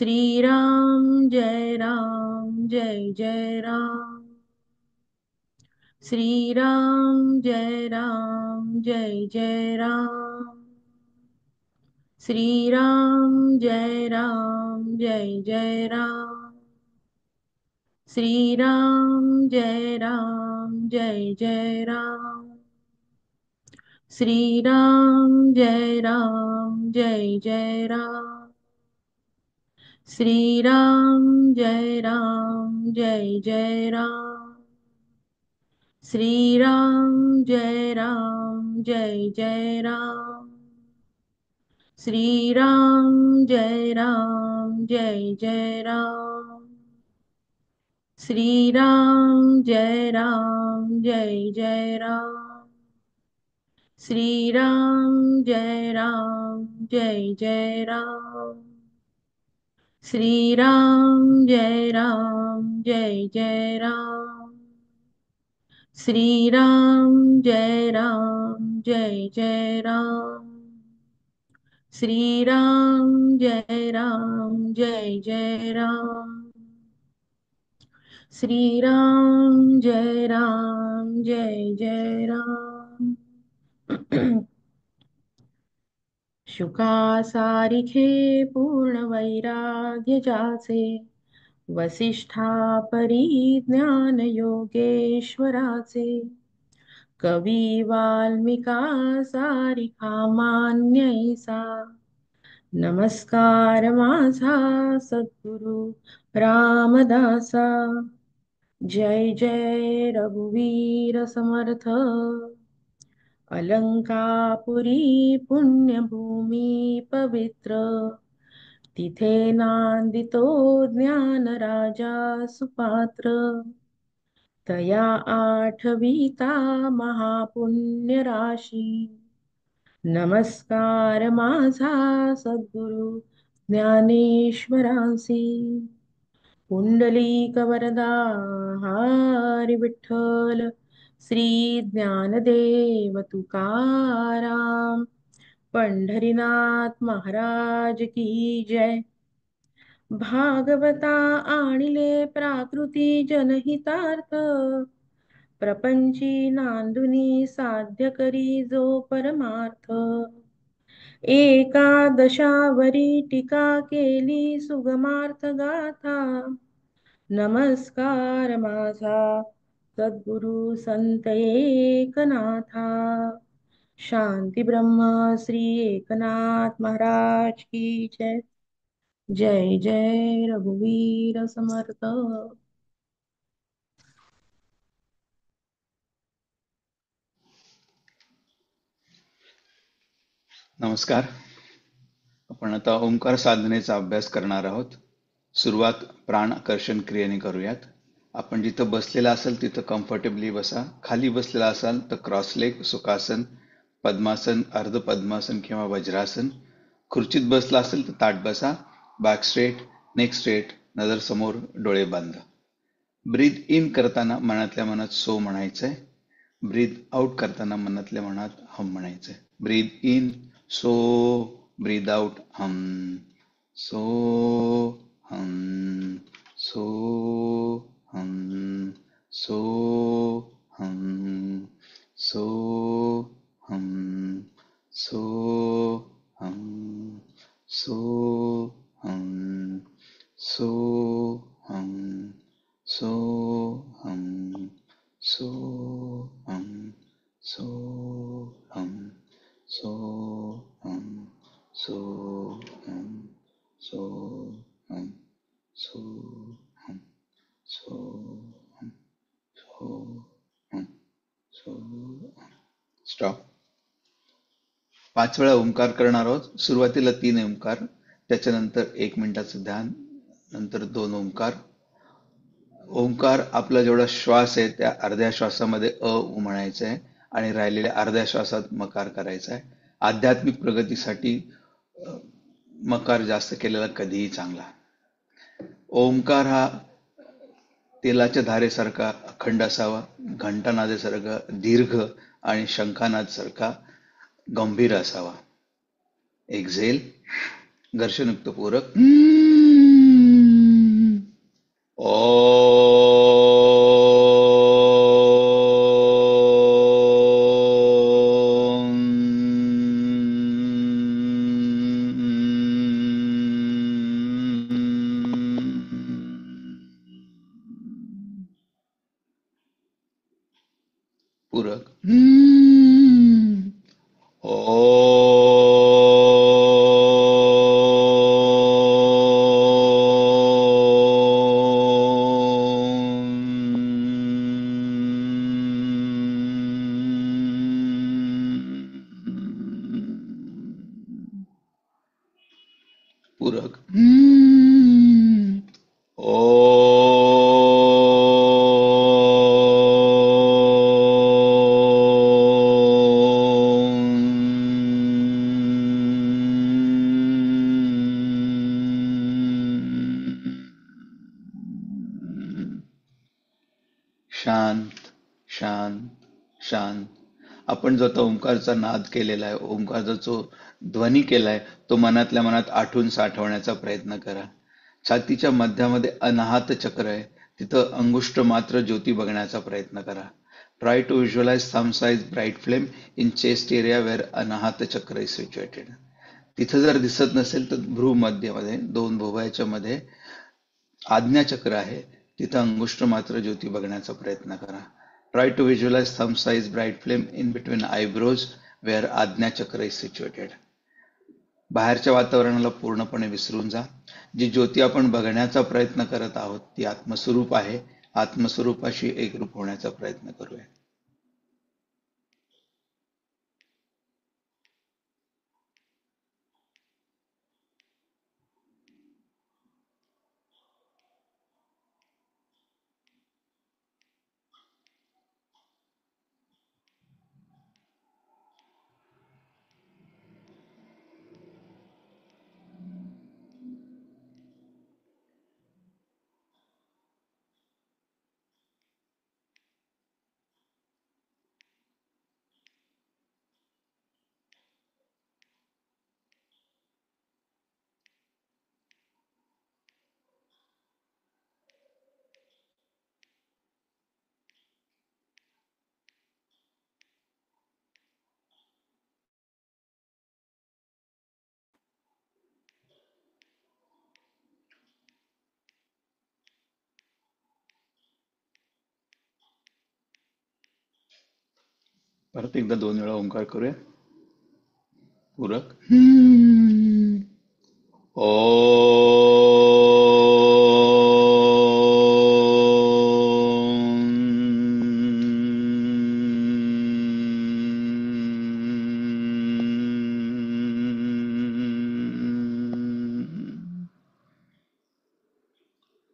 श्रीराम जय राम जय जय राम। श्रीराम जय राम जय जय राम। श्रीराम जय राम जय जय राम। श्रीराम जय राम जय जय राम। श्रीराम जय राम जय जय राम। श्रीराम जय राम जय जय राम। श्रीराम जय राम जय जय राम। श्रीराम जय राम जय जय राम। श्रीराम जय राम जय जय राम। श्रीराम जय राम जय जय राम। श्रीराम जय राम जय जय राम। श्रीराम जय राम जय जय राम। श्रीराम जय राम जय जय राम। श्रीराम जय राम जय जय राम। शुकासारिखे पूर्ण वैराग्य जाचे, वसिष्ठा परिज्ञान योगेश्वराचे, कवी वाल्मिका सारिखा मान्यैसा, नमस्कार माझा सद्गुरु रामदासा। जय जय रघुवीर समर्थ, अलंकापुरी पुण्यभूमी पवित्र, तिथे नांदितो ज्ञान राजा सुपात्र, तया आठविता महापुण्य राशी, नमस्कार माझा सद्गुरु ज्ञानेश्वरांसी। पुंडलीक वरदा हरी विठ्ठल, श्री ज्ञानदेव तुकाराम, पंढरीनाथ महाराज की जय। भागवता आणिले प्राकृती जनहितार्थ, प्रपंची नांदुनी साध्य करी जो परमार्थ, एकादशावरी टीका केली सुगमार्थ गाथा, नमस्कार माझा सद्गुरु संत एकनाथा। शांती ब्रह्म श्री एकनाथ महाराज की जय। जय जय रघुवीर समर्थ। नमस्कार. आपण आता ओंकार साधनेचा अभ्यास करणार आहोत. सुरुवात प्राण आकर्षण क्रियेने करूयात. आपण जिथं बसलेला असाल तिथं कम्फर्टेबली बसा. खाली बसलेला असाल तर क्रॉस लेग, सुखासन, पद्मासन, अर्ध पद्मासन किंवा वज्रासन. खुर्चीत बसला असेल तर ताठ बसा. बॅक स्ट्रेट, नेक स्ट्रेट, नजर समोर, डोळे बंद. ब्रीथ इन करताना मनातल्या मनात सो म्हणायचंय. ब्रीथ आउट करताना मनातल्या मनात हम म्हणायचंय. ब्रीथ इन सो, ब्रीथ आउट हम, सो हम, सो हम, सो हम, सो हम, सो हम, सो हम, सो हम, सो हम, सो हम, सो हम, सो हम, सो हम, सो हम, सो हम, सो हम, सो हम, सो हम. स्टॉप. 5 वेळा ओंकार करणार आहोत. सुरुवातीला 3 ओंकार, त्याच्यानंतर 1 मिनिटाचं ध्यान, नंतर 2 ओंकार. ओंकार आपला जेवढा श्वास आहे त्या अर्ध्या श्वासामध्ये म्हणायचं आहे आणि राहिलेल्या अर्ध्या श्वासात मकार करायचा आहे. आध्यात्मिक प्रगतीसाठी मकार जास्त केलेला कधीही चांगला. ओंकार हा तेलाच्या धारेसारखा अखंड असावा, घंटानादेसारखा दीर्घ आणि शंखानादसारखा गंभीर असावा. एक्झेल, घर्षणयुक्त पूरक. ओम. पूरक. पूरक. शांत, शांत, शांत. आपण जो आता ओंकारचा नाद केलेला आहे, ओंकारचा जो ध्वनी केलाय, तो मनातल्या मनात आठवून साठवण्याचा प्रयत्न करा. छातीच्या मध्यामध्ये अनाहत चक्र आहे, तिथं अंगुष्ठ मात्र ज्योती बघण्याचा प्रयत्न करा. Try to visualise thumb size bright flame in chest area where Anahata chakra is situated. तिथं जर दिसत नसेल तर भ्रू मध्यमध्ये दोन भोवयाच्या मध्ये आज्ञाचक्र आहे, तिथं अंगुष्ठ मात्र ज्योती बघण्याचा प्रयत्न करा. Try to visualise thumb size bright flame in between eyebrows where Ajnachakra is situated. बाहेरच्या वातावरणाला पूर्णपणे विसरून जा. जी ज्योती आपण बघण्याचा प्रयत्न करत आहोत ती आत्मस्वरूप आहे. आत्मस्वरूपाशी एकरूप होण्याचा प्रयत्न करूया. परत एकदा 2 वेळा ओंकार करूया. पूरक. ओ.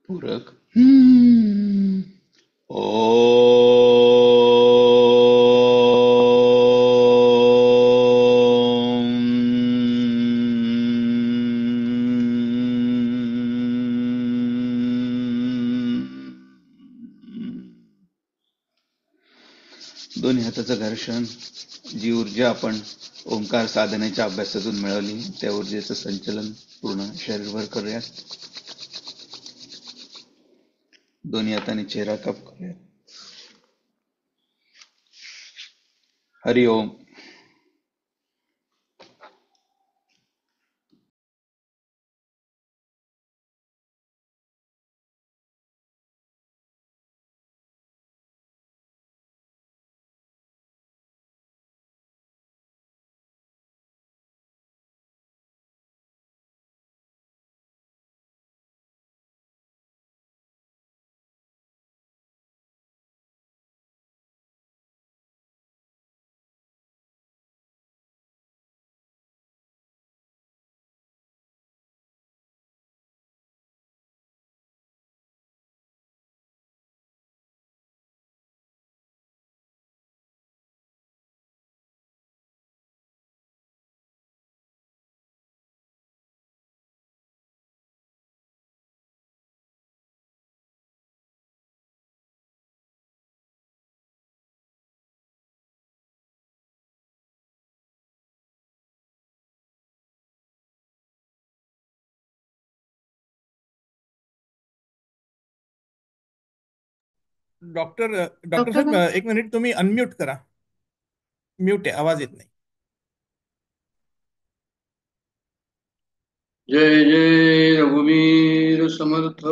पूरक. ओ. दोन्ही हाताचं घर्षण, जी ऊर्जा आपण ओंकार साधनेच्या अभ्यासातून मिळवली त्या ऊर्जेचं संचलन पूर्ण शरीरभर करूया. दोन्ही हाताने चेहरा कप करूया. हरि ओम. डॉक्टर डॉक्टर डॉक्टर साहेब, साहेब. एक मिनिट, तुम्ही अनम्यूट करा. म्यूट आहे, आवाज येत नाही. जय जय रघुवीर समर्थ.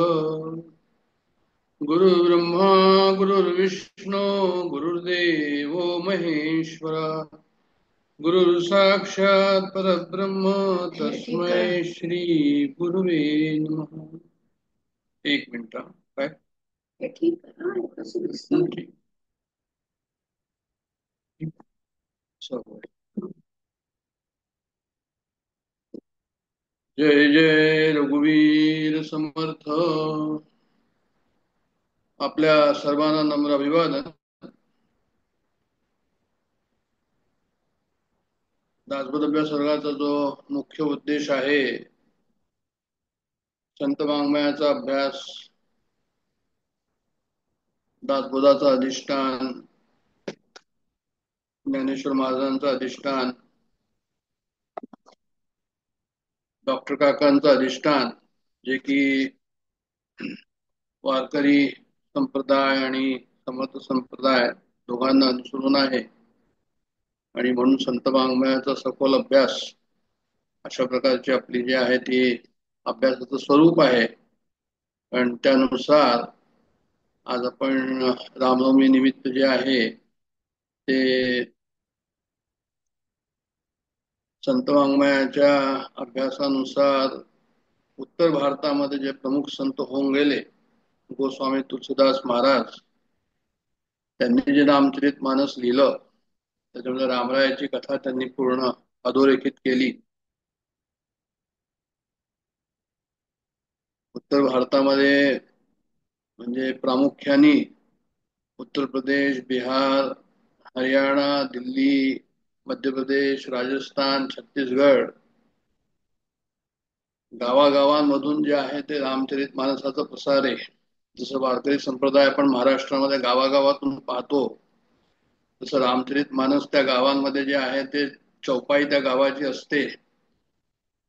गुरु ब्रह्मा गुरुर्विष्णू गुरुर्देव महेश्वरा. गुरु साक्षात परब्रह्म तस्मै श्री गुरुवे नमः. एक मिनिट काय ठीक. जय जय रघुवीर समर्थ. आपल्या सर्वांना नम्र अभिवादन. दासबोध अभ्यास वर्गाचा जो मुख्य उद्देश आहे संत वाङ्मयाचा अभ्यास, दासबोधाचा अधिष्ठान, ज्ञानेश्वर महाराजांचा अधिष्ठान, डॉक्टर काकांचं अधिष्ठान, जे की वारकरी संप्रदाय आणि समर्थ संप्रदाय दोघांना अनुसरून आहे, आणि म्हणून संत वाङ्मयाचा सखोल अभ्यास अशा प्रकारची आपली जी आहे ती अभ्यासाचं स्वरूप आहे. आणि त्यानुसार आज आपण रामनवमी निमित्त जे आहे ते संत वाङ्मयाच्या अभ्यासानुसार उत्तर भारतामध्ये जे प्रमुख संत होऊन गेले, गोस्वामी तुलसीदास महाराज, त्यांनी जे रामचरित मानस लिहिलं त्याच्यामध्ये रामरायाची कथा त्यांनी पूर्ण अधोरेखित केली. उत्तर भारतामध्ये म्हणजे प्रामुख्याने उत्तर प्रदेश, बिहार, हरियाणा, दिल्ली, मध्य प्रदेश, राजस्थान, छत्तीसगड गावागावांमधून जे आहे ते रामचरित मानसाचा प्रसार आहे. जसं वारकरी संप्रदाय आपण महाराष्ट्रामध्ये गावागावातून पाहतो, तसं रामचरित मानस त्या गावांमध्ये जे आहे ते चौपाई त्या गावाची असते,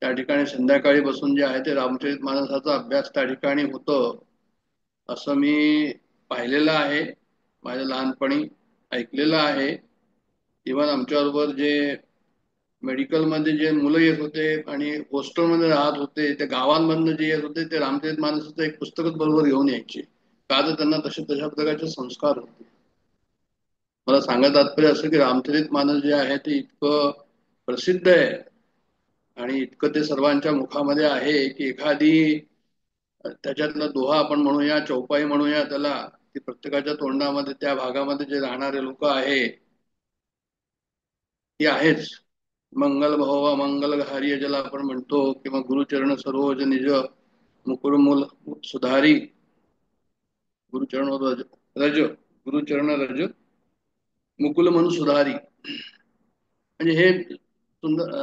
त्या ठिकाणी संध्याकाळी बसून जे आहे ते रामचरित मानसाचा अभ्यास त्या ठिकाणी होतो. असं मी पाहिलेलं आहे, माझ्या लहानपणी ऐकलेलं आहे. इव्हन आमच्याबरोबर जे मेडिकलमध्ये जे मुलं येत होते आणि हॉस्टेलमध्ये राहत होते, त्या गावांमधनं जे येत होते ते रामचरित मानसाचं एक पुस्तकच बरोबर घेऊन यायचे, का तर त्यांना तशा प्रकारचे संस्कार होते. मला सांगायचं तात्पर्य असं की रामचरित मानस जे आहे ते इतकं प्रसिद्ध आहे आणि इतकं ते सर्वांच्या मुखामध्ये आहे की एखादी त्याच्यातला दोहा आपण म्हणूया, चौपाई म्हणूया त्याला, ती प्रत्येकाच्या तोंडामध्ये त्या भागामध्ये जे राहणारे लोक आहे ती आहेच. मंगल भव मंगल घार्य ज्याला आपण म्हणतो, किंवा गुरुचरण सरोज निज मुकुर मूल सुधारी, गुरुचरण रज रज गुरुचरण रज मुकुल मन सुधारी. म्हणजे हे सुंदर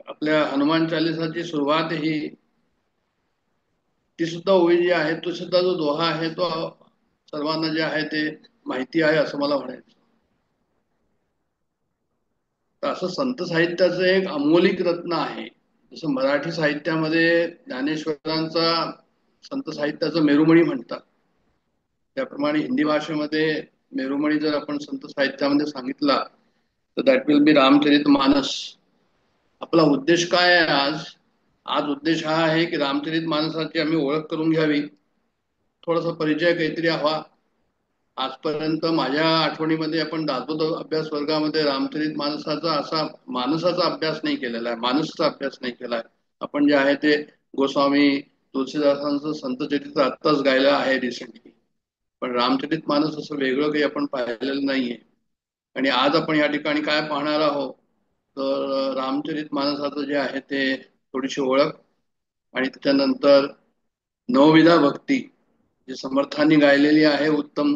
आपल्या हनुमान चालिसाची सुरुवात ही ती सुद्धा ओळी जी आहे, तो सुद्धा जो दोहा आहे तो सर्वांना जे आहे ते माहिती आहे असं मला म्हणायचं. तर असं संत साहित्याचं एक अमौलिक रत्न आहे. जसं मराठी साहित्यामध्ये ज्ञानेश्वरांचा संत साहित्याचं मेरुमणी म्हणतात, त्याप्रमाणे हिंदी भाषेमध्ये मेरुमणी जर आपण संत साहित्यामध्ये सांगितला तर that will be Ramcharit Manas. आपला उद्देश काय आहे आज? आज उद्देश हा आहे की रामचरित मानसाची आम्ही ओळख करून घ्यावी, थोडासा परिचय काहीतरी हवा. आजपर्यंत माझ्या आठवणीमध्ये आपण दासबोध अभ्यास वर्गामध्ये रामचरित मानसाचा असा मानसाचा अभ्यास नाही केलेला आहे, मानसचा अभ्यास नाही केला आहे. आपण जे आहे ते गोस्वामी तुलसीदासांचं संतचरित्र आत्ताच गायलं आहे रिसेंटली, पण रामचरित मानस असं वेगळं काही आपण पाहिलेलं नाहीये. आणि आज आपण या ठिकाणी काय पाहणार आहोत तर रामचरित मानसाचं जे आहे ते थोडीशी ओळख, आणि त्याच्यानंतर नवविधा भक्ती जी समर्थांनी गायलेली आहे उत्तम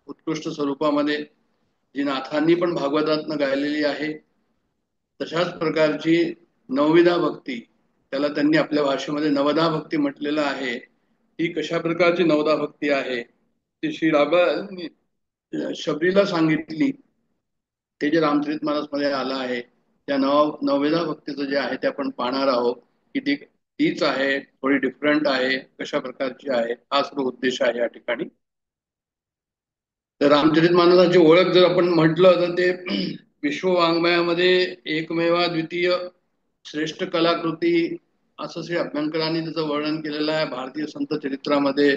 उत्कृष्ट स्वरूपामध्ये, जी नाथांनी पण भागवतातनं गायलेली आहे, तशाच प्रकारची नवविधा भक्ती, त्याला त्यांनी आपल्या भाषेमध्ये नवदा भक्ती म्हटलेलं आहे. ही कशा प्रकारची नवदा भक्ती आहे ती श्री रामांनी शबरीला सांगितली, ते जे रामचरित मानस मध्ये आलं आहे त्या नवविधा भक्तीचं जे आहे ते आपण पाहणार आहोत की ती तीच आहे, थोडी डिफरंट आहे, कशा प्रकारची आहे, हा सर्व उद्देश आहे या ठिकाणी. तर रामचरितमानसाची ओळख जर आपण म्हटलं तर ते विश्व वाङ्मयामध्ये एकमेवा द्वितीय श्रेष्ठ कलाकृती असं श्री अभ्यंकरांनी त्याचं वर्णन केलेलं आहे. भारतीय संत चरित्रामध्ये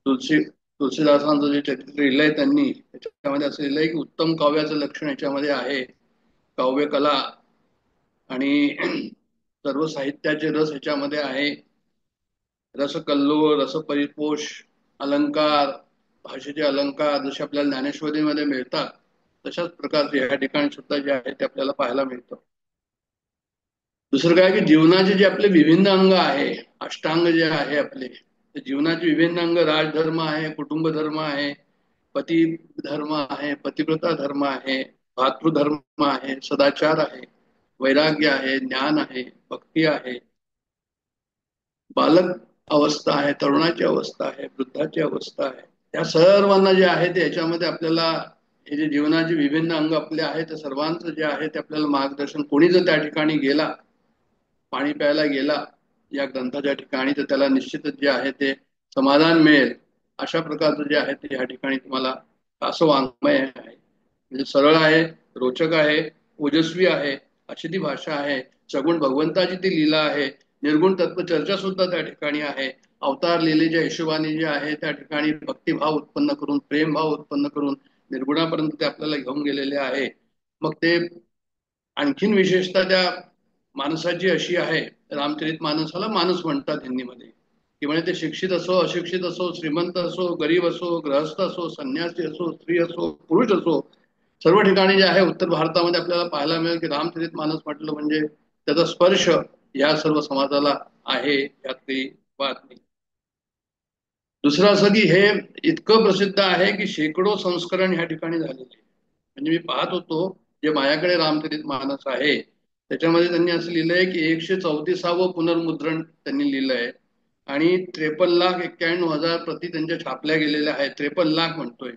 तुलसीदासांचं जे चरित्र लिहिलंय त्यांनी त्याच्यामध्ये असं लिहिलंय की उत्तम काव्याचं लक्षण याच्यामध्ये आहे काव्य कला आणि सर्व साहित्याचे रस ह्याच्यामध्ये आहे. रसकल्लोळ, रसपरिपोष, अलंकार, भाषेचे अलंकार जसे आपल्याला ज्ञानेश्वरीमध्ये मिळतात तशाच प्रकारचे या ठिकाणी सुद्धा जे आहे ते आपल्याला पाहायला मिळतं. दुसरं काय की जीवनाचे जे आपले विभिन्न अंग आहे, अष्टांग जे आहे आपले, ते जीवनाचे विभिन्न अंग राजधर्म आहे, कुटुंब धर्म आहे, पती धर्म आहे, पतिव्रता धर्म आहे, भातृधर्म आहे, सदाचार आहे, वैराग्य आहे, ज्ञान आहे, भक्ती आहे, बालक अवस्था आहे, तरुणाची अवस्था आहे, वृद्धाची अवस्था आहे. त्या सर्वांना जे आहे ते याच्यामध्ये आपल्याला हे जे जीवनाचे विभिन्न अंग आपले आहेत ते सर्वांचं जे आहे ते आपल्याला मार्गदर्शन, कोणी जर त्या ठिकाणी गेला, पाणी प्यायला गेला या ग्रंथाच्या ठिकाणी, तर त्याला निश्चितच जे आहे ते समाधान मिळेल. अशा प्रकारचं जे आहे ते या ठिकाणी तुम्हाला असं वाङ्मय आहे. म्हणजे सरळ आहे, रोचक आहे, ओजस्वी आहे, अशी ती भाषा आहे. सगुण भगवंताची ती लीला आहे. निर्गुण तत्व चर्चा सुद्धा त्या ठिकाणी आहे. अवतार लीलेच्या हिशोबाने जे आहे त्या ठिकाणी भक्तिभाव उत्पन्न करून, प्रेमभाव उत्पन्न करून निर्गुणापर्यंत ते आपल्याला घेऊन गेलेले आहे. मग ते आणखीन विशेषतः त्या माणसाची अशी आहे, रामचरित मानसाला माणूस म्हणतात हिंदीमध्ये, की म्हणजे ते शिक्षित असो, अशिक्षित असो, श्रीमंत असो, गरीब असो, गृहस्थ असो, संन्यासी असो, स्त्री असो, पुरुष असो, सर्व ठिकाणी जे आहे उत्तर भारतामध्ये आपल्याला पाहायला मिळेल की रामचरित मानस म्हटलं म्हणजे त्याचा स्पर्श या सर्व समाजाला आहे, यात काही वाद नाही. दुसरं असं की हे इतकं प्रसिद्ध आहे की शेकडो संस्करण ह्या ठिकाणी झालेले. म्हणजे मी पाहत होतो जे माझ्याकडे रामचरित मानस आहे त्याच्यामध्ये त्यांनी असं लिहिलंय की 134वे पुनर्मुद्रण त्यांनी लिहिलंय आणि 53,91,000 प्रती त्यांच्या छापल्या गेलेल्या आहेत. 53,00,000 म्हणतोय,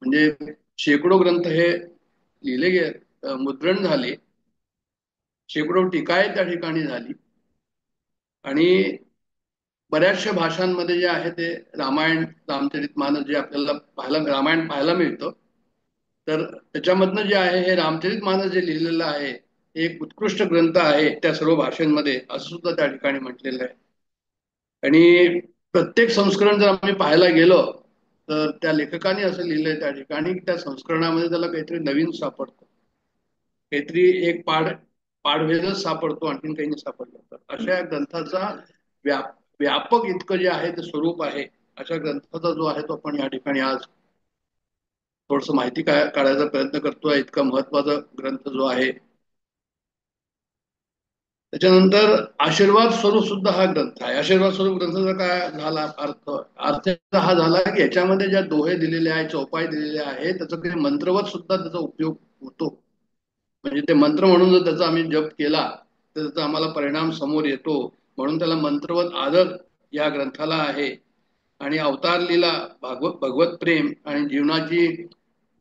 म्हणजे शेकडो ग्रंथ हे लिहिले गेले, मुद्रण झाले, शेकडो टीकाय त्या ठिकाणी झाली आणि बऱ्याचशा भाषांमध्ये जे आहे ते रामायण रामचरितमानस जे आपल्याला रामायण पाहायला मिळतं. तर त्याच्यामधनं जे आहे हे रामचरितमानस जे लिहिलेलं आहे एक उत्कृष्ट ग्रंथ आहे त्या सर्व भाषांमध्ये, असं सुद्धा त्या ठिकाणी म्हटलेलं आहे. आणि प्रत्येक संस्करण जर आम्ही पाहायला गेलो तर त्या लेखकाने असं लिहिलंय त्या ठिकाणी की त्या संस्करणामध्ये त्याला काहीतरी नवीन सापडतं, काहीतरी एक पाढभेदच सापडतो, आणखीन काही नाही सापडलं. तर अशा या ग्रंथाचा व्यापक इतकं जे आहे ते स्वरूप आहे. अशा ग्रंथाचा जो आहे तो आपण या ठिकाणी आज थोडस माहिती काढायचा प्रयत्न करतोय. इतका महत्वाचा ग्रंथ जो आहे. त्याच्यानंतर आशीर्वाद स्वरूप सुद्धा हा ग्रंथ आहे. आशीर्वाद स्वरूप ग्रंथाचा काय झाला अर्थ हा झाला की याच्यामध्ये ज्या दोहे दिलेले आहेत, चौपाई दिलेले आहे, त्याचा काही मंत्रवत सुद्धा त्याचा उपयोग होतो. म्हणजे ते मंत्र म्हणून जर त्याचा आम्ही जप केला तर त्याचा आम्हाला परिणाम समोर येतो, म्हणून त्याला मंत्रवत आदर या ग्रंथाला आहे. आणि अवतार लीला, भगवत प्रेम आणि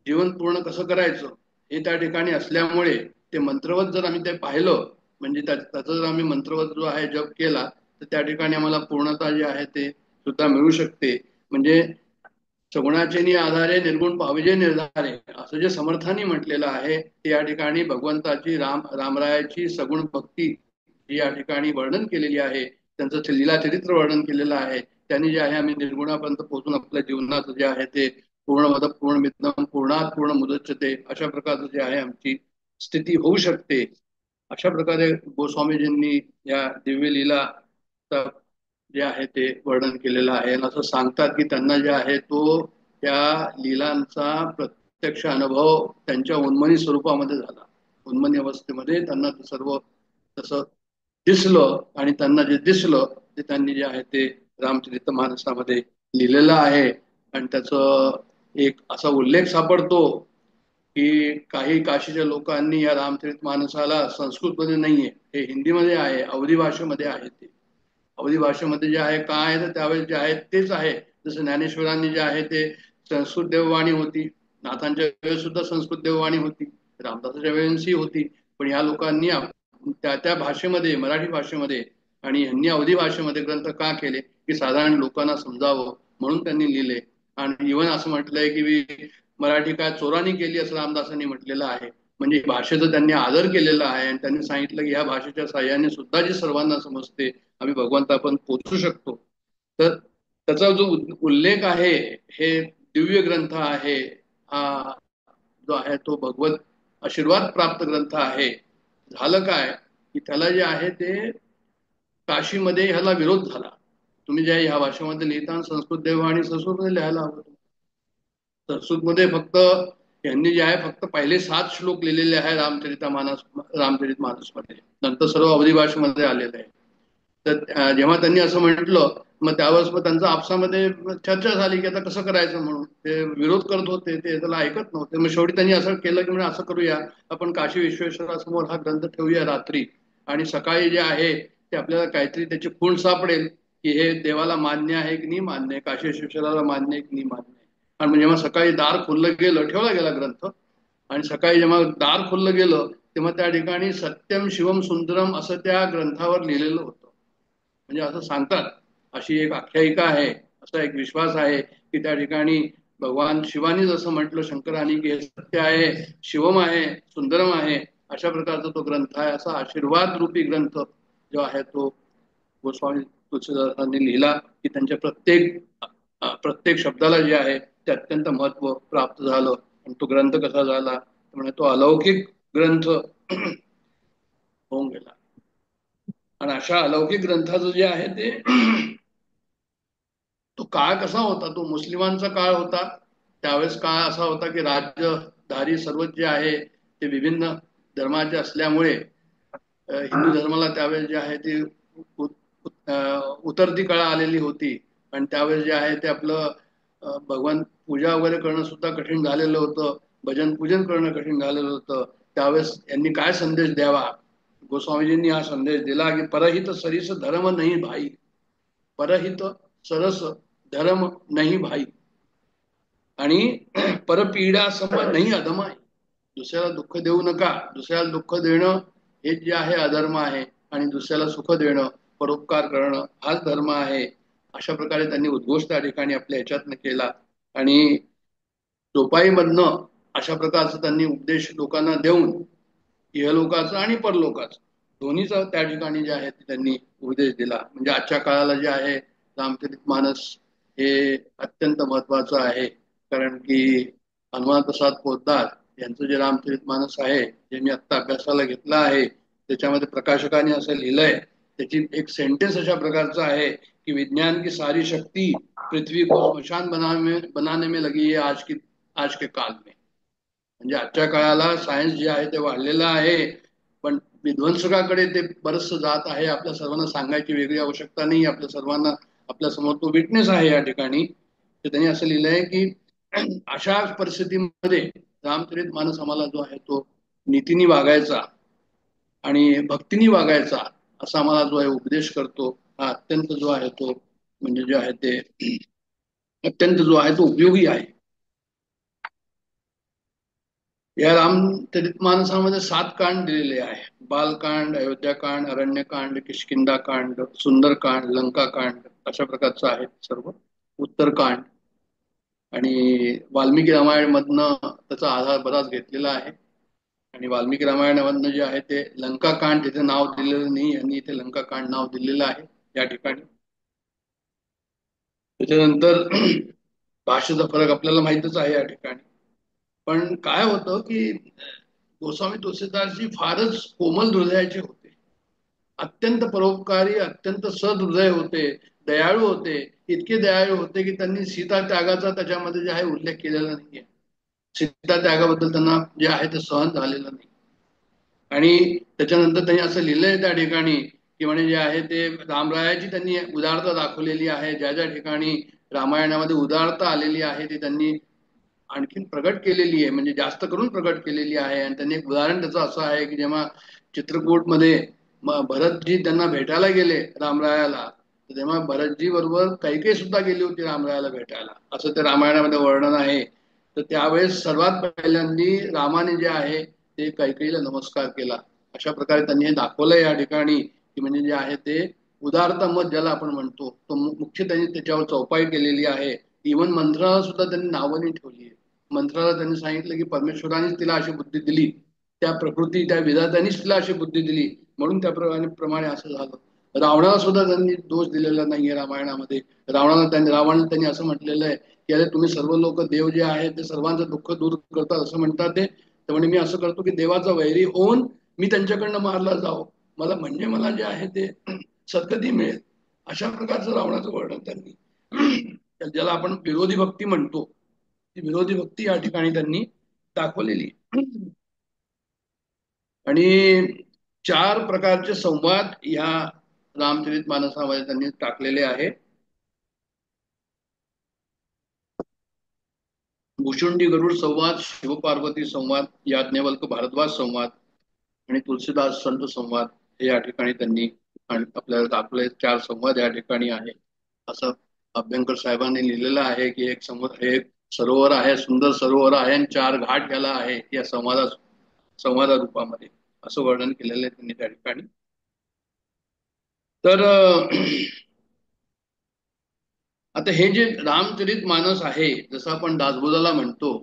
जीवन पूर्ण कसं करायचं हे त्या ठिकाणी असल्यामुळे ते मंत्रवत जर आम्ही ते पाहिलं, म्हणजे त्याचा जर आम्ही मंत्रवत जो आहे जप केला तर त्या ठिकाणी आम्हाला पूर्णता जी आहे ते सुद्धा मिळू शकते. म्हणजे सगुणाचे आधारे निर्गुण पाविजे निर्धारे असं जे समर्थांनी म्हटलेलं आहे ते या ठिकाणी भगवंताची रामरायाची सगुण भक्ती जी या ठिकाणी वर्णन केलेली आहे, त्यांचं लीला चरित्र वर्णन केलेलं आहे. त्यांनी जे आहे आम्ही निर्गुणापर्यंत पोहोचून आपल्या जीवनात जे आहे ते पूर्णमद पूर्णमिदं पूर्णात पूर्ण मुदच्यते अशा प्रकारचं जे आहे आमची स्थिती होऊ शकते. अशा प्रकारे गोस्वामीजींनी या दिव्य लीला जे आहे ते वर्णन केलेलं आहे. आणि असं सांगतात की त्यांना जे आहे तो त्या लीलांचा प्रत्यक्ष अनुभव त्यांच्या उन्मनी स्वरूपामध्ये झाला. उन्मनी अवस्थेमध्ये त्यांना सर्व तसं दिसलं आणि त्यांना जे दिसलं ते त्यांनी जे आहे ते रामचरित मानसामध्ये लिहिलेलं आहे. आणि त्याचं एक असा उल्लेख सापडतो की काही काशीच्या लोकांनी या रामचरित मानसाला संस्कृतमध्ये नाहीये, हे हिंदीमध्ये आहे, अवधी भाषेमध्ये आहे. ते अवधी भाषेमध्ये जे आहे काय आहे तर त्यावेळेस जे आहे तेच आहे. जसं ज्ञानेश्वरांनी जे आहे ते संस्कृत देववाणी होती, नाथांच्या वेळेस सुद्धा संस्कृत देववाणी होती, रामदासाच्या वेळेसही होती, पण या लोकांनी त्या भाषेमध्ये, मराठी भाषेमध्ये आणि ह्यांनी अवधी भाषेमध्ये ग्रंथ का केले की साधारण लोकांना समजावं म्हणून त्यांनी लिहिले. आणि इव्हन असं म्हटलंय की मराठी काय चोरांनी केली असं रामदासांनी म्हटलेलं आहे. म्हणजे भाषेचा त्यांनी आदर केलेला आहे आणि त्यांनी सांगितलं की या भाषेच्या साह्याने सुद्धा जी सर्वांना समजते आम्ही भगवंतापर्यंत पोहोचू शकतो. तर त्याचा जो उल्लेख आहे, हे दिव्य ग्रंथ आहे, हा जो आहे तो भगवत आशीर्वाद प्राप्त ग्रंथ आहे. झालं काय की त्याला जे आहे ते काशीमध्ये ह्याला विरोध झाला. तुम्ही ज्या ह्या भाषेमध्ये लिहिता संस्कृत देव आणि संस्कृतमध्ये लिहायला हवं. संस्कृतमध्ये फक्त यांनी जे आहे फक्त पहिले 7 श्लोक लिहिलेले आहे रामचरित मानसमध्ये. नंतर सर्व अवधी भाषेमध्ये आलेलं आहे. तर जेव्हा त्यांनी असं म्हटलं मग त्यावेळेस मग त्यांचा आपसामध्ये चर्चा झाली की आता कसं करायचं म्हणून. ते विरोध करत होते, ते त्याला ऐकत नव्हते. मग शेवटी त्यांनी असं केलं की म्हणजे असं करूया, आपण काशी विश्वेश्वरासमोर हा ग्रंथ ठेवूया रात्री आणि सकाळी जे आहे ते आपल्याला काहीतरी त्याची खूण सापडेल की हे देवाला मान्य आहे की नाही मान्य आहे, काशी विश्वेश्वराला मान्य आहे की नाही मान्य आहे. आणि जेव्हा सकाळी दार खुललं गेलं, ठेवला गेला ग्रंथ, आणि सकाळी जेव्हा दार खुललं गेलं तेव्हा त्या ठिकाणी सत्यम शिवम सुंदरम असं त्या ग्रंथावर लिहिलेलं होतं. म्हणजे असं सांगतात, अशी एक आख्यायिका आहे, असा एक विश्वास आहे की त्या ठिकाणी भगवान शिवानी जसं म्हटलं शंकरांनी की हे सत्य आहे, शिवम आहे, सुंदरम आहे, अशा प्रकारचा तो ग्रंथ आहे. असा आशीर्वाद रूपी ग्रंथ जो आहे तो गोस्वामी तुलसीदासांनी लिहिला की त्यांच्या प्रत्येक शब्दाला जे आहे ते अत्यंत महत्व प्राप्त झालं. आणि तो ग्रंथ कसा झाला म्हणजे तो अलौकिक ग्रंथ होऊन गेला. आणि अशा अलौकिक ग्रंथाचं जे आहे ते तो काळ कसा होता, तो मुस्लिमांचा काळ होता. त्यावेळेस काळ असा होता की राज्यधारी सर्व जे आहे ते विभिन्न धर्माचे असल्यामुळे हिंदू धर्माला त्यावेळेस जे आहे ते उतरती कळा आलेली होती. आणि त्यावेळेस जे आहे ते आपलं भगवान पूजा वगैरे करणं सुद्धा कठीण झालेलं होतं, भजन पूजन करणं कठीण झालेलं होतं. त्यावेळेस यांनी काय संदेश द्यावा, गोस्वामीजींनी हा संदेश दिला की परहित सरिस धर्म नाही भाई, परहित सरस धर्म नाही भाई, आणि परपीडा सम नाही अधमाई. दुसऱ्याला दुःख देऊ नका, दुसऱ्याला दुःख देणं हे जे आहे अधर्म आहे, आणि दुसऱ्याला सुख देणं, परोपकार करणं हाच धर्म आहे. अशा प्रकारे त्यांनी उद्घोष त्या ठिकाणी आपल्या ह्याच्यातनं केला. आणि चोपाईमधनं अशा प्रकारचा त्यांनी उपदेश लोकांना देऊन इहलोकाचा आणि परलोकाचा दोन्हीचा त्या ठिकाणी जे आहे ते त्यांनी उपदेश दिला. म्हणजे आजच्या काळाला जे आहे रामचरितमानस हे अत्यंत महत्वाचं आहे. कारण की हनुमान प्रसाद पोद्दार यांचं जे रामचरितमानस आहे, जे मी आत्ता अभ्यासाला घेतलं आहे, त्याच्यामध्ये प्रकाशकाने असं लिहिलंय, त्याची एक सेंटेन्स अशा प्रकारचा आहे की विज्ञान की सारी शक्ती पृथ्वी को स्मशान बनाने में लगी है आज के काल में. म्हणजे आजच्या काळाला सायन्स जे आहे ते वाढलेलं आहे, पण विध्वंसकाकडे ते बरंचसं जात आहे. आपल्या सर्वांना सांगायची वेगळी आवश्यकता नाही, आपल्या सर्वांना आपल्या समोर तो विटनेस आहे या ठिकाणी. तर त्यांनी असं लिहिलंय की अशा परिस्थितीमध्ये रामचरित मानस आम्हाला जो आहे तो नीतीने वागायचा आणि भक्तीने वागायचा असा आम्हाला जो आहे उपदेश करतो. हा अत्यंत जो आहे तो म्हणजे जे आहे ते अत्यंत जो आहे तो उपयोगी आहे. या रामचरितमानसामध्ये 7 कांड दिलेले आहे. बालकांड, अयोध्याकांड, अरण्यकांड, किष्किंधाकांड, सुंदरकांड, लंकाकांड अशा प्रकारचं आहे सर्व. उत्तरकांड आणि वाल्मिकी रामायण मधनं त्याचा आधार बराच घेतलेला आहे. आणि वाल्मिकी रामायणामधनं जे आहे ते लंकाकांड तिथे नाव दिलेलं नाही, यांनी इथे लंकाकांड नाव दिलेलं आहे या ठिकाणी. त्याच्यानंतर भाषेचा फरक आपल्याला माहितच आहे या ठिकाणी. पण काय होतं की गोस्वामी तुलसीदासजी फारच कोमल हृदयाचे होते, अत्यंत परोपकारी, अत्यंत सदहृदय होते, दयाळू होते. इतके दयाळू होते की त्यांनी सीता त्यागाचा त्याच्यामध्ये जे आहे उल्लेख केलेला नाहीये. सीता त्यागाबद्दल त्यांना जे आहे ते सहन झालेलं नाही. आणि त्याच्यानंतर त्यांनी असं लिहिलंय त्या ठिकाणी की म्हणजे जे आहे ते रामरायाची त्यांनी उदारता दाखवलेली आहे. ज्या ज्या ठिकाणी रामायणामध्ये उदारता आलेली आहे ती त्यांनी आणखीन प्रगट केलेली आहे, म्हणजे जास्त करून प्रगट केलेली आहे. आणि त्यांनी एक उदाहरण त्याचं असं आहे की जेव्हा चित्रकूटमध्ये भरतजी त्यांना भेटायला गेले रामरायाला, तेव्हा भरतजी बरोबर कैकेयी सुद्धा गेली होती रामरायाला भेटायला, असं त्या रामायणामध्ये वर्णन आहे. तर त्यावेळेस सर्वात पहिल्यांदी रामाने जे आहे ते कैकेयीला नमस्कार केला. अशा प्रकारे त्यांनी हे दाखवलं या ठिकाणी की म्हणजे जे आहे ते उदारता मत ज्याला आपण म्हणतो तो मुख्य त्यांनी त्याच्यावर चौपाई केलेली आहे. इव्हन मंत्राला सुद्धा त्यांनी नावं नाही ठेवली आहे. मंत्राला त्यांनी सांगितलं की परमेश्वरानेच तिला अशी बुद्धी दिली, त्या प्रकृती त्या विधात्यानेच तिला अशी बुद्धी दिली, म्हणून त्या प्रमाणे असं झालं. रावणाला सुद्धा त्यांनी दोष दिलेला नाहीये रामायणामध्ये. रावणाला त्यांनी असं म्हटलेलं आहे की अरे तुम्ही सर्व लोक देव जे आहेत ते सर्वांचं दुःख दूर करतात असं म्हणतात ते, तर म्हणे मी असं करतो की देवाचा वैरी होऊन मी त्यांच्याकडनं मारला जावं, मला म्हणजे मला जे आहे ते सद्गती मिळेल. अशा प्रकारचं रावणाचं वर्णन त्यांनी ज्याला आपण विरोधी भक्ती म्हणतो, ती विरोधी भक्ती या ठिकाणी त्यांनी दाखवलेली. आणि 4 प्रकारचे संवाद ह्या रामचरितमानसामध्ये त्यांनी टाकलेले आहे. भुशुंडी गरुड संवाद, शिवपार्वती संवाद, याज्ञवल्क भारद्वाज संवाद आणि तुलसीदास संत संवाद हे या ठिकाणी त्यांनी आपल्याला दाखवले. 4 संवाद या ठिकाणी आहे. असं अभ्यंकर साहेबांनी लिहिलेलं आहे की एक सरोवर आहे, सुंदर सरोवर आहे आणि 4 घाट याला आहे या संवादा रूपामध्ये, असं वर्णन केलेलं आहे त्यांनी त्या ठिकाणी. तर आता हे जे रामचरित मानस आहे, जसं आपण दासबोधाला म्हणतो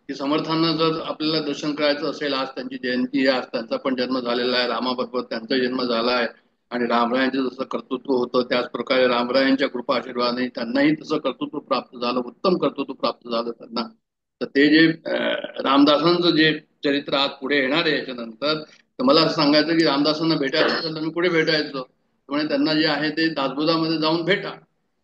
की समर्थांना जर आपल्याला दर्शन करायचं असेल, आज त्यांची जयंती आहे, आज त्यांचा पण जन्म झालेला आहे, रामाबरोबर त्यांचा जन्म झाला आहे आणि रामरायांचं जसं कर्तृत्व होतं त्याच प्रकारे रामरायांच्या कृपा आशीर्वादाने त्यांनाही तसं कर्तृत्व प्राप्त झालं, उत्तम कर्तृत्व प्राप्त झालं त्यांना. तर ते जे रामदासांचं जे चरित्र आज पुढे येणार आहे याच्यानंतर, तर मला असं सांगायचं की रामदासांना भेटायचं असेल तर मी कुठे भेटायचं, त्यामुळे त्यांना जे आहे ते दासबोधामध्ये जाऊन भेटा.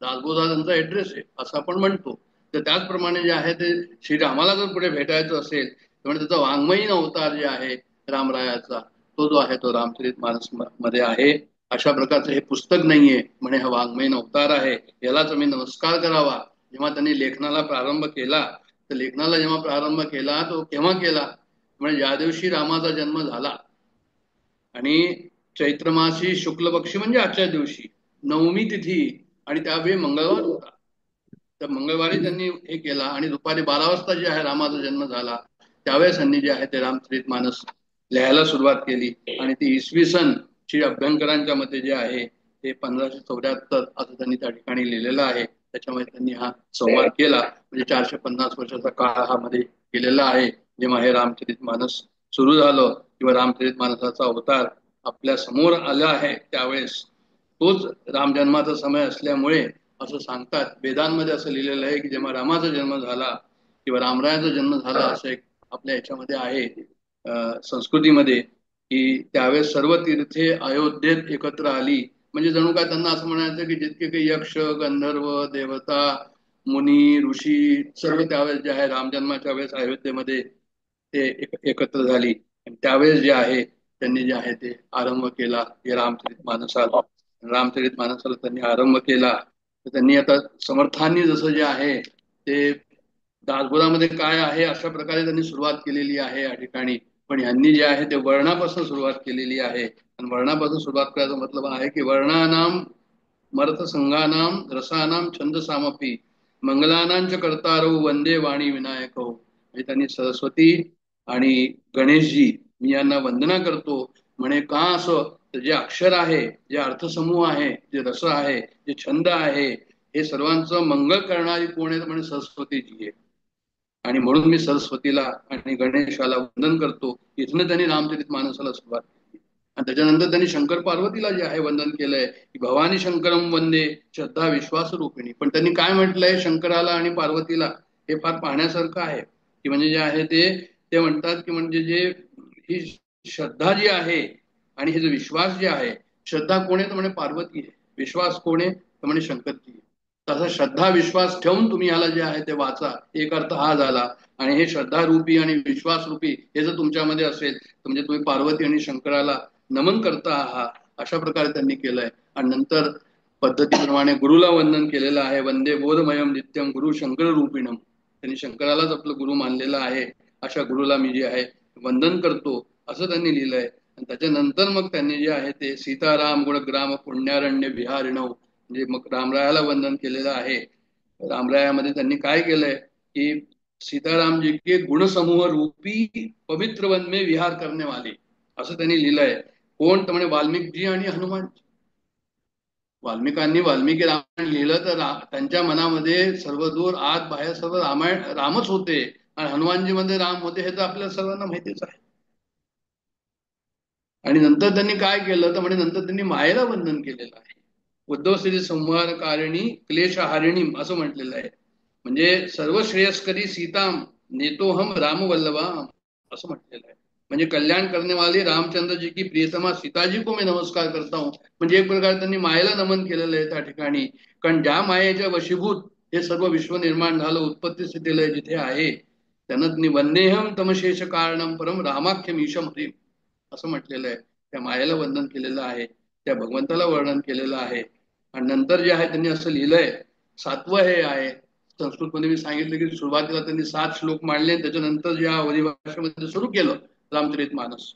दासबोध हा त्यांचा ऍड्रेस आहे असं आपण म्हणतो. तर त्याचप्रमाणे जे आहे ते श्रीरामाला जर पुढे भेटायचं असेल तर त्याचा वाङ्मयीन अवतार जे आहे रामरायाचा, तो जो आहे तो रामचरित मानस मध्ये आहे. अशा प्रकारचं हे पुस्तक नाहीये, म्हणे हा वाङ्मयीन अवतार आहे, यालाच मी नमस्कार करावा. जेव्हा त्यांनी लेखनाला प्रारंभ केला, तर लेखनाला जेव्हा प्रारंभ केला तो केव्हा केला, म्हणजे ज्या दिवशी रामाचा जन्म झाला आणि चैत्रमासी शुक्ल पक्षी म्हणजे आजच्या दिवशी 9वी तिथी आणि त्यावेळी मंगळवार होता, तर मंगळवारी त्यांनी हे केला आणि दुपारी 12 वाजता जे आहे रामाचा जन्म झाला, त्यावेळेस त्यांनी जे आहे ते रामचरित मानस लिहायला सुरुवात केली. आणि ती इसवी सन श्री अभ्यंकरांच्या मध्ये जे आहे ते 1574 असं त्यांनी त्या ठिकाणी लिहिलेलं आहे. त्याच्यामध्ये त्यांनी हा संवाद केला, म्हणजे 450 वर्षाचा काळ हा मध्ये केलेला आहे. जेव्हा हे रामचरित मानस सुरू झालं किंवा रामचरित मानसाचा अवतार आपल्या समोर आला आहे, त्यावेळेस तोच रामजन्माचा समय असल्यामुळे असं सांगतात, वेदांमध्ये असं लिहिलेलं आहे की जेव्हा रामाचा जन्म झाला किंवा रामरायाचा जन्म झाला, असं एक आपल्या याच्यामध्ये आहे संस्कृतीमध्ये, की त्यावेळेस सर्व तीर्थे अयोध्येत एकत्र आली. म्हणजे जणू काय त्यांना असं म्हणायचं की जितके काही यक्ष, गंधर्व, देवता, मुनी, ऋषी सर्व त्यावेळेस जे आहे रामजन्माच्या वेळेस अयोध्येमध्ये ते एकत्र झाली. आणि त्यावेळेस जे आहे त्यांनी जे आहे ते आरंभ केला हे रामचरित मानसाला त्यांनी आरंभ केला. तर त्यांनी आता समर्थांनी जसं जे आहे ते दासबोधामध्ये काय आहे अशा प्रकारे त्यांनी सुरुवात केलेली आहे या ठिकाणी. पण यांनी जे आहे ते वर्णापासून सुरुवात केलेली आहे. आणि वर्णापासून सुरुवात करायचा मतलब आहे की वर्णानाम मर्तसंघानाम रसानाम छंद सामपी मंगलानांच कर्तारो वंदे वाणी विनायक. म्हणजे त्यांनी सरस्वती आणि गणेशजी मी यांना वंदना करतो. म्हणे का असं, तर जे अक्षर आहे, जे अर्थसमूह आहे, जे रस आहे, जे छंद आहे, हे सर्वांचं मंगळ करणारी कोण आहे, म्हणजे सरस्वतीजी आहे. आणि म्हणून मी सरस्वतीला आणि गणेशाला वंदन करतो. इथनं त्यांनी रामचरित मानसाला सुरुवात केली. आणि त्याच्यानंतर त्यांनी शंकर पार्वतीला जे आहे वंदन केलंय की भवानी शंकरम वंदे श्रद्धा विश्वास रूपिणी. पण त्यांनी काय म्हटलंय शंकराला आणि पार्वतीला, हे फार पाहण्यासारखं आहे. की म्हणजे जे आहे ते म्हणतात की म्हणजे जे ही श्रद्धा जी आहे आणि हे जो विश्वास जे आहे, श्रद्धा कोण आहे तर म्हणे पार्वती आहे, विश्वास कोण आहे तर म्हणे शंकरजी आहे. तसा श्रद्धा विश्वास ठेवून तुम्ही याला जे आहे ते वाचा, एक अर्थ हा झाला. आणि हे श्रद्धा रूपी आणि विश्वास रूपी हे जर तुमच्यामध्ये असेल तर म्हणजे तुम्ही पार्वती आणि शंकराला नमन करता आहात, अशा प्रकारे त्यांनी केलंय. आणि नंतर पद्धतीप्रमाणे गुरुला वंदन केलेलं आहे. वंदे बोधमयम नित्यम गुरु शंकर रूपिणम. त्यांनी शंकरालाच आपलं गुरु मानलेलं आहे, अशा गुरुला मी जे आहे वंदन करतो, असं त्यांनी लिहिलंय. आणि त्याच्यानंतर मग त्यांनी जे आहे ते सीताराम गुणग्राम पुण्यारण्य विहारिणव, म्हणजे मग रामरायाला वंदन केलेलं आहे. रामरायामध्ये त्यांनी काय केलंय की सीतारामजी के गुणसमूह रूपी पवित्र वन में विहार करने वाले, असं त्यांनी लिहिलंय. कोण तर म्हणे वाल्मिकजी आणि हनुमानजी. वाल्मिकांनी वाल्मिकी रामायण लिहिलं तर त्यांच्या मनामध्ये सर्वदूर आत बाहेर सर्व रामच होते, आणि हनुमानजी मध्ये राम होते हे तर आपल्याला सर्वांना माहितीच आहे. आणि नंतर त्यांनी काय केलं तर म्हणजे नंतर त्यांनी मायेला बंधन केलेलं आहे. उद्धव स्थिती संहार कारिणी क्लेशहारिणी असं म्हटलेलं आहे. म्हणजे सर्व श्रेयस्करी सीताम नेतोहम रामवल्लभा असं म्हटलेलं आहे. म्हणजे कल्याण करने वाली रामचंद्र जी की प्रियतमा सीताजी को मैं नमस्कार करता हूं. म्हणजे एक प्रकार त्यांनी मायेला नमन केलेलं आहे त्या ठिकाणी. कारण ज्या मायेच्या वशीभूत हे सर्व विश्व निर्माण झालं, उत्पत्ती स्थितीलय जिथे आहे, त्यांना वंदेहम तमशेष कारणम परम रामाख्यम ईशम हरिम असं म्हटलेलं आहे. त्या मायेला वंदन केलेलं आहे, त्या भगवंताला वर्णन केलेलं आहे. आणि नंतर जे आहे त्यांनी असं लिहिलंय, सातवं हे आहे. संस्कृतमध्ये मी सांगितलं की सुरुवातीला त्यांनी 7 श्लोक मांडले, त्याच्यानंतर ज्या अवधी भाषेमध्ये सुरू केलं रामचरितमानस.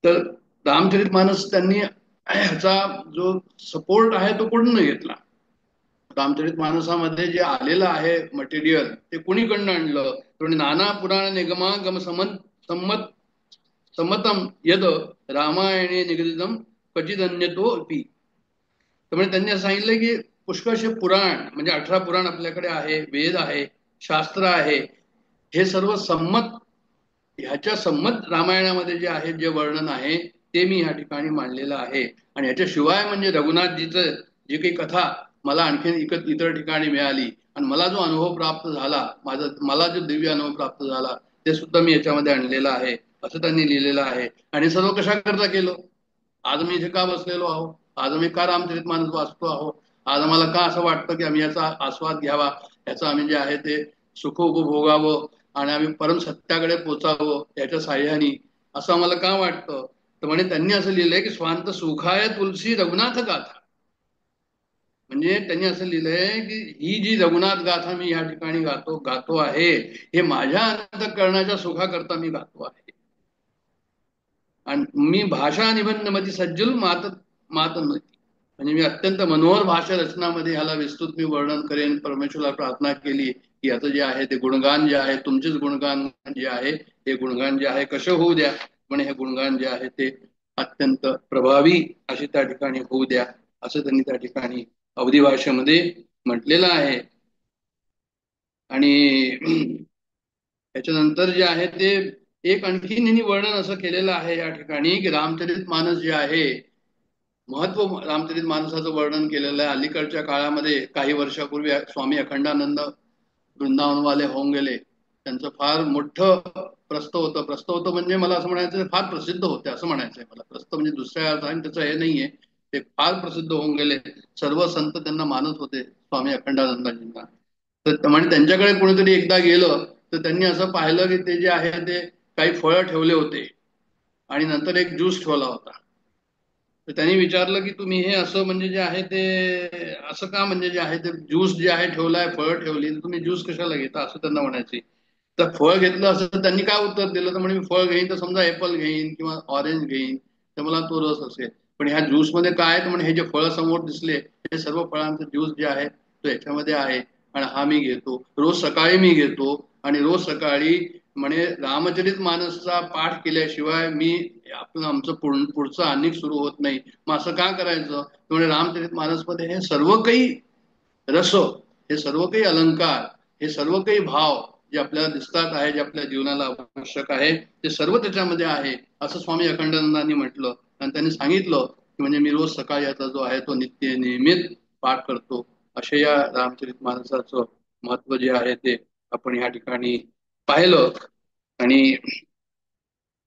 तर रामचरितमानस त्यांनी ह्याचा जो सपोर्ट आहे तो कुठून घेतला. रामचरितमानसामध्ये जे आलेलं आहे मटेरियल ते कुणीकडनं आणलं, म्हणजे नाना पुराण निगमागम सम्मत सम्मतम यद रामायणे निगदितम क्वचिदन्यतो अपि. त्यामुळे त्यांनी असं सांगितलं की पुष्कळशे पुराण, म्हणजे 18 पुराण आपल्याकडे आहे, वेद आहे, शास्त्र आहे, हे सर्व संमत, ह्याच्या संमत रामायणामध्ये जे आहे जे वर्णन आहे ते मी ह्या ठिकाणी मांडलेलं आहे. आणि ह्याच्याशिवाय म्हणजे रघुनाथजीचं जी काही कथा मला आणखीन इतर ठिकाणी मिळाली आणि मला जो अनुभव प्राप्त झाला, मला जो दिव्य अनुभव प्राप्त झाला, ते सुद्धा मी याच्यामध्ये आणलेलं आहे असं त्यांनी लिहिलेलं आहे. आणि सर्व कशा करता केलं, आज मी इथे का बसलेलो आहो, आज आम्ही का रामचरितमानस वाचतो आहो, आज आम्हाला का असं वाटतं की आम्ही याचा आस्वाद घ्यावा, याचा आम्ही जे आहे ते सुख उपभोगावं आणि आम्ही परम सत्याकडे पोचावं याच्या साह्याने, असं आम्हाला का वाटतं. तर म्हणे त्यांनी असं लिहिलंय की स्वांत सुखाय तुलसी रघुनाथ गाथा. म्हणजे त्यांनी असं लिहिलंय की ही जी रघुनाथ गाथा मी या ठिकाणी गातो आहे, हे माझ्या अंतःकरणाच्या सुखाकरता मी गातो आहे. आणि मी भाषा निबंध मध्ये सज्जल मातन्मती, म्हणजे मी अत्यंत मनोहर भाषा रचनामध्ये ह्याला विस्तृत मी वर्णन करेन. परमेश्वराला प्रार्थना केली की याचं जे आहे ते गुणगान जे आहे, तुमचेच गुणगान जे आहे हे गुणगान जे आहे कसे होऊ द्या, म्हणे हे गुणगान जे आहे ते अत्यंत प्रभावी असे त्या ठिकाणी होऊ द्या, असं त्यांनी त्या ठिकाणी अवधी भाषेमध्ये म्हटलेलं आहे. आणि त्याच्यानंतर जे आहे ते एक आणखीन यांनी वर्णन असं केलेलं आहे या ठिकाणी की रामचरितमानस जे आहे, महत्व रामचरितमानसाचं वर्णन केलेलं आहे. अलीकडच्या काळामध्ये काही वर्षापूर्वी स्वामी अखंडानंद वृंदावनवाले होऊन गेले, त्यांचं फार मोठं प्रस्थ होतं म्हणजे मला असं म्हणायचं फार प्रसिद्ध होते असं म्हणायचंय मला. प्रस्थ म्हणजे दुसऱ्या अर्थाने त्याचं हे नाहीये, ते फार प्रसिद्ध होऊन गेले, सर्व संत त्यांना मानत होते स्वामी अखंडानंदाजींना. तर त्यामुळे त्यांच्याकडे कोणीतरी एकदा गेलं तर त्यांनी असं पाहिलं की ते जे आहे ते काही फळं ठेवले होते आणि नंतर एक ज्यूस ठेवला होता. तर त्यांनी विचारलं की तुम्ही हे असं म्हणजे जे आहे ते असं का, म्हणजे जे आहे ते ज्यूस जे आहे ठेवलाय, फळं ठेवली, तुम्ही ज्यूस कशाला घेता असं त्यांना म्हणायचे. तर फळ घेतलं असं तर त्यांनी काय उत्तर दिलं, तर म्हणजे मी फळ घेईन तर समजा ऍपल घेईन किंवा ऑरेंज घेईन तर मला तो रस असेल, पण ह्या ज्यूस मध्ये काय, तर म्हणजे हे जे फळं समोर दिसले हे सर्व फळांचं ज्यूस जे आहे तो याच्यामध्ये आहे आणि हा मी घेतो, रोज सकाळी मी घेतो आणि रोज सकाळी म्हणे रामचरित मानसचा पाठ केल्याशिवाय मी आपलं आमचं पुढचं अनेक सुरू होत नाही. मग असं का करायचं, म्हणजे रामचरित मानसमध्ये हे सर्व काही रस, हे सर्व काही अलंकार, हे सर्व काही भाव जे आपल्याला दिसतात आहे, जे आपल्या जीवनाला आवश्यक आहे, ते सर्व त्याच्यामध्ये आहे असं स्वामी अखंडानंदांनी म्हटलं. आणि त्यांनी सांगितलं की म्हणजे मी रोज सकाळी याचा जो आहे तो नित्य नियमित पाठ करतो. असे या रामचरित मानसाचं महत्व जे आहे ते आपण या ठिकाणी पाहिलं. आणि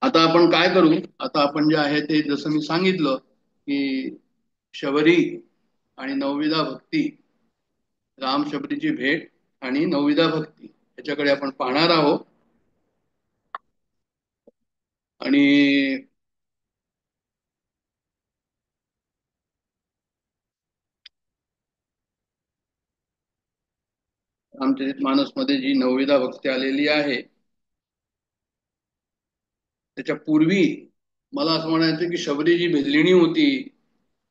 आता आपण काय करू, आता आपण जे आहे ते जसं मी सांगितलं की शबरी आणि नवविधा भक्ती, राम शबरीची भेट आणि नवविधा भक्ती याच्याकडे आपण पाहणार आहोत. आणि रामचरित मानस मध्ये जी नवविधा भक्ती आलेली आहे त्याच्या पूर्वी मला असं म्हणायचं की शबरी जी भिल्लिणी होती,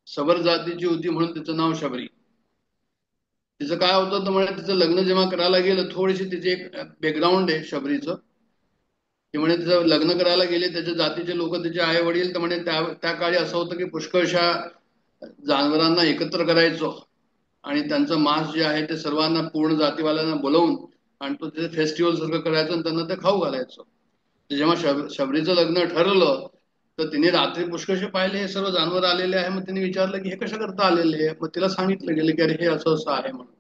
सबर जातीची होती म्हणून तिचं नाव शबरी. तिचं काय होतं तर म्हणे तिचं लग्न जेव्हा करायला गेलं, थोडीशी तिचे एक बॅकग्राऊंड आहे शबरीचं, की म्हणे तिचं लग्न करायला गेले त्याच्या जातीचे लोक, तिचे आई वडील, तर म्हणे त्या काळी असं होतं की पुष्कळशा जनावरांना एकत्र करायचो आणि त्यांचं मांस जे आहे ते सर्वांना पूर्ण जातीवाल्यांना बोलवून आणि तो तिथे फेस्टिवल सारखं करायचं आणि त्यांना ते खाऊ घालायचो. जेव्हा शबरीचं लग्न ठरलं तर तिने रात्री पुष्कळशे पाहिले हे सर्व जानवर आलेले आहे. मग तिने विचारलं की हे कशा करता आलेले आहे. मग तिला सांगितलं गेलं की अरे हे असं असं आहे म्हणून.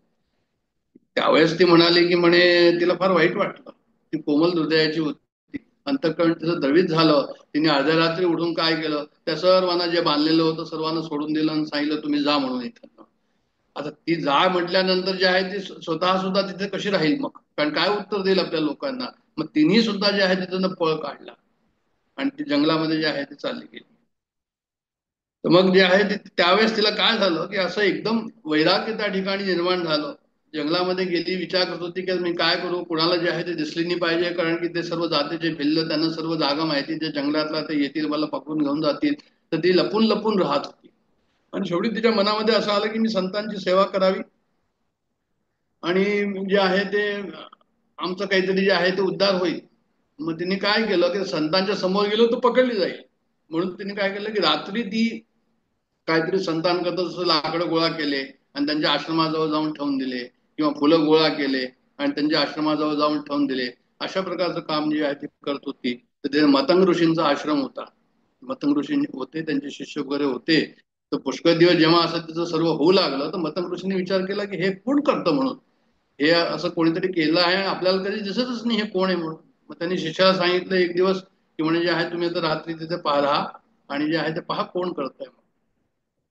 त्यावेळेस ती म्हणाली की म्हणे तिला फार वाईट वाटलं. ती कोमल हृदयाची होती, अंतःकरण तिचं द्रवित झालं. तिने अर्ध्या रात्री उठून काय केलं, त्या सर्वांना जे बांधलेलं होतं सर्वांना सोडून दिलं आणि सांगितलं तुम्ही जा म्हणून इथं. आता ती जा म्हटल्यानंतर जे आहे ती स्वतः सुद्धा तिथे कशी राहील मग, कारण काय उत्तर देईल आपल्या लोकांना. मग तिन्ही सुद्धा जे आहे तिथं पळ काढला आणि ती जंगलामध्ये जे आहे ती चालली गेली. तर मग जे आहे ते त्यावेळेस तिला काय झालं की असं एकदम वैराग्य त्या ठिकाणी निर्माण झालं. जंगलामध्ये गेली, विचार करत होती की मी काय करू, कुणाला जे आहे ते दिसली नाही पाहिजे, कारण की ते सर्व जातीचे भिल्ल त्यांना सर्व जागा माहिती, जे जंगलातला ते येतील मला पकडून घेऊन जातील. तर ती लपून लपून राहत होती. आणि शेवटी तिच्या मनामध्ये असं आलं की मी संतांची सेवा करावी आणि जे आहे ते आमचं काहीतरी जे आहे ते उद्धार होईल. मग तिने काय केलं की संतांच्या समोर गेलो तर पकडली जाईल म्हणून तिने काय केलं की रात्री ती काहीतरी संतांकरता लाकडं गोळा केले आणि त्यांच्या आश्रमाजवळ जाऊन ठेवून दिले, किंवा फुलं गोळा केले आणि त्यांच्या आश्रमाजवळ जाऊन ठेवून दिले. अशा प्रकारचं काम जे आहे ते करत होती. तर ते मतंग ऋषींचा आश्रम होता. मतंग ऋषी होते, त्यांचे शिष्य वगैरे होते. तर पुष्कळ दिवस जेव्हा असं तिचं सर्व होऊ लागलं तर मतंग ऋषींनी विचार केला की हे कोण करतं म्हणून, हे असं कोणीतरी केलं आहे, आपल्याला कधी दिसतच नाही हे कोण आहे म्हणून. मग त्यांनी शिष्याला सांगितलं एक दिवस की म्हणजे जे आहे तुम्ही आता रात्री तिथे राहा आणि जे आहे ते पहा कोण करतंय.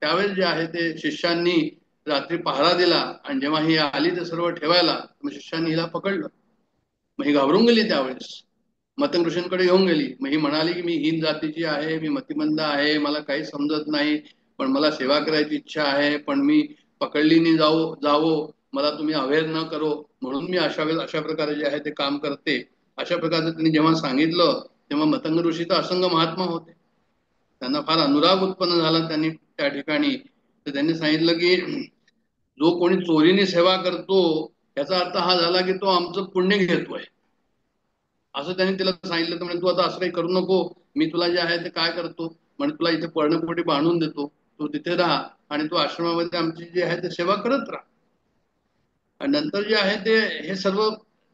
त्यावेळेस जे आहे ते शिष्यांनी रात्री पहारा दिला आणि जेव्हा ही आली ते सर्व ठेवायला, मग शिष्यांनी हिला पकडलं. मग ही घाबरून गेली. त्यावेळेस मतंग ऋषींकडे घेऊन गेली. मग ही म्हणाली की मी हीन जातीची आहे, मी मतिमंद आहे, मला काही समजत नाही, पण मला सेवा करायची इच्छा आहे, पण मी पकडली नाही जावो, मला तुम्ही अवेअर न करो म्हणून मी अशा प्रकारे जे आहे ते काम करते. अशा प्रकारचं त्यांनी जेव्हा सांगितलं तेव्हा मतंग ऋषी तर असंग महात्मा होते, त्यांना फार अनुराग उत्पन्न झाला त्यांनी त्या ठिकाणी. तर त्यांनी सांगितलं की जो कोणी चोरीने सेवा करतो याचा अर्थ हा झाला की तो आमचं पुण्य घेतोय, असं त्यांनी तिला सांगितलं. तर म्हणजे तू आता असं काही करू नको, मी तुला जे आहे ते काय करतो म्हणजे तुला इथे पर्णपोटी बांधून देतो, तू तिथे राहा आणि तू आश्रमामध्ये आमची जी आहे ते सेवा करत राहा. आणि नंतर जे आहे ते हे सर्व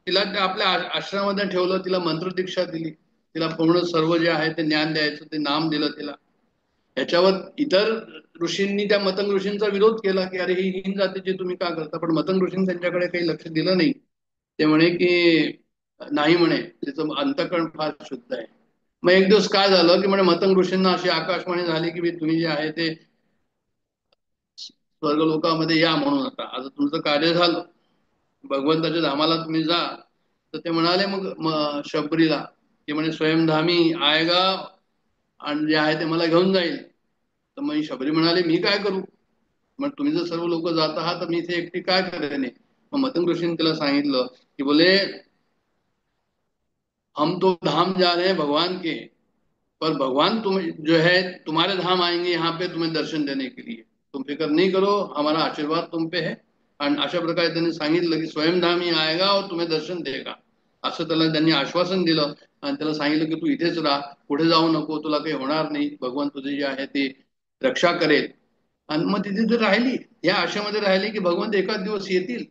तिला आपल्या आश्रमामध्ये ठेवलं, तिला मंत्र दीक्षा दिली, तिला पूर्ण सर्व जे आहे ते ज्ञान द्यायचं ते नाम दिलं तिला. ह्याच्यावर इतर ऋषींनी, त्या मतंग ऋषींचा विरोध केला की अरे ही हीन जातीची तुम्ही का करता, पण मतंग ऋषींनी त्यांच्याकडे काही लक्ष दिलं नाही. ते म्हणे की नाही म्हणे तिचं अंतःकरण फार शुद्ध आहे. मग एक दिवस काय झालं की म्हणे मतंग ऋषींना अशी आकाशवाणी झाली की तुम्ही जे आहे ते स्वर्गलोकामध्ये या म्हणून, आता तुमचं कार्य झालं, भगवंताच्या धामाला तुम्ही जा. तर ते म्हणाले मग शबरीला की म्हणे स्वयंधामी आएगा आणि जे आहे ते मला घेऊन जाईल. तर मग शबरी म्हणाले मी काय करू, मग तुम्ही जर सर्व लोक जात आहात तर मी इथे एकटी काय करेन. मग मतंग ऋषीने तिला सांगितलं की बोले हम तो धाम जा रहे हैं भगवान के, पर भगवान तुम जो है तुम्हारे धाम आएंगे यहाँ पे तुम्हें दर्शन देने के लिए, तुम फिक्र नहीं करो, हमारा आशीर्वाद तुम पे है. आणि अशा प्रकारे त्यांनी सांगितलं की स्वयंधामी आएगा और तुम्हें दर्शन देगा, असं त्याला त्यांनी आश्वासन दिलं. आणि त्याला सांगितलं की तू इथेच राहा, पुढे जाऊ नको, तुला काही होणार नाही, भगवान तुझी जे आहे ती रक्षा करेल. आणि मग तिथे जर राहिली, या आशेमध्ये राहिली की भगवंत एकाच दिवस येतील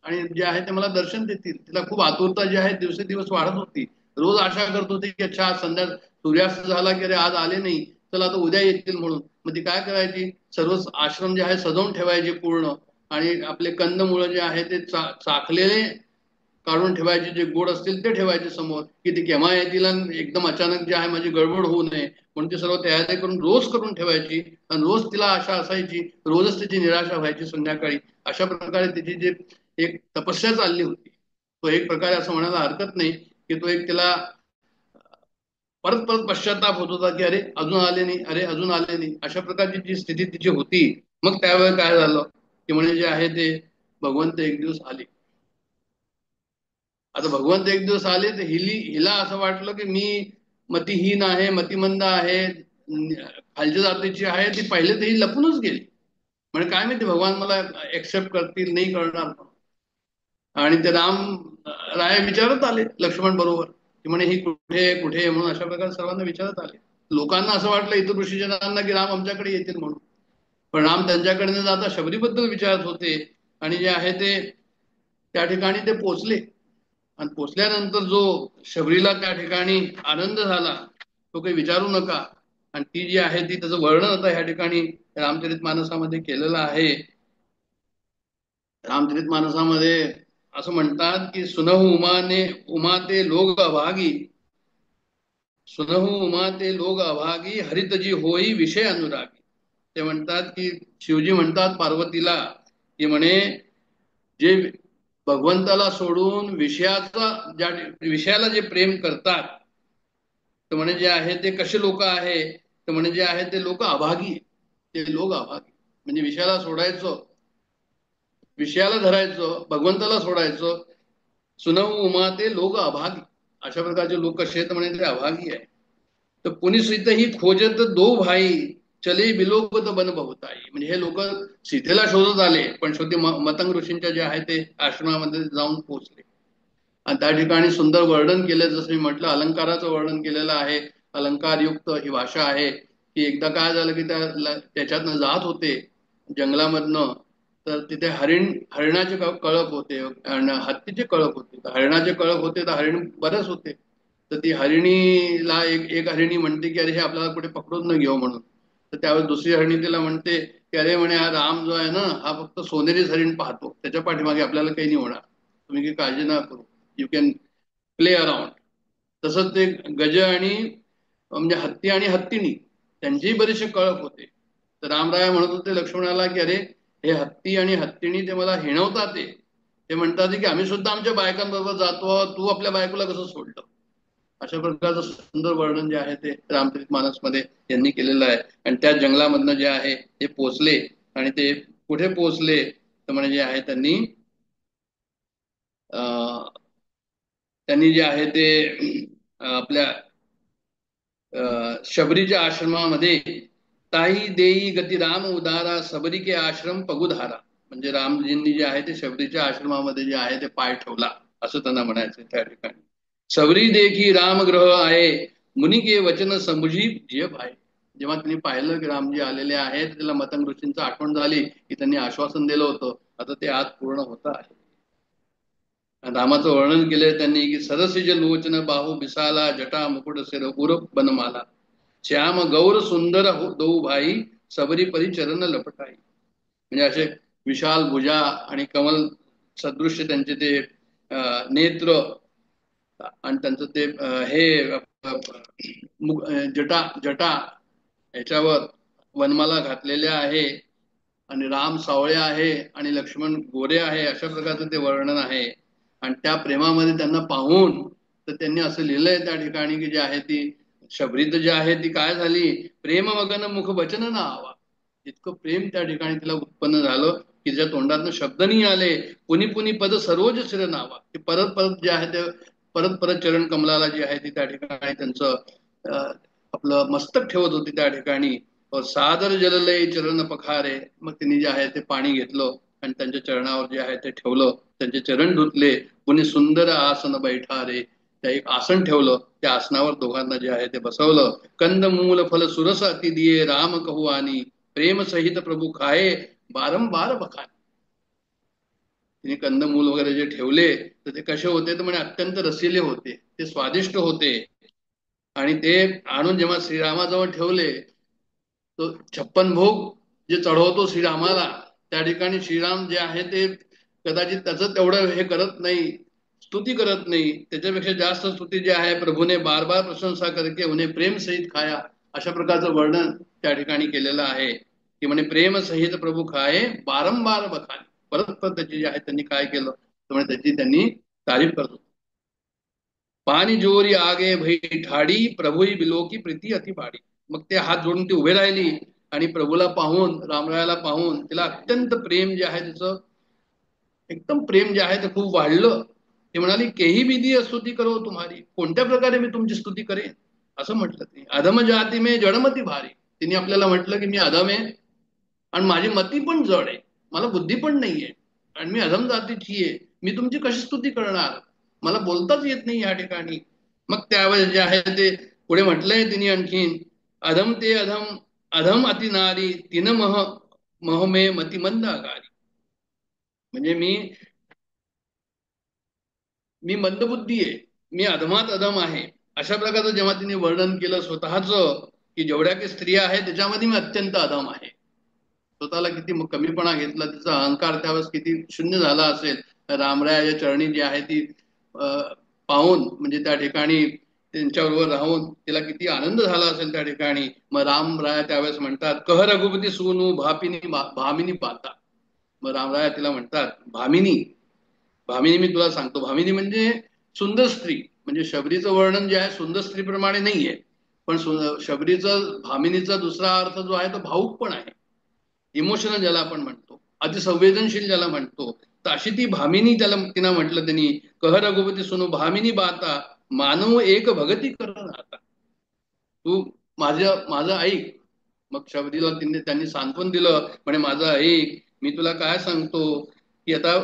आणि जे आहे ते मला दर्शन देतील. तिला खूप आतुरता जी आहे दिवसेदिवस वाढत होती. रोज आशा करत होती की अच्छा संध्या सूर्यास्त झाला की अरे आज आले नाही, चला आता उद्या येतील म्हणून. मग ती काय करायची, सर्व आश्रम जे आहे सजवून ठेवायचे पूर्ण, आणि आपले कंदमुळं जे आहे ते चाखलेले काढून ठेवायचे, जे गोड असतील ते ठेवायचे समोर, की ते केव्हा येतील आणि एकदम अचानक जे आहे माझी गडबड होऊ नये म्हणून ते सर्व तयारी करून रोज करून ठेवायची. आणि रोज तिला आशा असायची, रोजच तिची निराशा व्हायची संध्याकाळी. अशा प्रकारे तिची जी एक तपस्या चालली होती, तो एक प्रकारे असं म्हणायला हरकत नाही की तो एक तिला परत परत पश्चाताप होत होता की अरे अजून आले नाही, अरे अजून आले नाही, अशा प्रकारची जी स्थिती तिची होती. मग त्यावेळेस काय झालं की म्हणजे जे आहे ते भगवंत एक दिवस आले. आता भगवंत एक दिवस आले तर हिला असं वाटलं की मी मतिहीन आहे, मतिमंद आहे, खालच्या जातीची आहे, ती पहिले तर ही लपूनच गेली. म्हणजे काय माहिती भगवान मला एक्सेप्ट करतील नाही करणार. आणि ते राम राय विचारत आले लक्ष्मण बरोबर की म्हणे ही कुठे कुठे म्हणून, अशा प्रकारे सर्वांना विचारत आले. लोकांना असं वाटलं इतर ऋषीजनांना की राम आमच्याकडे येतील म्हणून. पण राम त्यांच्याकडे जाता शबरीबद्दल विचारत होते आणि जे आहे ते त्या ठिकाणी ते पोचले. आणि पोचल्यानंतर जो शबरीला त्या ठिकाणी आनंद झाला तो काही विचारू नका. आणि ती जी आहे ती त्याचं वर्णन आता ह्या ठिकाणी रामचरितमानसामध्ये केलेलं आहे. रामचरितमानसामध्ये असं म्हणतात की सुनहु उमा ते लोग अभागी, सुनहु उमा ते लोग अभागी, हरितजी होई विषय अनुरागी. ते म्हणतात की शिवजी म्हणतात पार्वतीला की म्हणे जे भगवंताला सोडून विषयाला जे प्रेम करतात तर म्हणे जे आहे ते कसे लोक आहे तर म्हणे जे आहे ते लोक अभागी, ते लोक अभागी म्हणजे विषयाला सोडायचं, विषयाला धरायचं, भगवंताला सोडायचं. सुनहु उमा ते लोक अभागी, अशा प्रकारचे लोक कसे आहेत म्हणे ते अभागी आहे. तर पुनि सीता ही खोजत दो भाई, चले बिलोकत बन बहुताई. म्हणजे हे लोक सीतेला शोधत आले पण शेवटी मतंग ऋषींच्या जे आहे ते आश्रमामध्ये जाऊन पोहोचले. आणि त्या ठिकाणी सुंदर वर्णन केलं, जसं मी म्हटलं अलंकाराचं वर्णन केलेलं आहे. अलंकारयुक्त ही भाषा आहे की एकदा काय झालं की त्याच्यातनं जात होते जंगलामधनं, तर तिथे हरिणाचे कळप होते आणि हत्तीचे कळप होते. तर हरिणाचे कळप होते तर हरिण बरेच होते. तर ती हरिणीला एक हरिणी म्हणते की अरे हे आपल्याला कुठे पकडून न घेऊ म्हणून. तर त्यावेळेस दुसरी हरिणी तिला म्हणते की अरे म्हणे हा राम जो आहे ना हा फक्त सोनेरीच हरिण पाहतो, त्याच्या पाठीमागे आपल्याला काही नाही होणार, तुम्ही काही काळजी नका करू, यू कॅन प्ले अराउंड. तसंच ते गज आणि म्हणजे हत्ती आणि हत्तीणी त्यांचेही बरेचसे कळप होते. तर रामराय म्हणत होते लक्ष्मणाला की अरे हे हत्ती आणि हत्तीणी ते मला हिणवतात, ते म्हणतात की आम्ही सुद्धा आमच्या बायकांबरोबर जातो, तू आपल्या बायकोला कसं सोडलं. अशा प्रकारचं सुंदर वर्णन जे आहे ते रामचरितमानसमध्ये यांनी केलेलं आहे. आणि त्या जंगलामधनं जे आहे ते पोचले आणि ते कुठे पोचले तर म्हणजे जे आहे त्यांनी जे आहे ते आपल्या शबरीच्या आश्रमामध्ये ताई देई गती राम उदारा, सबरी के आश्रम पगुधारा. म्हणजे रामजींनी जे आहे ते शबरीच्या आश्रमामध्ये जे आहे ते पाय ठेवला असं त्यांना म्हणायचं त्या ठिकाणी. सबरी देखी राम ग्रह आहे, मुनी के वचन समुझी जिय भाई. जेव्हा त्यांनी पाहिलं की रामजी आलेले आहेत, त्याला मतंग ऋषींचं आठवण झाली की त्यांनी आश्वासन दिलं होतं, आता ते आज पूर्ण होत आहे. रामाचं वर्णन केलंय त्यांनी की सरसिज लोचन बाहू बिसाला, जटा मुकुट सिर उर बनमाला, श्याम गौर सुंदर दौ भाई, सबरी परी चरण लपटाई. म्हणजे असे विशाल भुजा आणि कमल सदृश्य त्यांचे ते नेत्र आणि त्यांचं ते हे जटा जटा याच्यावर वनमाला घातलेल्या आहे. आणि राम सावळे आहे आणि लक्ष्मण गोरे आहे, अशा प्रकारचं ते वर्णन आहे. आणि त्या प्रेमामध्ये त्यांना पाहून तर त्यांनी असं लिहिलंय त्या ठिकाणी की जे आहे ती शबरीत जे आहे ती काय झाली, प्रेम मगन मुख वचन ना आवा. इतकं प्रेम त्या ठिकाणी तिला उत्पन्न झालं की ज्या तोंडातनं शब्द नाही आले. पुनी पुनी पद सरोज शिर नावा. ते परत परत जे आहे ते परत परत चरण कमलाला जे आहे ती त्या ठिकाणी त्यांचं आपलं मस्तक ठेवत होती त्या ठिकाणी. सादर जललय चरण पखारे. मग त्यांनी जे आहे ते पाणी घेतलं आणि त्यांच्या चरणावर जे आहे ते ठेवलं, त्यांचे चरण धुतले. कुणी सुंदर आसन बैठारे. त्या एक आसन ठेवलं, त्या आसनावर दोघांना जे आहे ते बसवलं. कंद मूल फल सुरस अति दिये, राम कहू आणि प्रेम सहित प्रभू खाये, बारंबार बखाने. तिने कंदमूल वगैरे जे ठेवले तर ते कसे होते तर म्हणजे अत्यंत रसिले होते, ते स्वादिष्ट होते. आणि ते आणून जेव्हा श्रीरामाजवळ ठेवले तो 56 भोग जे चढवतो श्रीरामाला, त्या ठिकाणी श्रीराम जे आहे ते कदाचित त्याचं तेवढं हे करत नाही, स्तुती करत नाही. त्याच्यापेक्षा जास्त स्तुती जे आहे प्रभूने बार बार प्रशंसा करके उन्हें प्रेम सहित खाया, अशा प्रकारचं वर्णन त्या ठिकाणी केलेलं आहे की म्हणे प्रेम सहित प्रभू खाये, बारंबार बखाने. परत परत त्याची जे आहे त्यांनी काय केलं तर त्याची त्यांनी तारीफ करतो. पाणी जोरी आगे भई ठाडी, प्रभुई बिलो की प्रीती अति भाडी. मग ते हात जोडून ती उभे राहिली आणि प्रभूला पाहून, रामरायाला पाहून तिला अत्यंत प्रेम जे आहे त्याचं एकदम प्रेम जे आहे ते खूप वाढलं. ते म्हणाली केही विधी स्तुती करो तुम्हारी. कोणत्या प्रकारे मी तुमची स्तुती करेन असं म्हटलं. ते अधम जाती में जडमती भारी. तिने आपल्याला म्हटलं की मी अधम आहे आणि माझी मती पण जड आहे, मला बुद्धी पण नाहीये आणि मी अधम जातीची आहे, मी तुमची कशी स्तुती करणार, मला बोलताच येत नाही या ठिकाणी. मग त्यावेळेस जे आहे ते पुढे म्हटलंय तिने आणखीन, अधम ते अधम अधम अति नारी, तिन मह मोहमे मतिमंद आगारी. म्हणजे मी मंदबुद्धी आहे, मी अधमात अधम आहे, अशा प्रकारचं जेव्हा तिने वर्णन केलं स्वतःच, की जेवढ्या काही स्त्रिया आहेत त्याच्यामध्ये मी अत्यंत अधम आहे. स्वतःला किती कमीपणा घेतला, तिचा अहंकार त्यावेळेस किती शून्य झाला असेल. रामरायाच्या चरणी जी आहे ती पाहून, म्हणजे त्या ठिकाणी त्यांच्याबरोबर राहून तिला किती आनंद झाला असेल त्या ठिकाणी. मग रामराया त्यावेळेस म्हणतात, कह रघुपती सूनु भामिनी पाता. मग रामराया तिला म्हणतात भामिनी. भामिनी मी तुला सांगतो, भामिनी म्हणजे सुंदर स्त्री. म्हणजे शबरीचं वर्णन जे आहे सुंदर स्त्रीप्रमाणे नाहीये, पण शबरीचं भामिनीचा दुसरा अर्थ जो आहे तो भाऊक पण आहे, इमोशनल ज्याला आपण म्हणतो, अतिसंवेदनशील ज्याला म्हणतो. तर अशी ती भामिनी तिनं म्हटलं त्यांनी, कह रघुपती सुनो भामिनी बाता, मानव एक भगती करण आता. तू माझं ऐक. मग शबरीला त्यांनी सांत्वन दिलं, म्हणे माझं ऐक, मी तुला काय सांगतो की आता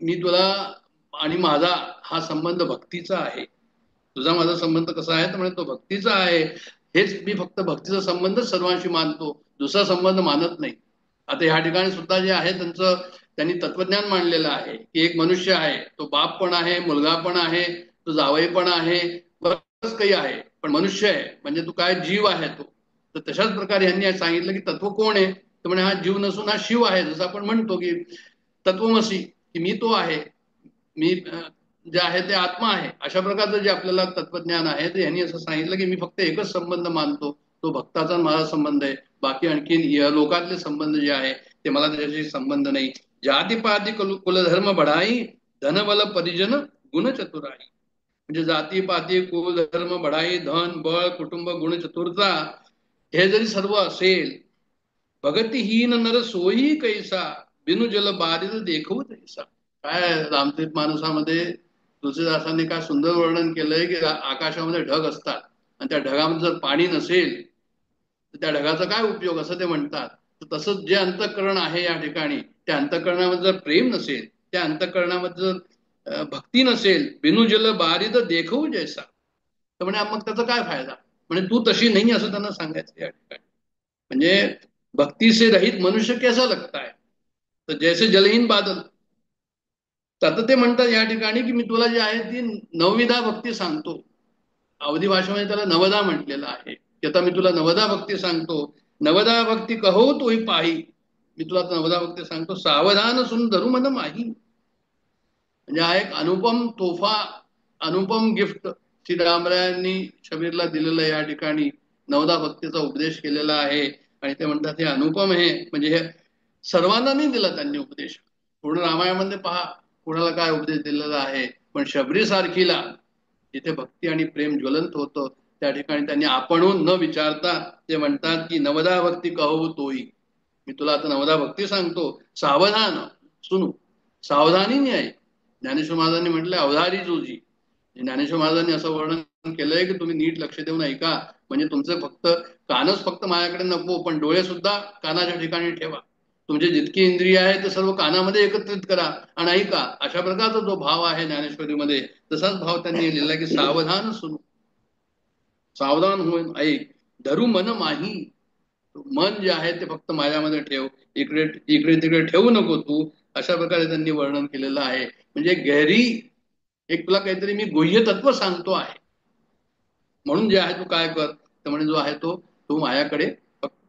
मी तुला, आणि माझा हा संबंध भक्तीचा आहे. तुझा माझा संबंध कसा आहे तर म्हणे तो भक्तीचा आहे. हेच मी फक्त भक्तीचा संबंध सर्वांशी मानतो, दुसरा संबंध मानत नाही. आता ह्या ठिकाणी सुद्धा जे आहे त्यांनी तत्वज्ञान मांडलेलं आहे की एक मनुष्य आहे, तो बाप पण आहे, मुलगा पण आहे, तो जावई पण आहे, बरंच काही आहे, पण मनुष्य आहे. म्हणजे तू काय जीव आहे तो. तर तशाच प्रकारे यांनी सांगितलं की तत्व कोण आहे तर म्हणे हा जीव नसून हा शिव आहे. जसं आपण म्हणतो की तत्वमसी, की मी तो आहे, मी जे आहे ते आत्मा आहे. अशा प्रकारचं जे आपल्याला तत्वज्ञान आहे ते यांनी असं सांगितलं की मी फक्त एकच संबंध मानतो, तो भक्ताचा माझा संबंध आहे. बाकी आणखीन या लोकातले संबंध जे आहे ते मला त्याच्याशी संबंध नाही. जातीपाती कुलधर्म बढाई, धनबल परिजन गुण चतुराई. म्हणजे जातीपाती कुलधर्म बढाई, धन बळ कुटुंब गुण चतुरता हे जरी सर्व असेल, भगतीहीन नर सोयी कैसा, बिनु जल बारिद देखवू तैसा. काय रामचरित मानसामध्ये तुलसीदासांनी काय सुंदर वर्णन केलंय की आकाशामध्ये ढग असतात आणि त्या ढगामध्ये जर पाणी नसेल तर त्या ढगाचा काय उपयोग, असं ते म्हणतात. तर तसंच जे अंतःकरण आहे या ठिकाणी, त्या अंतःकरणामध्ये जर प्रेम नसेल, त्या अंतःकरणामध्ये जर भक्ती नसेल, बिनु जल बारिद देखवू जैसा, तर म्हणे मग त्याचा काय फायदा. म्हणजे तू तशी नाही असं त्यांना सांगायचं या ठिकाणी. म्हणजे भक्ती से रहित मनुष्य कैसा लगता है, तर जैसे जलहीन बादल. तर आता ते म्हणतात या ठिकाणी की मी तुला जे आहे ती नवविधा भक्ती सांगतो. अवधी भाषेमध्ये त्याला नवदा म्हटलेलं आहे, की आता मी तुला नवदा भक्ती सांगतो. नवदा भक्ती कहो तोही पाही. मी तुला नवदा भक्ती सांगतो, सावधान सुंदरू मन माही. म्हणजे हा एक अनुपम तोफा, अनुपम गिफ्ट श्रीरामरायांनी शबीरला दिलेलं या ठिकाणी नवदा भक्तीचा उपदेश केलेला आहे. आणि ते म्हणतात हे अनुपम आहे, म्हणजे हे सर्वांना नाही दिला त्यांनी उपदेश. पूर्ण रामायणामध्ये पहा कोणाला काय उपदेश दिलेला आहे, पण शबरी सारखीला जिथे भक्ती आणि प्रेम ज्वलंत होतं त्या ठिकाणी त्यांनी आपणहून न विचारता ते म्हणतात की नवदा भक्ती कहो तोही. मी तुला आता नवदा भक्ती सांगतो, सावधान सुनू, सावधानीने आहे. ज्ञानेश्वर महाराजांनी म्हटलं अवधारी जोजी. ज्ञानेश्वर महाराजांनी असं वर्णन केलंय की तुम्ही नीट लक्ष देऊन ऐका. म्हणजे तुमचे कानच फक्त माझ्याकडे नको, पण डोळे सुद्धा कानाच्या ठिकाणी ठेवा. तुमचे जितकी इंद्रिय आहे ते सर्व कानामध्ये एकत्रित करा आणि ऐका. अशा प्रकारचा जो भाव आहे ज्ञानेश्वरीमध्ये, तसाच भाव त्यांनी लिहिला की सावधान सुनू, सावधान होऊन ऐक. धरू मन माही, मन जे आहे ते फक्त माझ्यामध्ये ठेव, इकडे इकडे तिकडे ठेवू नको तू. अशा प्रकारे त्यांनी वर्णन केलेलं आहे. म्हणजे गहरी एक तुला काहीतरी मी गुह्य तत्व सांगतो आहे, म्हणून जे आहे तू काय कर तर म्हणजे जो आहे तो तू माझ्याकडे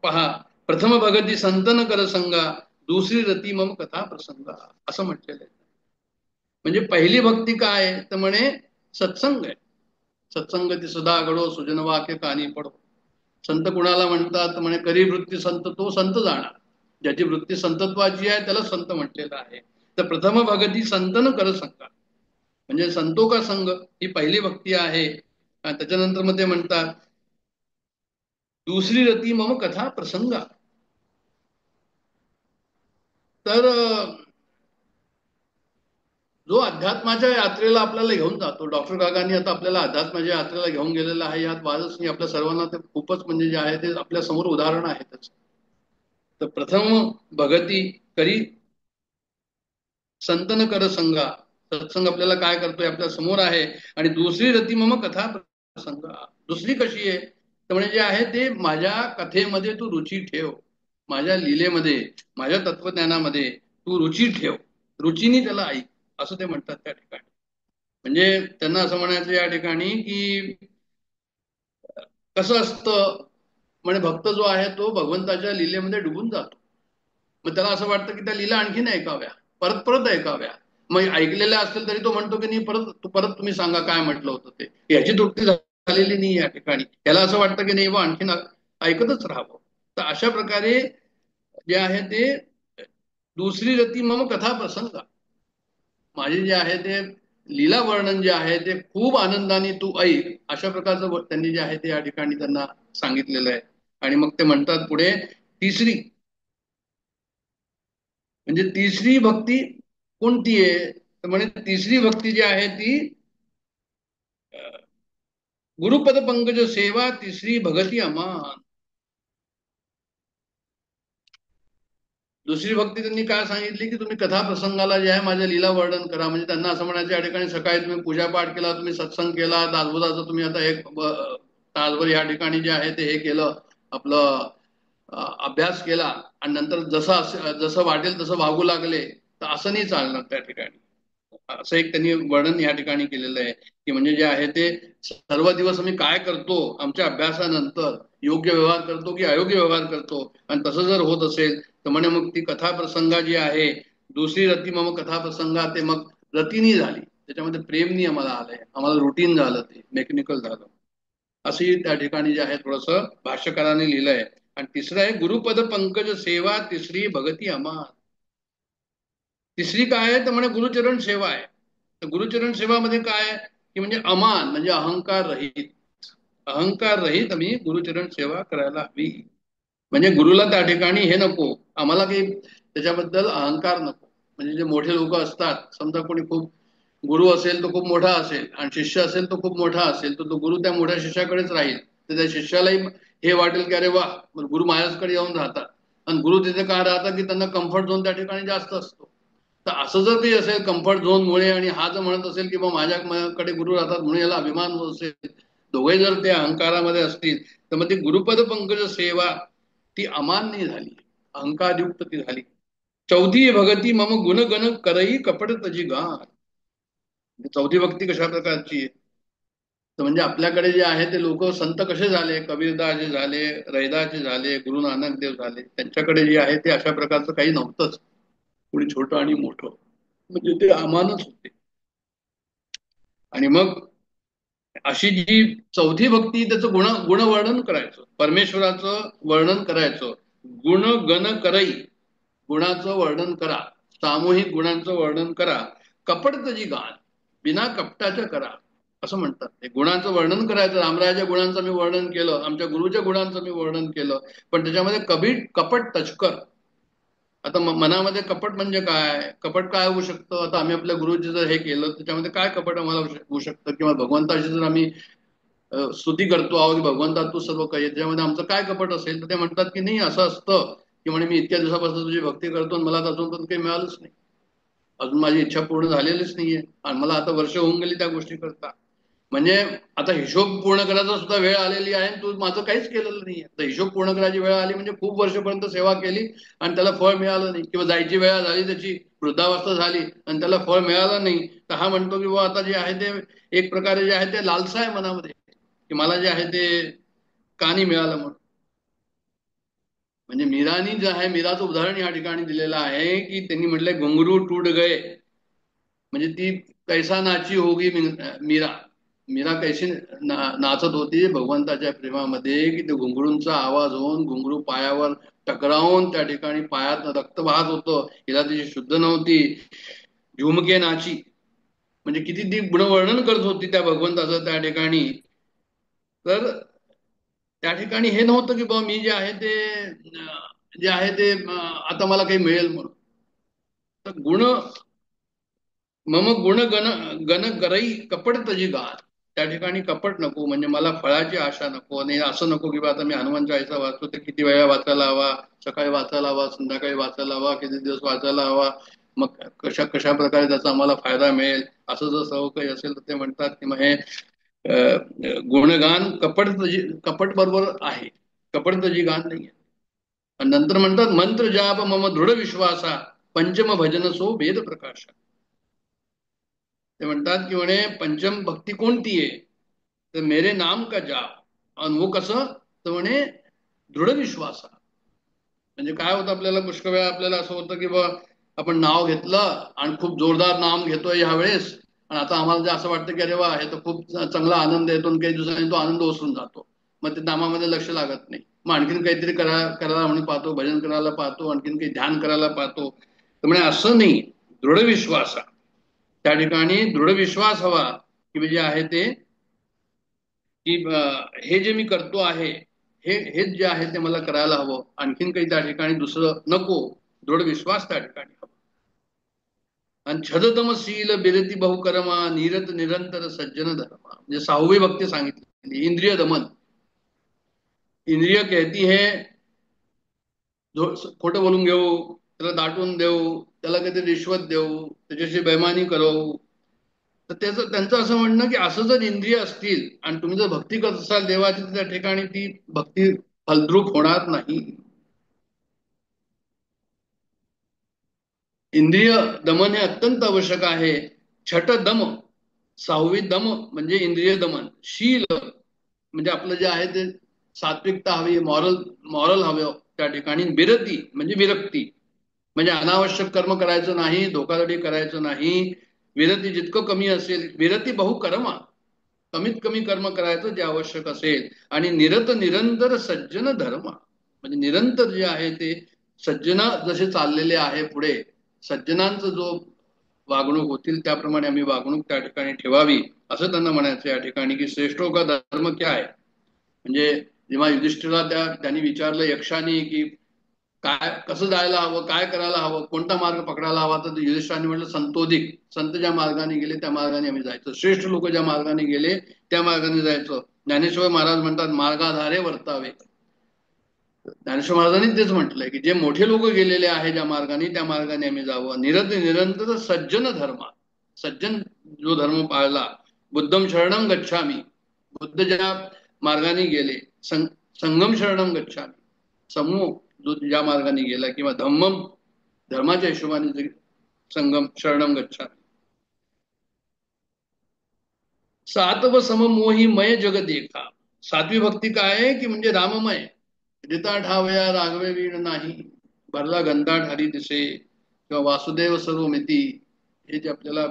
पहा. प्रथम भगती संतन कर संगा, दुसरी रती मम कथा प्रसंगा, असं म्हटलेलं आहे. म्हणजे पहिली भक्ती काय आहे तर म्हणे सत्संग आहे. सत्संगती सदा घडो, सुजन वाक्य कानी पडो. संत कुणाला म्हणतात म्हणे करी वृत्ती संत तो संत जाणार. ज्याची वृत्ती संतत्वाची आहे त्याला संत म्हटलेलं आहे. तर प्रथम भगती संतन कर संगा, म्हणजे संतो का संग ही पहिली भक्ती आहे. त्याच्यानंतर मध्ये म्हणतात दुसरी रती मम कथा प्रसंगा. तर जो अध्यात्माच्या यात्रेला आपल्याला घेऊन जातो, डॉक्टर काकांनी आता आपल्याला अध्यात्माच्या यात्रेला घेऊन गेलेला आहे, यात वादच नाही. आपल्या सर्वांना ते खूपच म्हणजे जे आहे ते आपल्या समोर उदाहरण आहे त्याचं. तर प्रथम भगती करी संतन कर संगा, सत्संग आपल्याला काय करतोय आपल्या समोर आहे. आणि दुसरी रती मम कथा प्रसंगा, दुसरी कशी आहे तर म्हणजे जे आहे ते माझ्या कथेमध्ये तू रुची ठेव, माझ्या लीलेमध्ये, माझ्या तत्वज्ञानामध्ये तू रुची ठेव, रुचीने त्याला ऐक, असं ते म्हणतात त्या ठिकाणी. म्हणजे त्यांना असं म्हणायचं या ठिकाणी की कसं असतं, म्हणजे भक्त जो आहे तो भगवंताच्या लीलेमध्ये डुबून जातो. मग त्याला असं वाटतं की त्या लीला आणखीन ऐकाव्या, परत परत ऐकाव्या. मग ऐकलेल्या असतील तरी तो म्हणतो की नाही, परत तुम्ही सांगा काय म्हटलं होतं ते. याची तृप्ती झालेली नाही या ठिकाणी. त्याला असं वाटतं की नाही बा आणखीन ऐकतच राहावं. तर अशा प्रकारे जे आहे ते दुसरी रती मम कथा प्रसंग, माझे जे आहे ते लीला वर्णन जे आहे ते खूप आनंदाने तू ऐक, अशा प्रकारचं त्यांनी जे आहे ते या ठिकाणी त्यांना सांगितलेलं आहे. आणि मग ते म्हणतात पुढे तिसरी, म्हणजे तिसरी भक्ती कोणती आहे, तर म्हणे तिसरी भक्ती जी आहे ती गुरुपद पंकज सेवा तिसरी भगती अमान. दुसरी भक्ती त्यांनी काय सांगितली की तुम्ही कथा प्रसंगाला जे आहे माझ्या लीला वर्णन करा. म्हणजे त्यांना असं म्हणायचं या ठिकाणी सकाळी तुम्ही पूजापाठ केला, तुम्ही सत्संग केला, दासबोधाचं तुम्ही आता एक तासभर या ठिकाणी जे आहे ते हे केलं, आपलं अभ्यास केला, आणि नंतर जसं वाटेल तसं वागू लागले, तर असं नाही चालणार त्या ठिकाणी. असं एक त्यांनी वर्णन या ठिकाणी केलेलं आहे की म्हणजे जे आहे ते सर्व दिवस आम्ही काय करतो, आमच्या अभ्यासानंतर योग्य व्यवहार करतो की अयोग्य व्यवहार करतो, आणि तसं जर होत असेल तर म्हणे मग ती कथा प्रसंगा जी आहे दुसरी रती मग कथा प्रसंगा, ते मग रतीनी झाली, त्याच्यामध्ये प्रेमनी आम्हाला आलंय, आम्हाला रुटीन झालं, ते मेकॅनिकल झालं. अशी त्या ठिकाणी जे आहे थोडस भाष्यकाराने लिहिलंय. आणि तिसरं आहे गुरुपद पंकज सेवा तिसरी भगती अमा. तिसरी काय आहे तर म्हणे गुरुचरण सेवा आहे. तर गुरुचरण सेवामध्ये काय आहे की म्हणजे अमान, म्हणजे अहंकार रहित, अहंकार रहित आम्ही गुरुचरण सेवा करायला हवी. म्हणजे गुरुला त्या ठिकाणी हे नको, आम्हाला काही त्याच्याबद्दल अहंकार नको. म्हणजे जे मोठे लोक असतात, समजा कोणी खूप गुरु असेल तो खूप मोठा असेल, आणि शिष्य असेल तो खूप मोठा असेल, तर तो गुरु त्या मोठ्या शिष्याकडेच राहील. तर त्या शिष्यालाही हे वाटेल की अरे वा, गुरु महाराजकडे येऊन राहतात. आणि गुरु तिथे काय राहतात की त्यांना कम्फर्ट झोन त्या ठिकाणी जास्त असतो. तर असं जर काही असेल कम्फर्ट झोनमुळे, आणि हा जर म्हणत असेल की बा माझ्याकडे गुरु राहतात म्हणून याला अभिमान होत असेल, दोघे जर ते अहंकारामध्ये असतील, तर मग ती गुरुपद पंकज सेवा ती अमान्य झाली, अहंकारयुक्त ती झाली. चौथी भगती मम गुणगण करई कपट तजी गाण. चौथी भक्ती कशा प्रकारची आहे, तर म्हणजे आपल्याकडे जे आहे ते लोक संत कसे झाले, कबीरदास जे झाले, रैदास जे झाले, गुरु नानक देव झाले, त्यांच्याकडे जे आहे ते अशा प्रकारचं काही नव्हतंच. कोणी छोटं आणि मोठं, म्हणजे ते अमानच होते. आणि मग अशी जी चौथी भक्ती, त्याचं गुणवर्णन करायचं, परमेश्वराचं वर्णन करायचं. गुण गण करई, गुणाचं वर्णन करा, सामूहिक गुणांचं वर्णन करा. कपट तजी गाण, बिना कपटाच्या करा, असं म्हणतात. ते गुणांचं वर्णन करायचं. रामरायाच्या गुणांचं मी वर्णन केलं, आमच्या गुरुच्या गुणांचं मी वर्णन केलं, पण त्याच्यामध्ये कपट तचकर. आता मनामध्ये कपट म्हणजे काय, कपट काय होऊ शकतं. आता आम्ही आपल्या गुरुजी जर हे केलं, त्याच्यामध्ये काय कपट आम्हाला होऊ शकतं. किंवा भगवंताची जर आम्ही स्तुती करतो आहोत की भगवंता तू सर्व काही, त्याच्यामध्ये आमचं काय कपट असेल, तर ते म्हणतात की नाही असं असतं की म्हणे मी इतक्या दिवसापासून तुझी भक्ती करतो आणि मला अजून पण काही मिळालंच नाही, अजून माझी इच्छा पूर्ण झालेलीच नाहीये, आणि मला आता वर्ष होऊन गेली त्या गोष्टी करता. म्हणजे आता हिशोब पूर्ण करायचा सुद्धा वेळ आलेली आहे, तू माझं काहीच केलेलं नाहीये. तर हिशोब पूर्ण करायची वेळ आली म्हणजे खूप वर्षपर्यंत सेवा केली आणि त्याला फळ मिळालं नाही, किंवा जायची वेळ झाली, त्याची वृद्धावस्था झाली आणि त्याला फळ मिळालं नाही, तर हा म्हणतो की बा आता जे आहे ते एक प्रकारे जे आहे ते लालसा आहे मनामध्ये, की मला जे आहे ते का नाही मिळालं म्हणून. म्हणजे मीरानी जे आहे, मीराचं उदाहरण या ठिकाणी दिलेलं आहे की त्यांनी म्हटलंय घुंगरू टूट गए, म्हणजे ती कैसा नाची होगी मीरा. मीरा कैशी नाचत होती भगवंताच्या प्रेमामध्ये, की ते घुंगरूंचा आवाज होऊन घुंगरू पायावर टकरावून त्या ठिकाणी पायात रक्त वाहत होतं, हिला तिची शुद्ध नव्हती. झुमके नाची, म्हणजे किती ती गुणवर्णन करत होती त्या भगवंताचं त्या ठिकाणी. तर त्या ठिकाणी हे नव्हतं की बाबा मी जे आहे ते जे आहे ते आता मला काही मिळेल म्हणून. तर मम गुण गण गण करई कपट तजी गाण, त्या ठिकाणी कपट नको, म्हणजे मला फळाची आशा नको. आणि असं नको की आता मी हनुमान चाळीसा वाचतो तर किती वेळा वाचायला हवा, सकाळी वाचायला हवा, संध्याकाळी वाचायला हवा, किती दिवस वाचायला हवा, मग कशा कशा प्रकारे त्याचा आम्हाला फायदा मिळेल, असं जर सर्व काही असेल तर ते म्हणतात की मग हे गुणगान कपट बरोबर आहे, कपट तजी गान नाहीये. आणि नंतर म्हणतात मंत्र जाप मम दृढ विश्वासा पंचम भजन सो वेद प्रकाशा. ते म्हणतात की म्हणे पंचम भक्ती कोणती आहे, तर मेरे नाम का जाप. आणि वो कसं, तर म्हणे दृढ विश्वासा. म्हणजे काय होतं, आपल्याला पुष्कळ वेळा आपल्याला असं होतं की बा आपण नाव घेतलं आणि खूप जोरदार नाम घेतोय ह्या वेळेस, आणि आता आम्हाला जे असं वाटतं की अरे वा हे तर खूप चांगला आनंद येतो आणि काही दिवसांनी तो आनंद ओसरून जातो. मग ते नामामध्ये लक्ष लागत नाही. मग आणखीन काहीतरी करायला म्हणून पाहतो, भजन करायला पाहतो, आणखीन काही ध्यान करायला पाहतो. तर म्हणजे असं नाही, दृढ विश्वास. त्या ठिकाणी दृढ विश्वास हवा की जे आहे ते की हे जे मी करतो आहे हेच जे आहे ते मला करायला हवं, आणखीन काही त्या ठिकाणी दुसरं नको. दृढ विश्वास त्या ठिकाणी हवा. आणि छदतमशील बिरती बहुकर्मा निरत निरंतर सज्जन धर्मा. म्हणजे 6वी भक्ती सांगितली, इंद्रिय दमन. इंद्रिय कहती है खोटं बोलून घेऊ, त्याला दाटून देऊ, त्याला काहीतरी रिश्वत देऊ, त्याच्याशी बेमानी करू. तर त्यांचं असं म्हणणं की असं जर इंद्रिय असतील आणि तुम्ही जर भक्ती करत असाल देवाची, त्या ठिकाणी ती भक्ती फलद्रूप होणार नाही. इंद्रिय दमन हे अत्यंत आवश्यक आहे. छट दम, 6वी दम म्हणजे इंद्रिय दमन. शील म्हणजे आपलं जे आहे ते सात्विकता हवी, मॉरल मॉरल हवं त्या ठिकाणी. विरती म्हणजे विरक्ती, म्हणजे अनावश्यक कर्म करायचं नाही, धोकाधडी करायचं नाही. विरती जितकं कमी असेल, विरती बहुकर्मा, कमीत कमी कर्म करायचं जे आवश्यक असेल. आणि निरत निरंतर सज्जन धर्म, म्हणजे निरंतर जे आहे ते सज्जन जसे चाललेले आहे पुढे, सज्जनांचं जो वागणूक होतील त्याप्रमाणे आम्ही वागणूक त्या ठिकाणी ठेवावी, असं त्यांना म्हणायचं या ठिकाणी. की श्रेष्ठो का धर्म क्या आहे. म्हणजे जेव्हा युधिष्ठिरला त्यांनी विचारलं यक्षाने की काय कसं जायला हवं, काय करायला हवं, कोणता मार्ग पकडायला हवा, तर युधिष्ठिराने म्हटलं संतोधिक. संत ज्या मार्गाने गेले त्या मार्गाने आम्ही जायचं, श्रेष्ठ लोक ज्या मार्गाने गेले त्या मार्गाने जायचं. ज्ञानेश्वर महाराज म्हणतात मार्गाधारे वर्तावे. ज्ञानेश्वर महाराजांनी तेच म्हटलंय की जे मोठे लोक गेलेले आहे ज्या मार्गाने त्या मार्गाने आम्ही जावं. निरंतर सज्जन धर्म, सज्जन जो धर्म पाळला. बुद्धम शरणम गच्छामी, बुद्ध ज्या मार्गाने गेले. संगम शरणम गच्छामी, समूह जो ज्या मार्गाने गेला, किंवा धम्मम धर्माच्या हिशोबाने संगम शरणम गच्छामी. सातव सम मोही मय जग देखा. 7वी भक्ती काय आहे की म्हणजे राममय. रिता ठावया राघवे वीण नाही, भरला गंधाट हरी दिसे, किंवा वासुदेव सर्वमिती, हे जे आपल्याला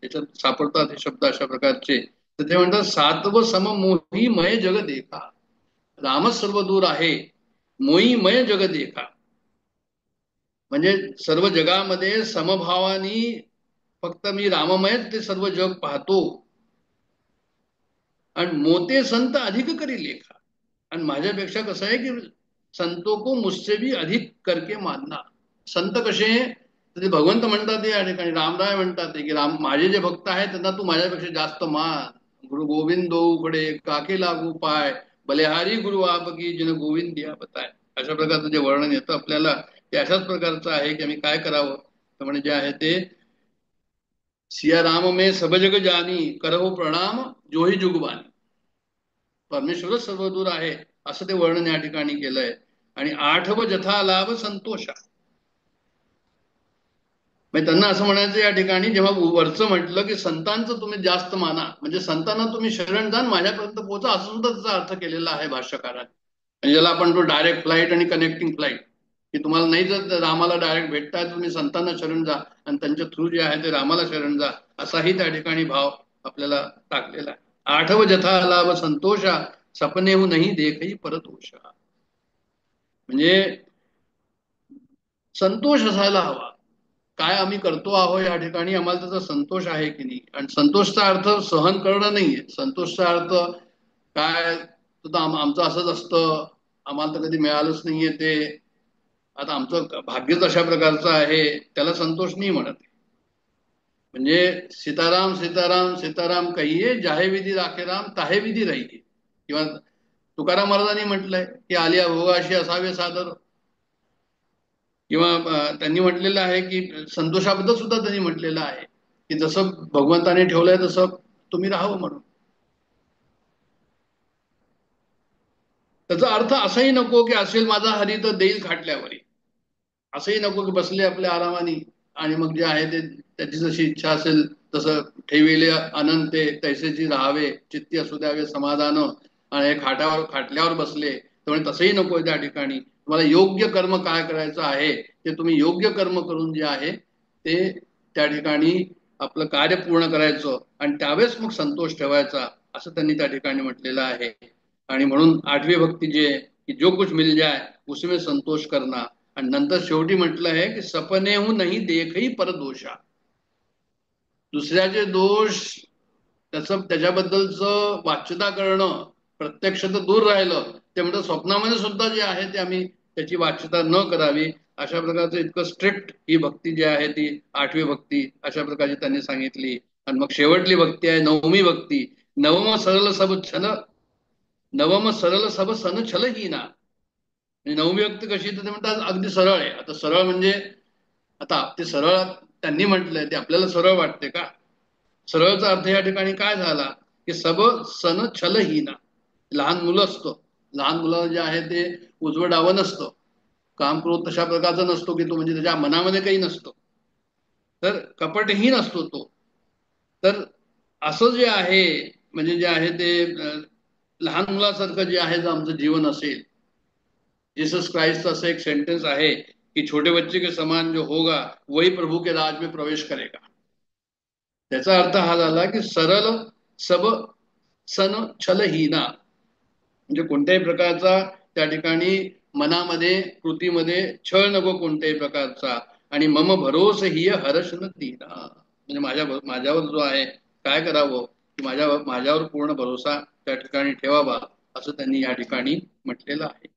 याच्यात सापडतात हे शब्द अशा प्रकारचे. तर ते म्हणतात 7व सम मोही मय जग देखा. रामच सर्व दूर आहे, मोही मय जग देखा. म्हणजे सर्व जगामध्ये समभावानी फक्त मी राममयच ते सर्व जग पाहतो. आणि मोते संत अधिक करी लेखा. आणि माझ्यापेक्षा कसं आहे की संतो को मुझसे भी अधिक करके मानना. संत कसे, तर ते भगवंत म्हणतात या ठिकाणी, रामराय म्हणतात की राम माझे जे भक्त आहेत त्यांना तू माझ्यापेक्षा जास्त मान. गुरु गोविंद उकडे काके लागू पाय, बलेहारी गुरु आप की जिन गोविंद दिया बताय. अशा प्रकारचं जे वर्णन येतं आपल्याला ते अशाच प्रकारचं आहे की आम्ही काय करावं. तर म्हणजे जे आहे ते सिया राम में सब जग जानी, करहो प्रणाम जोही जुगबानी. परमेश्वरच सर्वदूर आहे असं ते वर्णन या ठिकाणी केलंय. आणि 8व जथा लाभ संतोषा. म्हणजे त्यांना असं म्हणायचं या ठिकाणी, जेव्हा वरचं म्हटलं की संतांचं तुम्ही जास्त माना, म्हणजे संतांना तुम्ही शरण जाण माझ्यापर्यंत पोहोचा, असं सुद्धा त्याचा अर्थ केलेला आहे भाष्यकारांनी. म्हणजे ज्याला आपण तो डायरेक्ट फ्लाईट आणि कनेक्टिंग फ्लाईट, की तुम्हाला नाही जर रामाला डायरेक्ट भेटताय तुम्ही संतांना शरण जा आणि त्यांच्या थ्रू जे आहे ते रामाला शरण जा, असाही त्या ठिकाणी भाव आपल्याला टाकलेला आहे. 8व जथा लाभ संतोषा, सपनेहू नाही देखही परतोषा. म्हणजे संतोष असायला हवा. काय आम्ही करतो आहोत या ठिकाणी आम्हाला त्याचा संतोष आहे की नाही. आणि संतोषचा अर्थ सहन करणं नाहीये. संतोषचा अर्थ काय, तर आमचं असंच असतं, आम्हाला तर कधी मिळालंच नाहीये ते, आता आमचं भाग्यच अशा प्रकारचं आहे, त्याला संतोष नाही म्हणत. म्हणजे सीताराम सीताराम सीताराम कहिये, जाहे विधी राखे राम ताहे विधी राहिये. किंवा तुकाराम महाराजांनी म्हटलंय की आलिया भोगाशी असावे सादर. किंवा त्यांनी म्हटलेलं आहे की संतोषाबद्दल सुद्धा त्यांनी म्हटलेलं आहे की जसं भगवंताने ठेवलंय तसं तुम्ही राहावं म्हणून. त्याचा अर्थ असाही नको की असेल माझा हरी तर देईल खाटल्यावरी, असंही नको की बसले आपल्या आरामाने आणि मग जे आहे ते त्याची जशी इच्छा असेल तसं ठेविले अनंत तैसेची राहावे, चित्ती असू द्यावे समाधान, आणि हे खाटल्यावर बसले त्यामुळे तसंही नको त्या ठिकाणी. तुम्हाला योग्य कर्म काय करायचं आहे ते तुम्ही योग्य कर्म करून जे आहे ते त्या ठिकाणी आपलं कार्य पूर्ण करायचं आणि त्यावेळेस मग संतोष ठेवायचा, असं त्यांनी त्या ठिकाणी म्हटलेलं आहे. आणि म्हणून आठवी भक्ती जे की जो कुछ मिल जाए उसमें संतोष करना. आणि नंतर शेवटी म्हटलं आहे की सपने हूं नाही देखही पर दोषा, दुसऱ्याचे दोष त्याच्याबद्दलचं वाच्यता करणं प्रत्यक्ष तर दूर राहिलं, ते म्हणतात स्वप्नामध्ये सुद्धा जे आहे ते आम्ही त्याची वाच्यता न करावी. अशा प्रकारचं इतकं स्ट्रिक्ट ही भक्ती जी आहे ती आठवी भक्ती अशा प्रकारची त्यांनी सांगितली. आणि मग शेवटली भक्ती आहे नवमी भक्ती. नवम सरळ सब छल नवम सरळ सब सन छल ही ना. म्हणजे नवमी भक्ती कशी तर ते म्हणतात अगदी सरळ आहे. आता सरळ म्हणजे आता ते सरळ त्यांनी म्हटलंय ते आपल्याला सरळ वाटते का? सरळचा अर्थ या ठिकाणी काय झाला की सब सन छलहीना. लहान मुलं असतं, लहान मुलं जे आहे ते उजवं डावं नसतं, काम क्रोध तशा प्रकारचा नसतो की तो म्हणजे त्याच्या मनामध्ये काही नसतो, तर कपटहीन असतो तो. तर असं जे आहे म्हणजे जे आहे ते लहान मुलासारखं जे आहे जर आमचं जीवन असेल, जीसस क्राइस्ट असं एक सेंटेन्स आहे कि छोटे बच्चे के समान जो होगा वही प्रभु के राज में प्रवेश करेगा. त्याचा अर्थ हा झाला की सरळ सब सन छलहीना, म्हणजे कोणत्याही प्रकारचा त्या ठिकाणी मनामध्ये कृतीमध्ये छळ नको कोणत्याही प्रकारचा. आणि मम भरोस ही हर्ष न दीना, म्हणजे माझ्यावर जो आहे काय करावं की माझ्यावर पूर्ण भरोसा त्या ठिकाणी ठेवावा, असं त्यांनी या ठिकाणी म्हटलेलं आहे.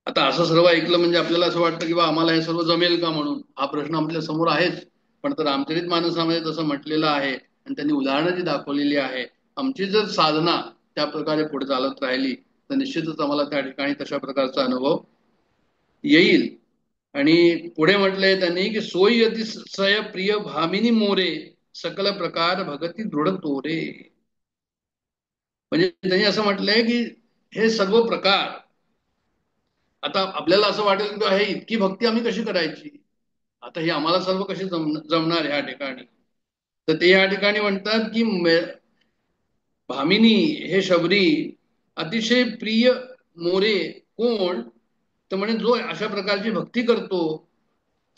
आता असं सर्व ऐकलं म्हणजे आपल्याला असं वाटतं की बा आम्हाला हे सर्व जमेल का, म्हणून हा प्रश्न आपल्या समोर आहेच. पण तर रामचरित मानसामध्ये तसं म्हटलेलं आहे आणि त्यांनी उदाहरणं जी दाखवलेली आहे, आमची जर साधना त्या प्रकारे पुढे चालत राहिली तर निश्चितच आम्हाला त्या ठिकाणी तशा प्रकारचा अनुभव येईल. आणि पुढे म्हटलंय त्यांनी की सोयी अतिशय प्रिय भामिनी मोरे सकल प्रकार भगती दृढ तोरे. म्हणजे त्यांनी असं म्हटलंय की हे सर्व प्रकार, आता आपल्याला असं वाटेल की हे इतकी भक्ती आम्ही कशी करायची, आता ही आम्हाला सर्व कशी जमणार ह्या ठिकाणी. तर ते या ठिकाणी म्हणतात की भामिनी हे शबरी अतिशय प्रिय मोरे कोण, तर म्हणे जो अशा प्रकारची भक्ती करतो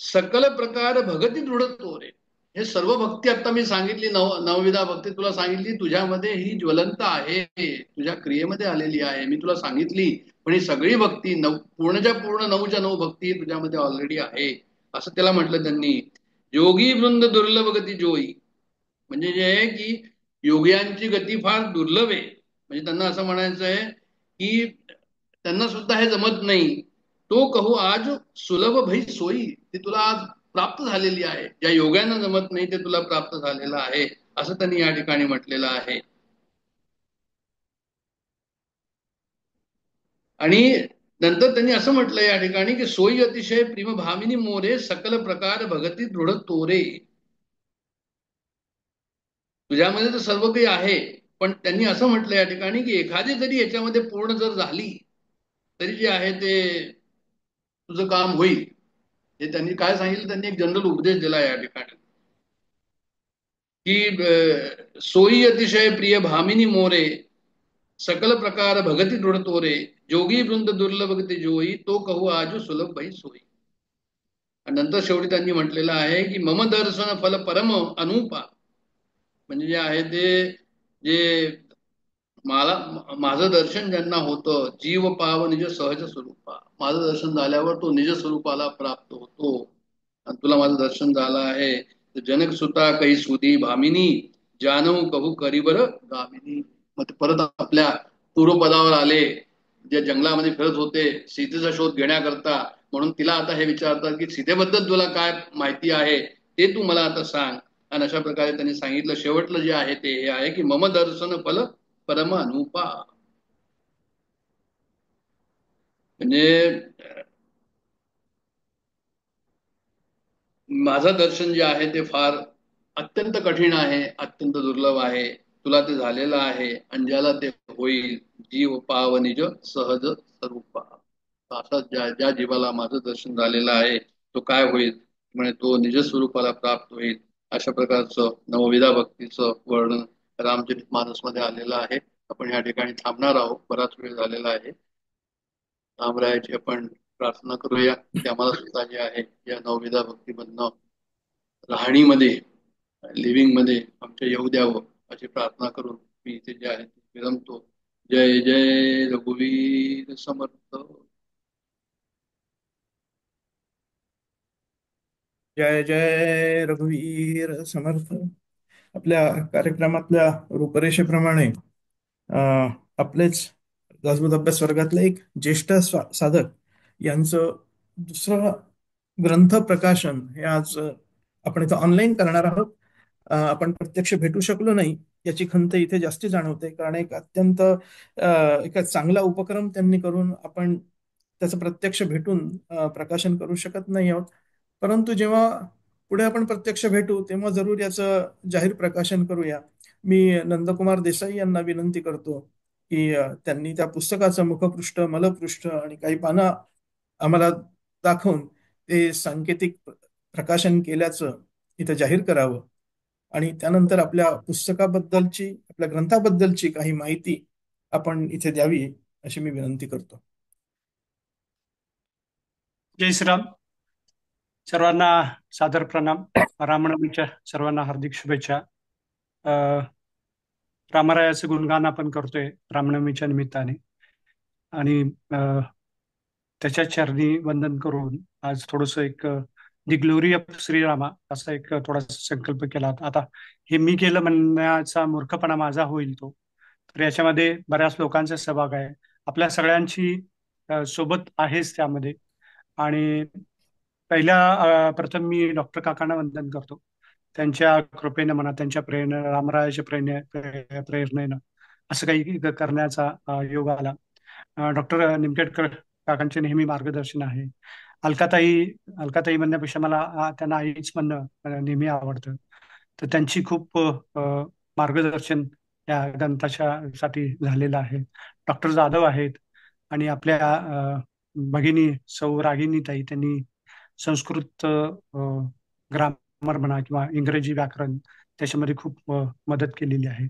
सकल प्रकार भगती दृढ तोरे. हे सर्व भक्ती आता मी सांगितली नवविधा भक्ती तुला सांगितली, तुझ्यामध्ये ही ज्वलंत आहे, तुझ्या क्रियेमध्ये आलेली आहे, मी तुला सांगितली. पण ही सगळी भक्ती पूर्णच्या पूर्ण 9च्या 9 भक्ती तुझ्यामध्ये ऑलरेडी आहे, असं त्याला म्हटलं त्यांनी. योगी वृंद दुर्लभ गती जोई, म्हणजे जे आहे की योग्यांची गती फार दुर्लभ आहे. म्हणजे त्यांना असं म्हणायचं आहे की त्यांना सुद्धा हे जमत नाही. तो कहू आज सुलभ भई सोयी, ती तुला आज प्राप्त झालेली आहे, ज्या योग्यांना जमत नाही ते तुला प्राप्त झालेलं आहे, असं त्यांनी या ठिकाणी म्हटलेलं आहे. आणि नंतर त्यांनी असं म्हटलं या ठिकाणी की सोयी अतिशय प्रेम भामिनी मोरे सकल प्रकार भगती दृढ तोरे. तुझ्यामध्ये तर सर्व काही आहे, पण त्यांनी असं म्हटलं या ठिकाणी की एखादी जरी याच्यामध्ये पूर्ण जर झाली तरी जे आहे ते तुझं काम होईल. हे त्यांनी काय सांगितलं, त्यांनी एक जनरल उपदेश दिला या ठिकाणी की सोयी अतिशय प्रिय भामिनी मोरे सकल प्रकार भगती दृढ तोरे, जोगी वृंद दुर्लभ गती जोई, तो कहू आजू सुलभ भाई सोयी. आणि नंतर शेवटी त्यांनी म्हटलेलं आहे की मम दर्शन फल परम अनुपा, म्हणजे जे आहे ते जे मला माझं दर्शन ज्यांना होतं जीव पाव निज सहज स्वरूपा, माझं दर्शन झाल्यावर तो निज स्वरूपाला प्राप्त होतो. आणि तुला माझं दर्शन झालं आहे तर जनक सुता काही सुदी भामिनी जानू कहू करीबर गामिनी. मग ते परत आपल्या पूर्वपदावर आले, जे जंगलामध्ये फिरत होते सीतेचा शोध घेण्याकरता, म्हणून तिला आता हे विचारतात की सीतेबद्दल तुला काय माहिती आहे ते तू मला आता सांग. आणि अशा प्रकारे त्यांनी सांगितलं. शेवटलं जे आहे ते हे आहे की मम दर्शन फल परम अनुपा, म्हणजे माझं दर्शन जे आहे ते फार अत्यंत कठीण आहे, अत्यंत दुर्लभ आहे. तुला ते झालेलं आहे, अंजाला ते होईल, जीव पाव निज सहज स्वरूपा. असा ज्या ज्या जीवाला माझं दर्शन झालेलं आहे तो काय होईल, म्हणजे तो निज स्वरूपाला प्राप्त होईल. अशा प्रकारचं नवविधा भक्तीचं वर्णन रामचरित मानस मध्ये आलेलं आहे. आपण या ठिकाणी थांबणार आहोत, बराच वेळ झालेला आहे. रामरायाची आपण प्रार्थना करूया की आम्हाला सुद्धा जे आहे या नवविधा भक्तीमधनं राहणीमध्ये, लिव्हिंग मध्ये आमच्या येऊ द्यावं, अशी प्रार्थना करून मी इथे जे आहे ते विरमतो. जय जय रघुवीर समर्थ. जय जय रघुवीर समर्थ. आपल्या कार्यक्रमातल्या रूपरेषेप्रमाणे आपलेच दासबोध अभ्यास वर्गातले एक ज्येष्ठ साधक यांचं दुसरं ग्रंथ प्रकाशन हे आज आपण इथं ऑनलाईन करणार आहोत. आपण प्रत्यक्ष भेटू शकलो नाही याची खंत इथे जास्ती जाणवते, कारण एक अत्यंत एक चांगला उपक्रम त्यांनी करून आपण त्याचं प्रत्यक्ष भेटून प्रकाशन करू शकत नाही आहोत. परंतु जेव्हा पुढे आपण प्रत्यक्ष भेटू तेव्हा जरूर याचं जाहीर प्रकाशन करूया. मी नंदकुमार देसाई यांना विनंती करतो की त्यांनी त्या पुस्तकाचं मुखपृष्ठ, मलपृष्ठ आणि काही पानं आम्हाला दाखवून ते सांकेतिक प्रकाशन केल्याचं इथं जाहीर करावं, आणि त्यानंतर आपल्या पुस्तकाबद्दलची, आपल्या ग्रंथाबद्दलची काही माहिती आपण इथे द्यावी अशी मी विनंती करतो. जय श्रीराम. सर्वांना सादर प्रणाम. रामनवमीच्या सर्वांना हार्दिक शुभेच्छा. रामरायाचं गुणगान आपण करतोय रामनवमीच्या निमित्ताने, आणि त्याच्या चरणी वंदन करून आज थोडस एक दी ग्लोरी ऑफ श्रीरामा असा एक थोडासा संकल्प केला होता. आता हे मी केलं म्हणण्याचा मूर्खपणा माझा होईल तो, तर याच्यामध्ये बऱ्याच लोकांचा सहभाग आहे, आपल्या सगळ्यांची सोबत आहेच त्यामध्ये. आणि प्रथम मी डॉक्टर काकांना वंदन करतो. त्यांच्या कृपेने म्हणा, त्यांच्या प्रेरणेनं, रामरायाच्या प्रेरणेनं असं काही करण्याचा योग आला. डॉक्टर निमखेडकर काकांचे नेहमी मार्गदर्शन आहे. अलकाताई अलकाताई म्हणण्यापेक्षा मला त्यांना आईच म्हणणं नेहमी आवडतं. तर त्यांची खूप मार्गदर्शन या ग्रंथाच्या साठी झालेलं आहे. डॉक्टर जाधव आहेत, आणि आपल्या भगिनी सौ रागिनीताई, त्यांनी संस्कृत ग्रामर म्हणा किंवा इंग्रजी व्याकरण त्याच्यामध्ये खूप मदत केलेली आहे.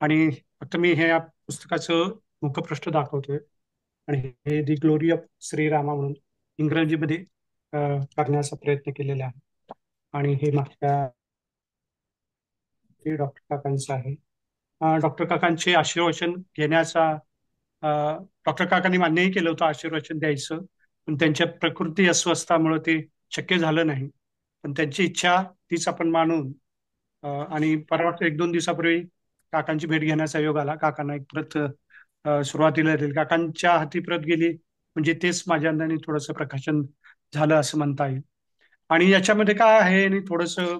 आणि फक्त मी हे या पुस्तकाचं मुखपृष्ठ दाखवतोय, आणि हे दी ग्लोरी ऑफ श्रीरामा म्हणून इंग्रजीमध्ये करण्याचा प्रयत्न केलेला आहे. आणि हे मागच्या डॉक्टर काकांचं आहे. डॉक्टर काकांचे आशीर्वचन घेण्याचा डॉक्टर काकांनी मान्यही केलं होतं आशीर्वचन द्यायचं, पण त्यांच्या प्रकृती अस्वस्थामुळे ते शक्य झालं नाही. पण त्यांची इच्छा तीच आपण मानून आणि परवा 1-2 दिवसापूर्वी काकांची भेट घेण्याचा योग आला. काकांना एक प्रत सुरुवातीला दिली, काकांच्या हाती प्रत गेली म्हणजे तेच माझ्या अंदाने थोडंसं प्रकाशन झालं असं म्हणता येईल. आणि याच्यामध्ये काय आहे, आणि थोडंसं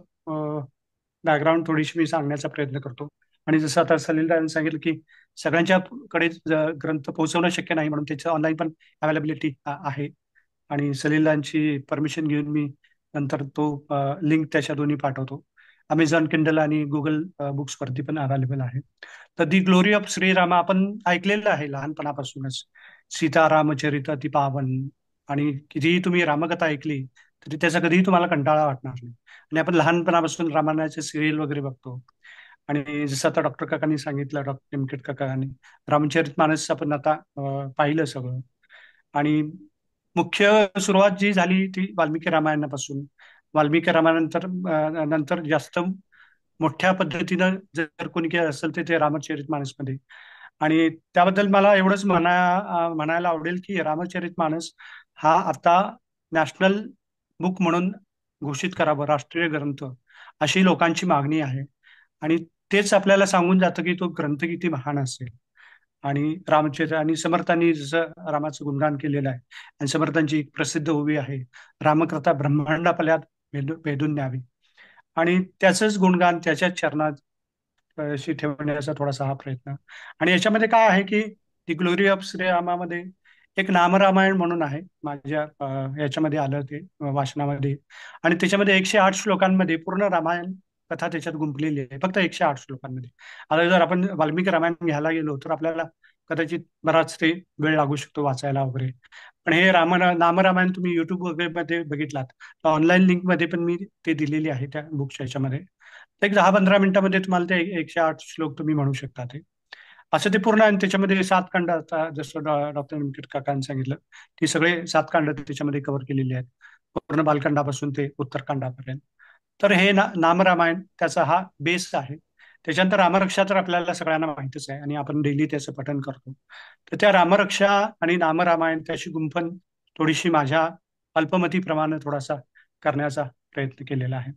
बॅकग्राऊंड थोडीशी मी सांगण्याचा प्रयत्न करतो. आणि जसं आता सलीलदारांनी सांगितलं की सगळ्यांच्याकडे ग्रंथ पोहोचवणं शक्य नाही, म्हणून त्याचं ऑनलाईन पण अवेलेबिलिटी आहे. आणि सलीलदारांची परमिशन घेऊन मी नंतर तो लिंक त्याच्या दोन्ही पाठवतो. अमेझॉन किंडल आणि गुगल बुक्स वरती पण अवेलेबल आहे. तर दी ग्लोरी ऑफ श्रीरामा आपण ऐकलेलं आहे लहानपणापासूनच. सीता रामचरित अति पावन, आणि कितीही तुम्ही रामकथा ऐकली तरी त्याचा कधीही तुम्हाला कंटाळा वाटणार नाही. आणि आपण लहानपणापासून रामायणाचे सिरियल वगैरे बघतो. आणि जसं आता डॉक्टर काकांनी सांगितलं, डॉक्टर निमखेड काकांनी रामचरित मानस आपण आता पाहिलं सगळं. आणि मुख्य सुरुवात जी झाली ती वाल्मिकी रामायणापासून. वाल्मिकी रामायणानंतर नंतर जास्त मोठ्या पद्धतीनं जर कोणी केलं असेल तर ते रामचरित मानसमध्ये. आणि त्याबद्दल मला एवढंच म्हणायला आवडेल की रामचरित मानस हा आता नॅशनल बुक म्हणून घोषित करावं, राष्ट्रीय ग्रंथ, अशी लोकांची मागणी आहे. आणि तेच आपल्याला सांगून जातं की तो ग्रंथ किती महान असेल. आणि रामचरित्र आणि समर्थांनी जसं रामाचं गुणगान केलेलं आहे, आणि समर्थांची एक प्रसिद्ध ओवी आहे, रामकथा ब्रह्मांडापल्यात भेदून न्यावी. आणि त्याचंच गुणगान त्याच्याच चरणात ठेवण्याचा थोडासा हा प्रयत्न. आणि याच्यामध्ये काय आहे की दी ग्लोरी ऑफ श्रीरामामध्ये एक नामरामायण म्हणून आहे, माझ्या याच्यामध्ये आलं ते वाचनामध्ये. आणि त्याच्यामध्ये 108 श्लोकांमध्ये पूर्ण रामायण कथा त्याच्यात गुंफलेली आहे फक्त 108 श्लोकांमध्ये. आता जर आपण वाल्मिकी रामायण घ्यायला गेलो तर आपल्याला कदाचित बराच ते वेळ लागू शकतो वाचायला वगैरे. पण हे नामरामायण तुम्ही युट्यूब वगैरे मध्ये बघितलात तर ऑनलाईन लिंक मध्ये पण मी ते दिलेली आहे त्या बुकच्या याच्यामध्ये. तर एक 10-15 मिनिटामध्ये तुम्हाला ते 108 श्लोक तुम्ही म्हणू शकता ते. असं ते पूर्ण आणि त्याच्यामध्ये 7 खंड आता जसं डॉक्टर निमगेट काकांनी सांगितलं ती सगळे 7 खंड त्याच्यामध्ये कव्हर केलेली आहेत पूर्ण बालकांडापासून ते उत्तरकांडापर्यंत. तर हे नामरामायण त्याचा हा बेस आहे. त्याच्यानंतर रामरक्षा तर आपल्याला सगळ्यांना माहितीच आहे आणि आपण डेली त्याचं पठण करतो. तर त्या रामरक्षा आणि नामरामायण त्याची गुंफण थोडीशी माझ्या अल्पमतीप्रमाणे थोडासा करण्याचा प्रयत्न केलेला आहे.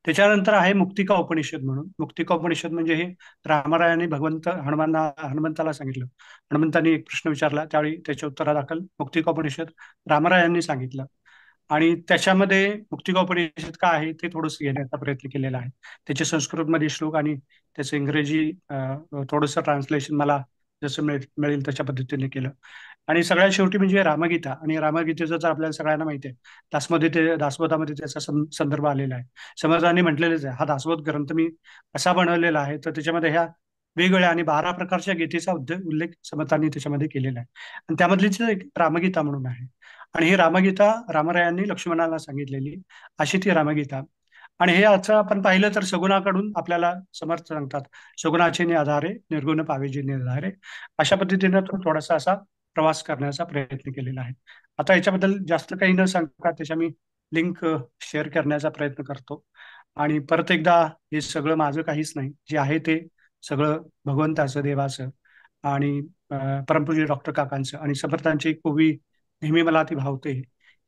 त्याच्यानंतर आहे मुक्तिका उपनिषद म्हणून. मुक्तिका उपनिषद म्हणजे हे रामरायाने हनुमंताला सांगितलं. हनुमंतांनी एक प्रश्न विचारला त्यावेळी त्याच्या उत्तरादाखल मुक्तिका उपनिषद रामरायांनी सांगितलं. आणि त्याच्यामध्ये मुक्तिका उपनिषद काय आहे ते थोडंसं घेण्याचा प्रयत्न केलेला आहे. त्याचे संस्कृतमध्ये श्लोक आणि त्याचं इंग्रजी थोडंसं ट्रान्सलेशन मला जसं मिळेल तशा पद्धतीने केलं. आणि सगळ्यात शेवटी म्हणजे रामगीता. आणि रामगीतेचं तर आपल्याला सगळ्यांना माहिती आहे दासबोधामध्ये त्याचा संदर्भ आलेला आहे. समर्थांनी म्हटलेलेच आहे हा दासबोध ग्रंथ मी असा बनवलेला आहे तर त्याच्यामध्ये ह्या वेगवेगळ्या आणि 12 प्रकारच्या गीतेचा उल्लेख समर्थांनी त्याच्यामध्ये केलेला आहे. आणि त्यामधलीच एक रामगीता म्हणून आहे. आणि ही रामगीता रामरायांनी लक्ष्मणाला सांगितलेली अशी ती रामगीता. आणि हे असं आपण पाहिलं तर सगुणाकडून आपल्याला समर्थ सांगतात सगुणाचे आधारे निर्गुण पावेजी निर्धारे. अशा पद्धतीनं तो थोडासा असा प्रवास करण्याचा प्रयत्न केलेला आहे. आता याच्याबद्दल जास्त काही न सांगता त्याच्या मी लिंक शेअर करण्याचा प्रयत्न करतो. आणि परत एकदा हे सगळं माझं काहीच नाही जे आहे ते सगळं भगवंताचं देवाचं आणि परमपूज्य डॉक्टर काकांचं आणि समर्थांची एक ओवी नेहमी मला ती भावते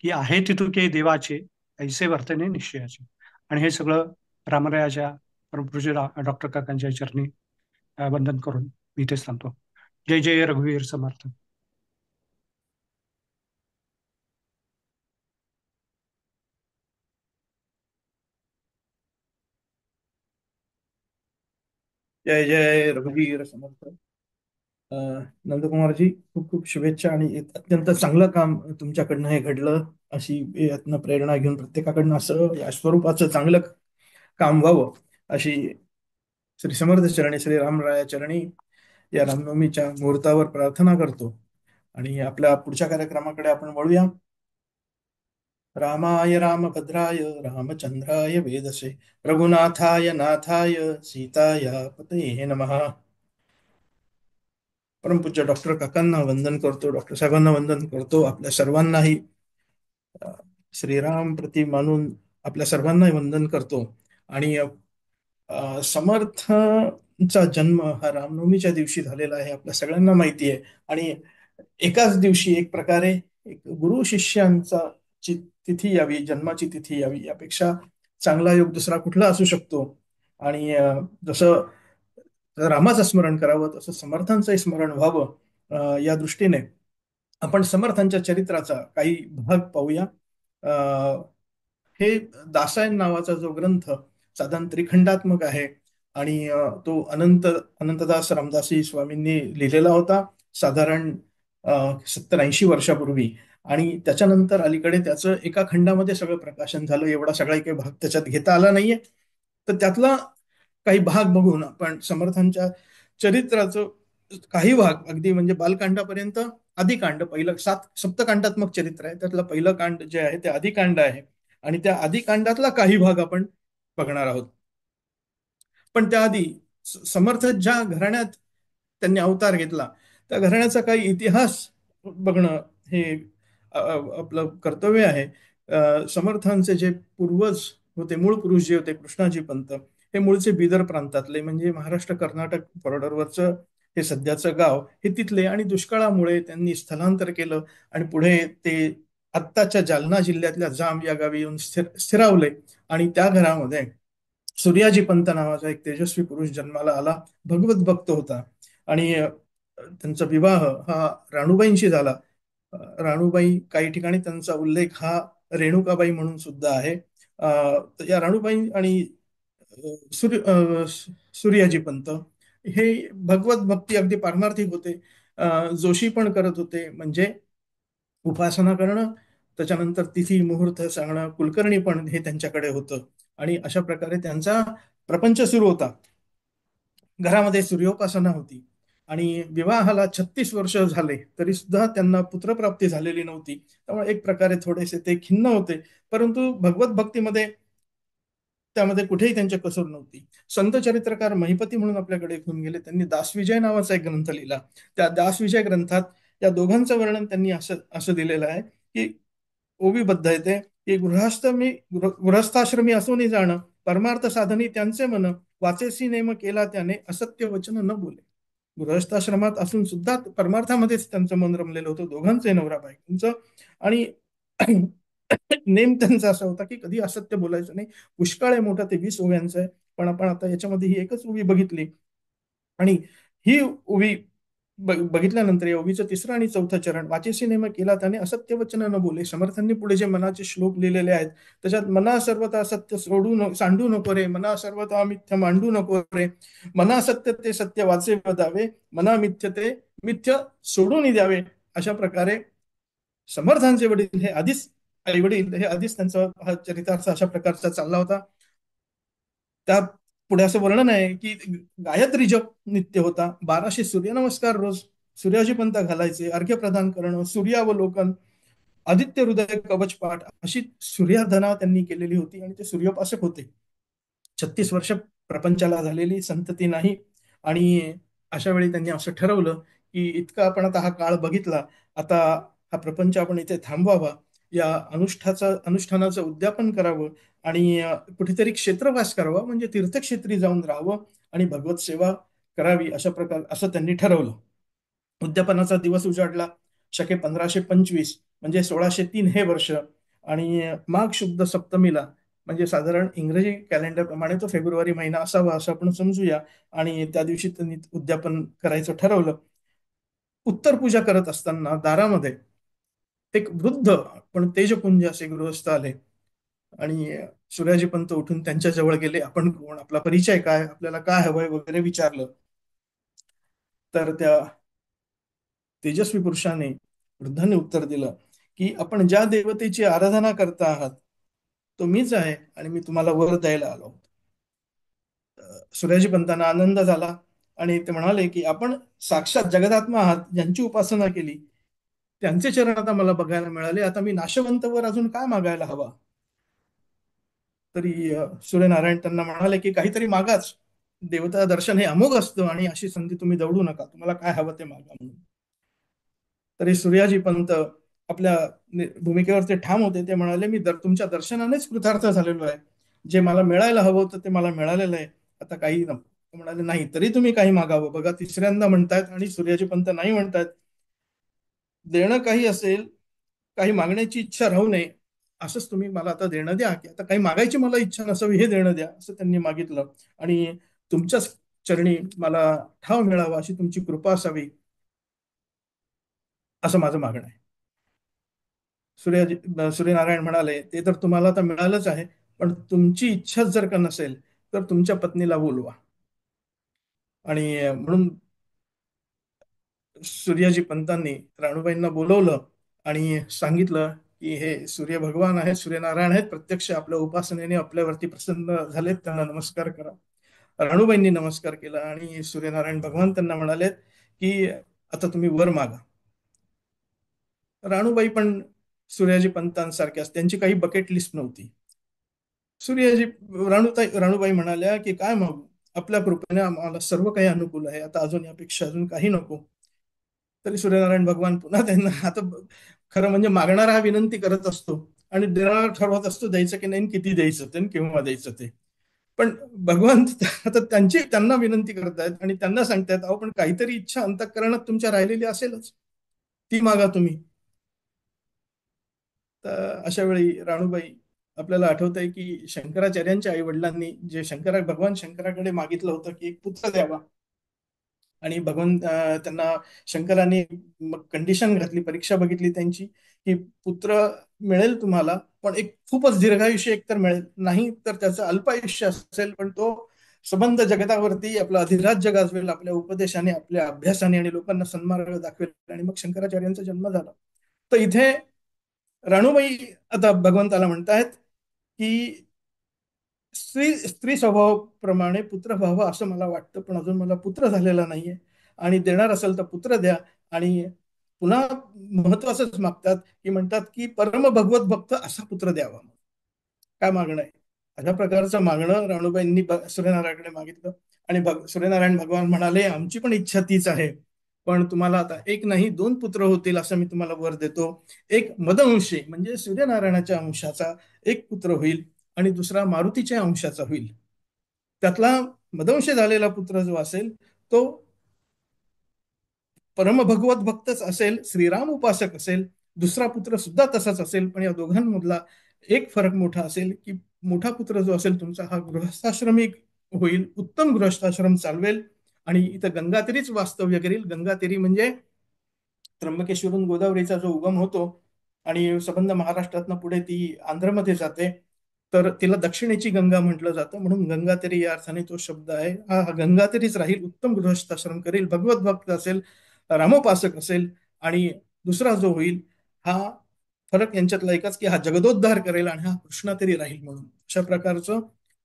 की आहे तितुके देवाचे ऐसे वर्तने निश्चयाचे. आणि हे सगळं रामरायाच्या परमपूज्य डॉक्टर काकांच्या चरणी वंदन करून मी इथेच थांबतो. जय जय रघुवीर समर्थ. जय जय रघुवीर समर्थ. नंदकुमारजी खूप खूप शुभेच्छा आणि एक अत्यंत चांगलं काम तुमच्याकडनं हे घडलं. अशी यातनं प्रेरणा घेऊन प्रत्येकाकडनं असं या स्वरूपाचं चांगलं काम व्हावं अशी श्री समर्थ चरणी श्री रामराया चरणी या रामनवमीच्या मुहूर्तावर प्रार्थना करतो. आणि आपल्या पुढच्या कार्यक्रमाकडे आपण वळूया. रामाय रामभद्राय रामचंद्राय वेदसे रघुनाथाय नाथाय सीताया पतये नमः. परमपूज्य डॉक्टर काकांना वंदन करतो, डॉक्टर साहेबांना वंदन करतो, आपल्या सर्वांनाही श्रीराम प्रति मानून आपल्या सर्वांनाही वंदन करतो. आणि समर्थचा जन्म हा रामनवमीच्या दिवशी झालेला आहे आपल्या सगळ्यांना माहिती आहे. आणि एकाच दिवशी एक प्रकारे एक गुरु शिष्यांचा तिथी यावी, जन्माची तिथी यावी, यापेक्षा चांगला योग दुसरा कुठला असू शकतो. आणि जसं रामाचं स्मरण करावं तसं समर्थांचंही स्मरण व्हावं या दृष्टीने आपण समर्थांच्या चरित्राचा काही भाग पाहूया. हे दासायन नावाचा जो ग्रंथ साधारण त्रिखंडात्मक आहे आणि तो अनंतदास रामदासी स्वामींनी लिहिलेला होता साधारण 70-80 वर्षापूर्वी. आणि त्याच्यानंतर अलीकडे त्याचं एका खंडामध्ये सगळं प्रकाशन झालं. एवढा सगळा काही भाग त्याच्यात घेता आला नाहीये. तर त्यातला काही भाग बघून आपण समर्थांच्या चरित्राचं काही भाग अगदी म्हणजे बालकांडापर्यंत आदिकांड पहिलं सप्तकांडात्मक चरित्र आहे त्यातलं पहिलं कांड जे आहे ते आदिकांड आहे. आणि त्या आदिकांडातला काही भाग आपण बघणार आहोत. पण त्याआधी समर्थ ज्या घराण्यात त्यांनी अवतार घेतला त्या घराण्याचा काही इतिहास बघणं हे आपलं कर्तव्य आहे. समर्थांचे जे पूर्वज होते, मूळ पुरुष जे होते कृष्णाजी पंत, हे मूळचे बिदर प्रांतातले म्हणजे महाराष्ट्र कर्नाटक बॉर्डरवरचं हे सध्याचं गाव हे तिथले. आणि दुष्काळामुळे त्यांनी स्थलांतर केलं आणि पुढे ते आत्ताच्या जालना जिल्ह्यातल्या जांब या गावी येऊन स्थिरावले. आणि त्या घरामध्ये सूर्याजी पंत नावाचा एक तेजस्वी पुरुष जन्माला आला, भगवत भक्त होता. आणि त्यांचा विवाह हा राणूबाईंशी झाला. राणूबाई काही ठिकाणी त्यांचा उल्लेख हा रेणुकाबाई म्हणून सुद्धा आहे. या राणूबाई आणि सूर्याजी पंत हे भगवत भक्ती अगदी पारमार्थिक होते. जोशी पण करत होते म्हणजे उपासना करणं, त्याच्यानंतर तिथी मुहूर्त सांगणं, कुलकर्णी पण हे त्यांच्याकडे होतं. आणि अशा प्रकारे त्यांचा प्रपंच सुरू होता. घरामध्ये सूर्योपासना होती आणि विवाहाला 36 वर्ष झाले तरी सुद्धा त्यांना पुत्रप्राप्ती झालेली नव्हती. त्यामुळे एक प्रकारे थोडेसे ते खिन्न होते, परंतु भगवत भक्तीमध्ये त्यामध्ये कुठेही त्यांच्या कसूर नव्हती. संत चरित्रकार महिपती म्हणून आपल्याकडे घेऊन गेले. त्यांनी दासविजय नावाचा एक ग्रंथ लिहिला. त्या दासविजय ग्रंथात या दोघांचं वर्णन त्यांनी असं असं दिलेलं आहे की ओवीबद्ध आहे ते की गृहस्थाश्रमी असूनही जाणं परमार्थ साधनी त्यांचे मन वाचेसी नेम केला त्याने असत्य वचन न बोले. गृहस्थाश्रमात असून सुद्धा परमार्थामध्येच त्यांचं मन रमलेलं होतं, दोघांचे नवरा बायकोंचं. आणि नेम त्यांचा असा होता की कधी असत्य बोलायचं नाही. पुष्कळ आहे मोठा, ते 20 ओव्यांचं आहे, पण आपण आता याच्यामध्ये ही एकच ओवी बघितली. आणि ही ओवी बघितल्यानंतर या ओवीचं 3रं आणि 4थं चरण वाचेसी नेम केला त्याने असत्य वचन न बोले. समर्थांनी पुढे जे मनाचे श्लोक लिहिलेले आहेत त्याच्यात मना सर्वथा सत्य सांडू नको रे, मना सर्वथा मिथ्य मांडू नको रे, मना सत्य ते सत्य वाचे बदावे, मना मिथ्य ते मिथ्य सोडून द्यावे. अशा प्रकारे समर्थांचे वडील हे आधीच आई वडील हे आधीच त्यांचा हा चरितार्थ अशा प्रकारचा चालला होता. त्या पुढे असं वर्णन आहे की गायत्री जप नित्य होता, 1200 सूर्यनमस्कार रोज, सूर्याची पंत घालायचे, अर्घ्य प्रदान करणं, सूर्यावलोकन, आदित्य हृदय कवच पाठ अशी सूर्यार्धना त्यांनी केलेली होती आणि ते सूर्योपासक होते. 36 वर्ष प्रपंचाला झालेली संतती नाही. आणि अशा वेळी त्यांनी असं ठरवलं की इतका आपण आता हा काळ बघितला, आता हा प्रपंच आपण इथे थांबवावा, या अनुष्ठानाचं उद्यापन करावं आणि कुठेतरी क्षेत्रवास करावा, म्हणजे तीर्थक्षेत्री जाऊन राहावं आणि भगवत सेवा करावी, असं त्यांनी ठरवलं. उद्यापनाचा दिवस उजाडला शके 1525, म्हणजे 1603 हे वर्ष. आणि माघ शुद्ध सप्तमीला, म्हणजे साधारण इंग्रजी कॅलेंडर प्रमाणे तो फेब्रुवारी महिना असावा असं आपण समजूया. आणि त्या दिवशी त्यांनी उद्यापन करायचं ठरवलं. उत्तर पूजा करत असताना दारामध्ये एक वृद्ध पण तेजपुंज असे गृहस्थ आले आणि सूर्याजी पंत उठून त्यांच्या जवळ गेले. आपण कोण, आपला परिचय काय, आपल्याला काय हवंय वगैरे विचारलं. तर त्या तेजस्वी पुरुषाने, वृद्धाने उत्तर दिलं की आपण ज्या देवतेची आराधना करता आहात तो मीच आहे आणि मी तुम्हाला वर द्यायला आलो. सूर्याजी पंतांना आनंद झाला आणि ते म्हणाले की आपण साक्षात जगदात्मा आहात, ज्यांची उपासना केली त्यांचे चरण आता मला बघायला मिळाले, आता मी नाशवंत वर अजून काय मागायला हवा. तरी सूर्यनारायण त्यांना म्हणाले की काहीतरी मागाच, देवता दर्शन हे अमोघ असतं आणि अशी संधी तुम्ही दवडू नका, तुम्हाला काय हवं ते मागा म्हणून. तरी सूर्याजी पंत आपल्या भूमिकेवर ते ठाम होते. ते म्हणाले मी तुमच्या दर्शनानेच कृतार्थ झालेलो आहे, जे मला मिळायला हवं होतं ते मला मिळालेलं आहे, आता काही नको. म्हणाले नाही, तरी तुम्ही काही मागावं. बघा, 3ऱ्यांदा म्हणतायत आणि सूर्याजी पंत नाही म्हणतायत. देणं काही असेल, काही मागण्याची इच्छा राहू नये, असंच तुम्ही मला आता देणं द्या, की आता काही मागायची मला इच्छा नसावी, हे देणं द्या, असं त्यांनी मागितलं. आणि तुमच्याच चरणी मला ठाव मिळावा अशी तुमची कृपा असावी, असं माझं मागणं आहे. सूर्यनारायण म्हणाले ते तर तुम्हाला आता मिळालंच आहे, पण तुमची इच्छाच जर का नसेल तर तुमच्या पत्नीला बोलवा. आणि म्हणून सूर्याजी पंतांनी राणूबाईंना बोलवलं आणि सांगितलं की हे सूर्य भगवान आहेत, सूर्यनारायण आहेत, प्रत्यक्ष आपल्या उपासनेने आपल्यावरती प्रसन्न झालेत, त्यांना नमस्कार करा. राणूबाईंनी नमस्कार केला आणि सूर्यनारायण भगवान त्यांना म्हणालेत की आता तुम्ही वर मागा. राणूबाई पण सूर्याजी पंतांसारख्याच, त्यांची काही बकेट लिस्ट नव्हती. सूर्याजी राणूबाई म्हणाल्या की काय मागू, आपल्या कृपेने आम्हाला सर्व काही अनुकूल आहे, आता अजून यापेक्षा अजून काही नको. तरी सूर्यनारायण भगवान पुन्हा त्यांना, आता खरं म्हणजे मागणारा हा विनंती करत असतो आणि देणारा ठरवत असतो द्यायचं की नाही, किती द्यायचं ते, केव्हा द्यायचं ते. पण भगवान आता त्यांना विनंती करतायत आणि त्यांना सांगतायत अहो पण काहीतरी इच्छा अंतःकरणात तुमच्या राहिलेली असेलच, ती मागा तुम्ही. तर अशा वेळी राणूबाई, आपल्याला आठवत आहे की शंकराचार्यांच्या आई वडिलांनी जे भगवान शंकराकडे मागितलं होतं की एक पुत्र द्यावा, आणि भगवान त्यांना शंकरांनी कंडिशन घातली, परीक्षा बघितली त्यांची की पुत्र मिळेल तुम्हाला, पण एक खूपच दीर्घायुष्य एकतर मिळेल, नाही तर त्याचं अल्पायुष्य असेल, पण तो संबंध जगतावरती आपला अधिराज्य गाजवेल, आपल्या उपदेशाने, आपल्या अभ्यासाने आणि लोकांना सन्मार्ग दाखवेल. आणि मग शंकराचार्यांचा जन्म झाला. तर इथे राणूबाई आता भगवंताला म्हणतायत की स्त्री स्त्री स्वभावाप्रमाणे पुत्र व्हावं असं मला वाटतं, पण अजून मला पुत्र झालेला नाहीये. आणि देणार असेल तर पुत्र द्या. आणि पुन्हा महत्वाचंच मागतात, की म्हणतात की परम भगवत भक्त असा पुत्र द्यावा. काय मागणं आहे? अशा प्रकारचं मागणं राणूबाईंनी सूर्यनारायणकडे मागितलं. आणि सूर्यनारायण भगवान म्हणाले, आमची पण इच्छा तीच आहे, पण तुम्हाला आता एक नाही दोन पुत्र होतील असं मी तुम्हाला वर देतो. एक मदअंशी म्हणजे सूर्यनारायणाच्या अंशाचा एक पुत्र होईल, आणि दुसरा मारुतीच्या अंशाचा होईल. त्यातला मदंश झालेला पुत्र जो असेल तो परमभगवत भक्तच असेल, श्रीराम उपासक असेल. दुसरा पुत्र सुद्धा तसाच असेल, पण या दोघांमधला एक फरक मोठा असेल, की मोठा पुत्र जो असेल तुमचा हा गृहस्थाश्रमी होईल, उत्तम गृहस्थाश्रम चालवेल, आणि इथं गंगातीरीच वास्तव्य करेल. गंगातीरी म्हणजे त्र्यंबकेश्वरून गोदावरीचा जो उगम होतो आणि संबंध महाराष्ट्रातनं पुढे ती आंध्रमध्ये जाते, तर तिला दक्षिणेची गंगा म्हटलं जातं, म्हणून गंगातीरी या अर्थाने तो शब्द आहे. हा गंगातीरीच राहील, उत्तम गृहस्थाश्रम करेल, भगवत भक्त असेल, रामोपासक असेल. आणि दुसरा जो होईल हा फरक यांच्यातला एकच, की हा जगदोद्धार करेल, आणि हा कृष्णातीरी राहील. म्हणून अशा प्रकारचं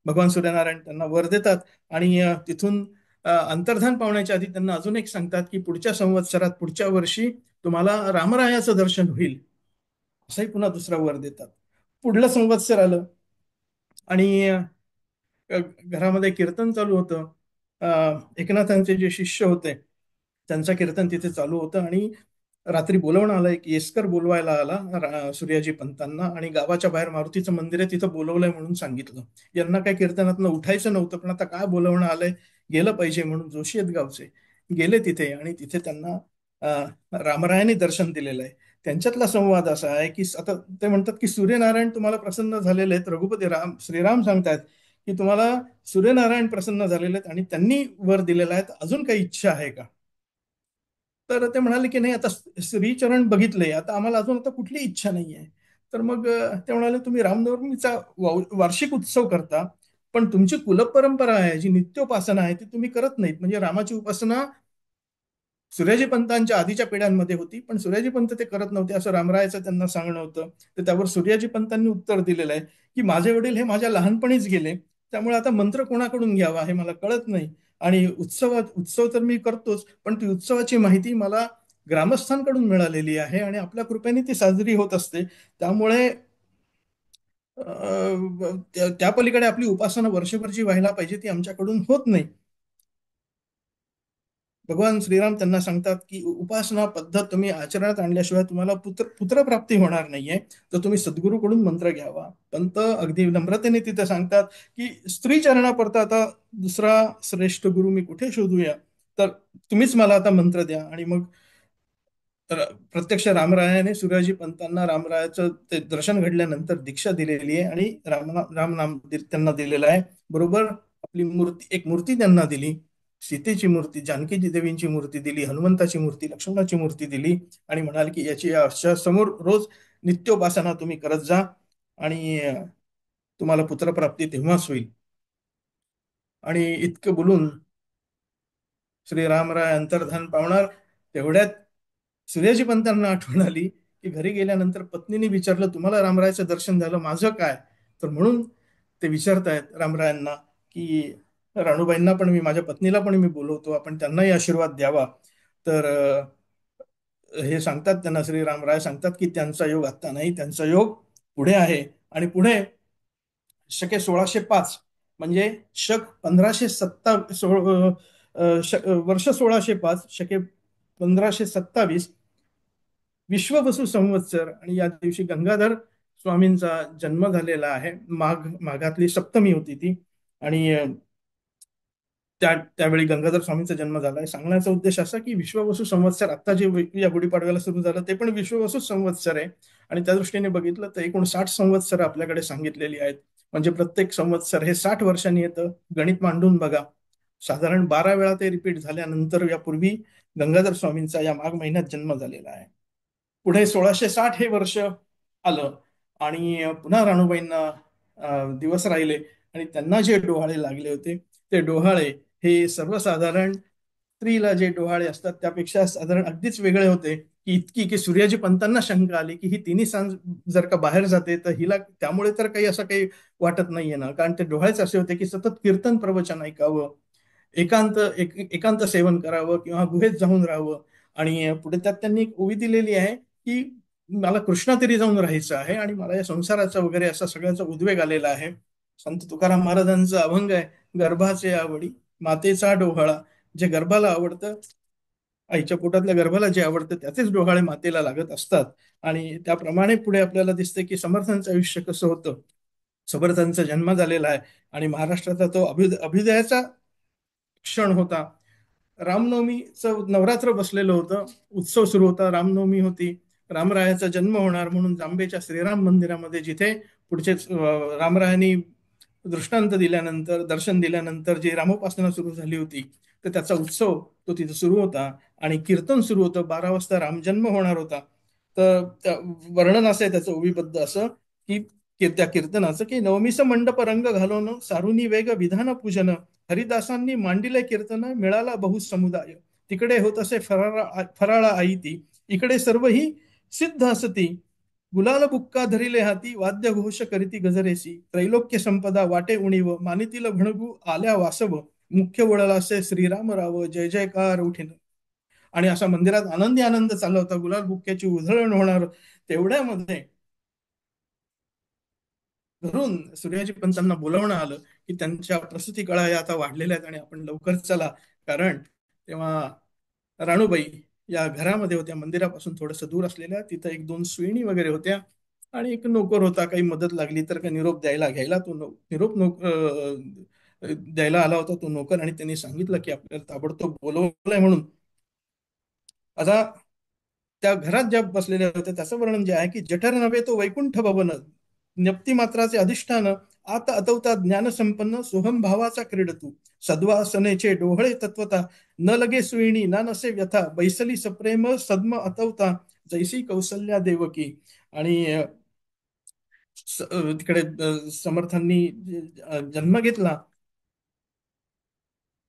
भगवान सूर्यनारायण त्यांना वर देतात. आणि तिथून अंतर्धान पावण्याच्या आधी त्यांना अजून एक सांगतात, की पुढच्या संवत्सरात पुढच्या वर्षी तुम्हाला रामरायाचं दर्शन होईल, असंही पुन्हा दुसरा वर देतात. पुढलं संवत्सर आलं, आणि घरामध्ये कीर्तन चालू होतं. एकनाथांचे जे शिष्य होते त्यांचं कीर्तन तिथे चालू होतं, आणि रात्री बोलवणं आलं. एक येसकर बोलवायला आला सूर्याजी पंतांना, आणि गावाच्या बाहेर मारुतीचं मंदिर आहे तिथं बोलवलंय म्हणून सांगितलं. यांना काय कीर्तनातनं उठायचं नव्हतं, पण आता काय बोलवणं आलंय, गेलं पाहिजे म्हणून जोशी आहेत गावचे, गेले तिथे. आणि तिथे त्यांना रामरायाने दर्शन दिलेलं आहे. त्यांच्यातला संवाद असा आहे, की आता ते म्हणतात की सूर्यनारायण तुम्हाला प्रसन्न झालेले आहेत. रघुपती श्रीराम सांगतायत की तुम्हाला सूर्यनारायण प्रसन्न झालेले आहेत, आणि त्यांनी वर दिलेला आहे, अजून काही इच्छा आहे का? तर ते म्हणाले की नाही, आता श्रीचरण बघितले, आता आम्हाला अजून आता कुठली इच्छा नाही आहे. तर मग ते म्हणाले, तुम्ही रामनवमीचा वार्षिक उत्सव करता, पण तुमची कुलपरंपरा आहे जी नित्योपासना आहे ती तुम्ही करत नाहीत. म्हणजे रामाची उपासना सूर्याजी पंतांच्या आधीच्या पिढ्यांमध्ये होती, पण सूर्याजी पंत ते करत नव्हते असं रामरायाचं त्यांना सांगणं होतं. तर त्यावर सूर्याजी पंतांनी उत्तर दिलेलं आहे, की माझे वडील हे माझ्या लहानपणीच गेले, त्यामुळे आता मंत्र कोणाकडून घ्यावा हे मला कळत नाही. आणि उत्सव तर मी करतोच, पण ती उत्सवाची माहिती मला ग्रामस्थांकडून मिळालेली आहे, आणि आपल्या कृपेने ती साजरी होत असते. त्यामुळे त्या पलीकडे आपली उपासना वर्षभरची व्हायला पाहिजे ती आमच्याकडून होत नाही. भगवान श्रीराम त्यांना सांगतात, की उपासना पद्धत तुम्ही आचरणात आणल्याशिवाय तुम्हाला पुत्रप्राप्ती होणार नाहीये, तर तुम्ही सद्गुरूकडून मंत्र घ्यावा. पंत अगदी नम्रतेने तिथे सांगतात, की स्त्री चरणापरता आता दुसरा श्रेष्ठ गुरु मी कुठे शोधूया, तर तुम्हीच मला आता मंत्र द्या. आणि मग प्रत्यक्ष रामरायाने सूर्याजी पंतांना रामरायाचं ते दर्शन घडल्यानंतर दीक्षा दिलेली आहे, आणि राम नाम त्यांना दिलेलं आहे. बरोबर आपली मूर्ती, एक मूर्ती त्यांना दिली, सीतेची मूर्ती, जानकी देवींची मूर्ती दिली, हनुमंताची मूर्ती, लक्ष्मणाची मूर्ती दिली, आणि म्हणाल की याची समोर रोज नित्योपासना तुम्ही करत जा, आणि तुम्हाला पुत्रप्राप्ती तेव्हाच होईल. आणि इतकं बोलून श्रीरामराय अंतर्धान पावणार. तेवढ्यात सूर्याजी पंतांना आठवण आली, की घरी गेल्यानंतर पत्नीने विचारलं, तुम्हाला रामरायाचं दर्शन झालं, माझं काय? तर म्हणून ते विचारतायत रामरायांना, की राणूबाईंना पण मी, माझ्या पत्नीला पण मी बोलवतो, आपण त्यांनाही आशीर्वाद द्यावा. तर हे सांगतात त्यांना, श्रीरामराय सांगतात की त्यांचा योग आत्ता नाही, त्यांचा योग पुढे आहे. आणि पुढे शके 1605 म्हणजे शक वर्ष 1605 शके 1527 विश्ववसू संवत्सर, आणि या दिवशी गंगाधर स्वामींचा जन्म झालेला आहे. माघातली सप्तमी होती ती. आणि त्यावेळी गंगाधर स्वामींचा जन्म झालाय. सांगण्याचा उद्देश असा की विश्ववसू संवत्सर आता जे या गुढीपाडव्याला सुरू झालं ते पण विश्ववसू संवत्सर आहे. आणि त्या दृष्टीने बघितलं तर एकूण 60 संवत्सर आपल्याकडे सांगितलेली आहेत. म्हणजे प्रत्येक संवत्सर हे 60 वर्षांनी येतं. गणित मांडून बघा, साधारण 12 वेळा ते रिपीट झाल्यानंतर यापूर्वी गंगाधर स्वामींचा या माघ महिन्यात जन्म झालेला आहे. पुढे 1660 हे वर्ष आलं, आणि पुन्हा राणूबाईंना दिवस राहिले, आणि त्यांना जे डोहाळे लागले होते ते डोहाळे हे सर्वसाधारण स्त्रीला जे डोहाळे असतात त्यापेक्षा साधारण अगदीच वेगळे होते. की इतकी की सूर्याजी पंतांना शंका आली की ही तिन्ही सांज जर का बाहेर जाते तर हिला त्यामुळे तर काही असं काही वाटत नाहीये ना, कारण ते डोहाळेच असे होते की सतत कीर्तन प्रवचन ऐकावं, एकांत सेवन करावं किंवा गुहेत जाऊन राहावं. आणि पुढे त्यात त्यांनी एक ओवी दिलेली आहे की मला कृष्णातीरी जाऊन राहायचं आहे आणि मला या संसाराचा वगैरे असा सगळ्याचा उद्वेग आलेला आहे. संत तुकाराम महाराजांचा अभंग आहे, गर्भाचे आवडी मातेचा डोहाळा. जे गर्भाला आवडतं, आईच्या पोटातल्या गर्भाला जे आवडतं त्याचेच डोहाळे मातेला लागत असतात. आणि त्याप्रमाणे पुढे आपल्याला दिसते की समर्थांचं आयुष्य कसं होतं. समर्थांचा जन्म झालेला आहे आणि महाराष्ट्राचा तो अभ्युदयाचा क्षण होता. रामनवमीचं नवरात्र बसलेलं होतं, उत्सव सुरू होता, रामनवमी होती. रामरायाचा जन्म होणार म्हणून जांबेच्या श्रीराम मंदिरामध्ये जिथे पुढचे रामरायांनी दृष्टांत दिल्यानंतर, दर्शन दिल्यानंतर जी रामोपासना सुरू झाली होती, तर त्याचा उत्सव तो तिथे सुरू होता आणि कीर्तन सुरू होतं. 12 वाजता रामजन्म होणार होता. तर वर्णन असं आहे त्याचं ओवीबद्ध असं की त्या कीर्तनाचं की नवमीचं मंडप रंग घालवणं, सारुनी वेग विधान पूजन, हरिदासांनी मांडिले कीर्तन, मिळाला बहुसमुदाय. तिकडे होत असे फराळा आई ती, इकडे सर्वही सिद्ध असती. गुलाल बुक्का धरिले हाती, वाद्य घोष करीती गजरेसी, त्रैलोक्य संपदा वाटे उणीव, मानितील भणगू आल्या वासव, मुख्य वळला असे श्रीराम राव, जय जयकार उठीन. आणि असा मंदिरात आनंदी आनंद चालला होता, गुलाल बुक्क्याची उधळण होणार. तेवढ्यामध्ये घरून सूर्याजी पंतांना बोलावणं आलं की त्यांच्या प्रसूती कळा या आता वाढलेल्या आहेत आणि आपण लवकर चला. कारण तेव्हा राणूबाई या घरामध्ये होत्या, मंदिरापासून थोडस दूर असलेल्या. तिथं एक दोन सुईणी वगैरे होत्या आणि एक नोकर होता. काही मदत लागली तर काही निरोप द्यायला घ्यायला तो निरोप द्यायला आला होता तो नोकर. आणि त्यांनी सांगितलं की आपल्याला ताबडतोब बोलवलंय म्हणून. आता त्या घरात ज्या बसलेल्या होत्या त्याचं वर्णन जे आहे की जठर नव्हे तो वैकुंठ भवन, ज्ञप्ती मात्राचे अधिष्ठान, आत अतवता ज्ञान संपन्न, सोहम भावाचा क्रीडतू, सद्वासनेचे डोहळे तत्वता, न लगे सुईणी ना नसे व्यथा, बैसली सप्रेम सद्म अतवता, जैसी कौसल्या देवकी. आणि तिकडे समर्थांनी जन्म घेतला,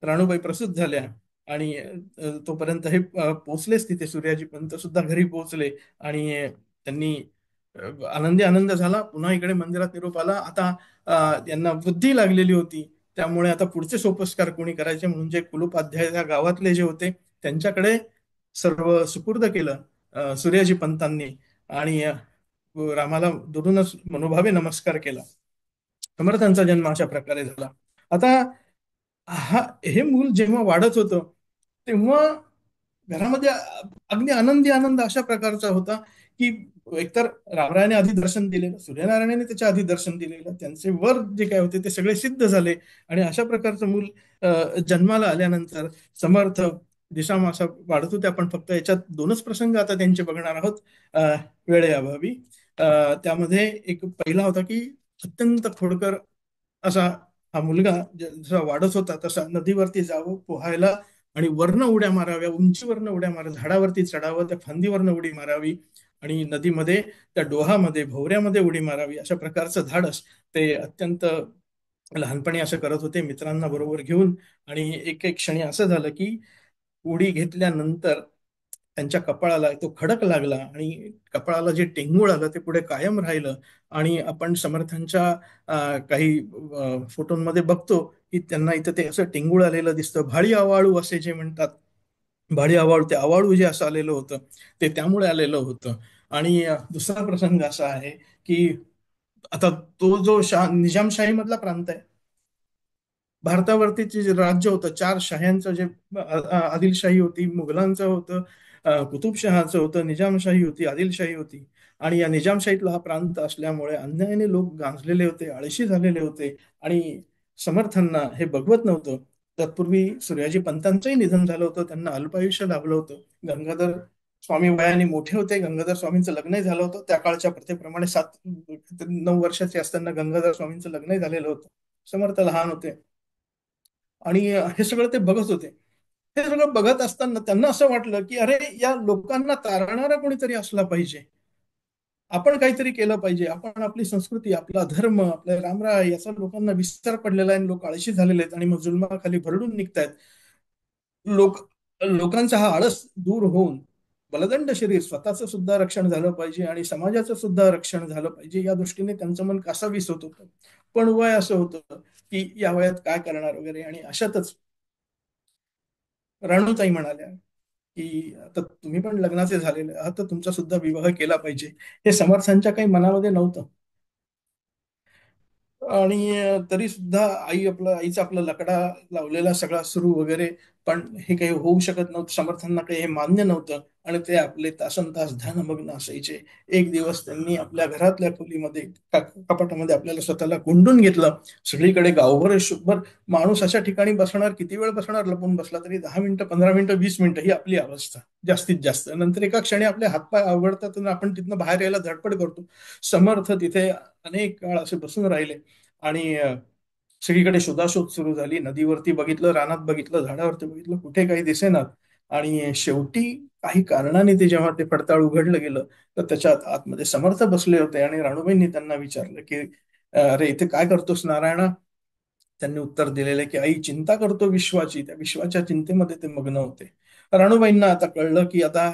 राणूबाई प्रसूत झाल्या आणि तोपर्यंत हे पोचलेच तिथे. सूर्याजी पंत सुद्धा घरी पोहोचले आणि त्यांनी आनंदी आनंद झाला. पुन्हा इकडे मंदिरात निरोप आला. आता यांना बुद्धी लागलेली होती, त्यामुळे आता पुढचे सोपस्कार कोणी करायचे म्हणून जे कुलोपाध्याय त्या गावातले जे होते त्यांच्याकडे सर्व सुपूर्द केलं सूर्याजी पंतांनी. आणि रामाला दुरूनच मनोभावे नमस्कार केला. समर्थांचा जन्म अशा प्रकारे झाला. आता हे मूल जेव्हा वाढत होतं तेव्हा घरामध्ये अगदी आनंदी आनंद अशा प्रकारचा होता की एकतर रामरायाने आधी दर्शन दिलेलं, सूर्यनारायणाने त्याच्या आधी दर्शन दिलेलं, त्यांचे वर जे काय होते ते सगळे सिद्ध झाले. आणि अशा प्रकारचं मूल जन्माला आल्यानंतर समर्थ दिशामासा वाढत होते. आपण फक्त याच्यात दोनच प्रसंग आता त्यांचे बघणार आहोत वेळेअभावी. त्यामध्ये एक पहिला होता की अत्यंत खोडकर असा हा मुलगा जसा वाढत होता तसा नदीवरती जावं पोहायला आणि वरनं उड्या माराव्या, उंचीवरनं उड्या मारा, झाडावरती चढावं, त्या फांदीवरनं उडी मारावी आणि नदीमध्ये त्या डोहामध्ये भोवऱ्यामध्ये उडी मारावी, अशा प्रकारचं धाडस ते अत्यंत लहानपणी असं करत होते मित्रांना बरोबर घेऊन. आणि एक एक क्षणी असं झालं की उडी घेतल्यानंतर त्यांच्या कपाळाला तो खडक लागला आणि कपाळाला जे टेंगूळ आलं ते पुढे कायम राहिलं. आणि आपण समर्थांच्या काही फोटोंमध्ये बघतो की त्यांना इथं ते असं टेंगूळ आलेलं दिसतं. भाळी आवाळू असे जे म्हणतात, भाळी आवाळू, ते आवाळू जे असं आलेलं होतं ते त्यामुळे आलेलं होतं. आणि दुसरा प्रसंग असा आहे की आता तो जो निजामशाही मधला प्रांत आहे, भारतावरतीचे जे राज्य होतं, 4 शाह्यांचं जे आदिलशाही होती, मुघलांचं होतं, कुतुबशहाचं होतं, निजामशाही होती, आदिलशाही होती. आणि या निजामशाहीतला हा प्रांत असल्यामुळे अन्यायाने लोक गांजलेले होते, आळशी झालेले होते आणि समर्थांना हे बघवत नव्हतं. तत्पूर्वी सूर्याजी पंतांचंही निधन झालं होतं, त्यांना अल्पायुष्य लाभलं होतं. गंगाधर स्वामी वयाने मोठे होते, गंगाधर स्वामींचं लग्नही झालं होतं. त्या काळच्या प्रथेप्रमाणे 7-9 वर्षाचे असताना गंगाधर स्वामींचं लग्नही झालेलं होतं. समर्थ लहान होते आणि हे सगळं ते बघत होते. हे सगळं बघत असताना त्यांना असं वाटलं की अरे या लोकांना तारणारा कोणीतरी असला पाहिजे, आपण काहीतरी केलं पाहिजे. आपण आपली संस्कृती, आपला धर्म, आपल्या रामराय याचा लोकांना विस्तार पडलेला आहे, लोक आळशी झालेले आहेत आणि मग जुलमाखाली भरडून निघतायत. लोकांचा हा आळस दूर होऊन बलदंड शरीर स्वतःचं सुद्धा रक्षण झालं पाहिजे आणि समाजाचं सुद्धा रक्षण झालं पाहिजे या दृष्टीने त्यांचं मन कासावीस होत होतं. पण वय असं होतं की या वयात काय करणार वगैरे. आणि अशातच राणूताई म्हणाल्या की आता तुम्ही पण लग्नाचे झालेले आहात तर तुमचा सुद्धा विवाह केला पाहिजे. हे समर्थांच्या काही मनामध्ये नव्हतं. आणि तरी सुद्धा आईचा आपला लकडा लावलेला सगळा सुरू वगैरे. पण हे काही होऊ शकत नव्हतं. समर्थांना काही हे मान्य नव्हतं आणि ते आपले तासन तास ध्यानमग्न असायचे. एक दिवस त्यांनी आपल्या घरातल्या खोलीमध्ये कपाटामध्ये आपल्याला स्वतःला कोंडून घेतलं. सगळीकडे गावभर शुभभर माणूस अशा ठिकाणी बसणार, किती वेळ बसणार लपून बसला तरी, 10 मिनिटं, 15 मिनिटं, 20 मिनिटं ही आपली अवस्था जास्तीत जास्त. नंतर एका क्षणी आपले हातपाय आवडतात आणि आपण तिथनं बाहेर यायला धडपड करतो. समर्थ तिथे अनेक काळ असे बसून राहिले. आणि सगळीकडे शोधाशोध सुरू झाली. नदीवरती बघितलं, रानात बघितलं, झाडावरती बघितलं, कुठे काही दिसेनात. आणि शेवटी काही कारणाने ते जेव्हा ते पडताळ उघडलं गेलं तर त्याच्यात आतमध्ये समर्थ बसले होते. आणि राणूबाईंनी त्यांना विचारलं की अरे इथे काय करतोस नारायणा. त्यांनी उत्तर दिलेलं की आई चिंता करतो विश्वाची. त्या विश्वाच्या चिंतेमध्ये ते मग्न होते. राणूबाईंना आता कळलं की आता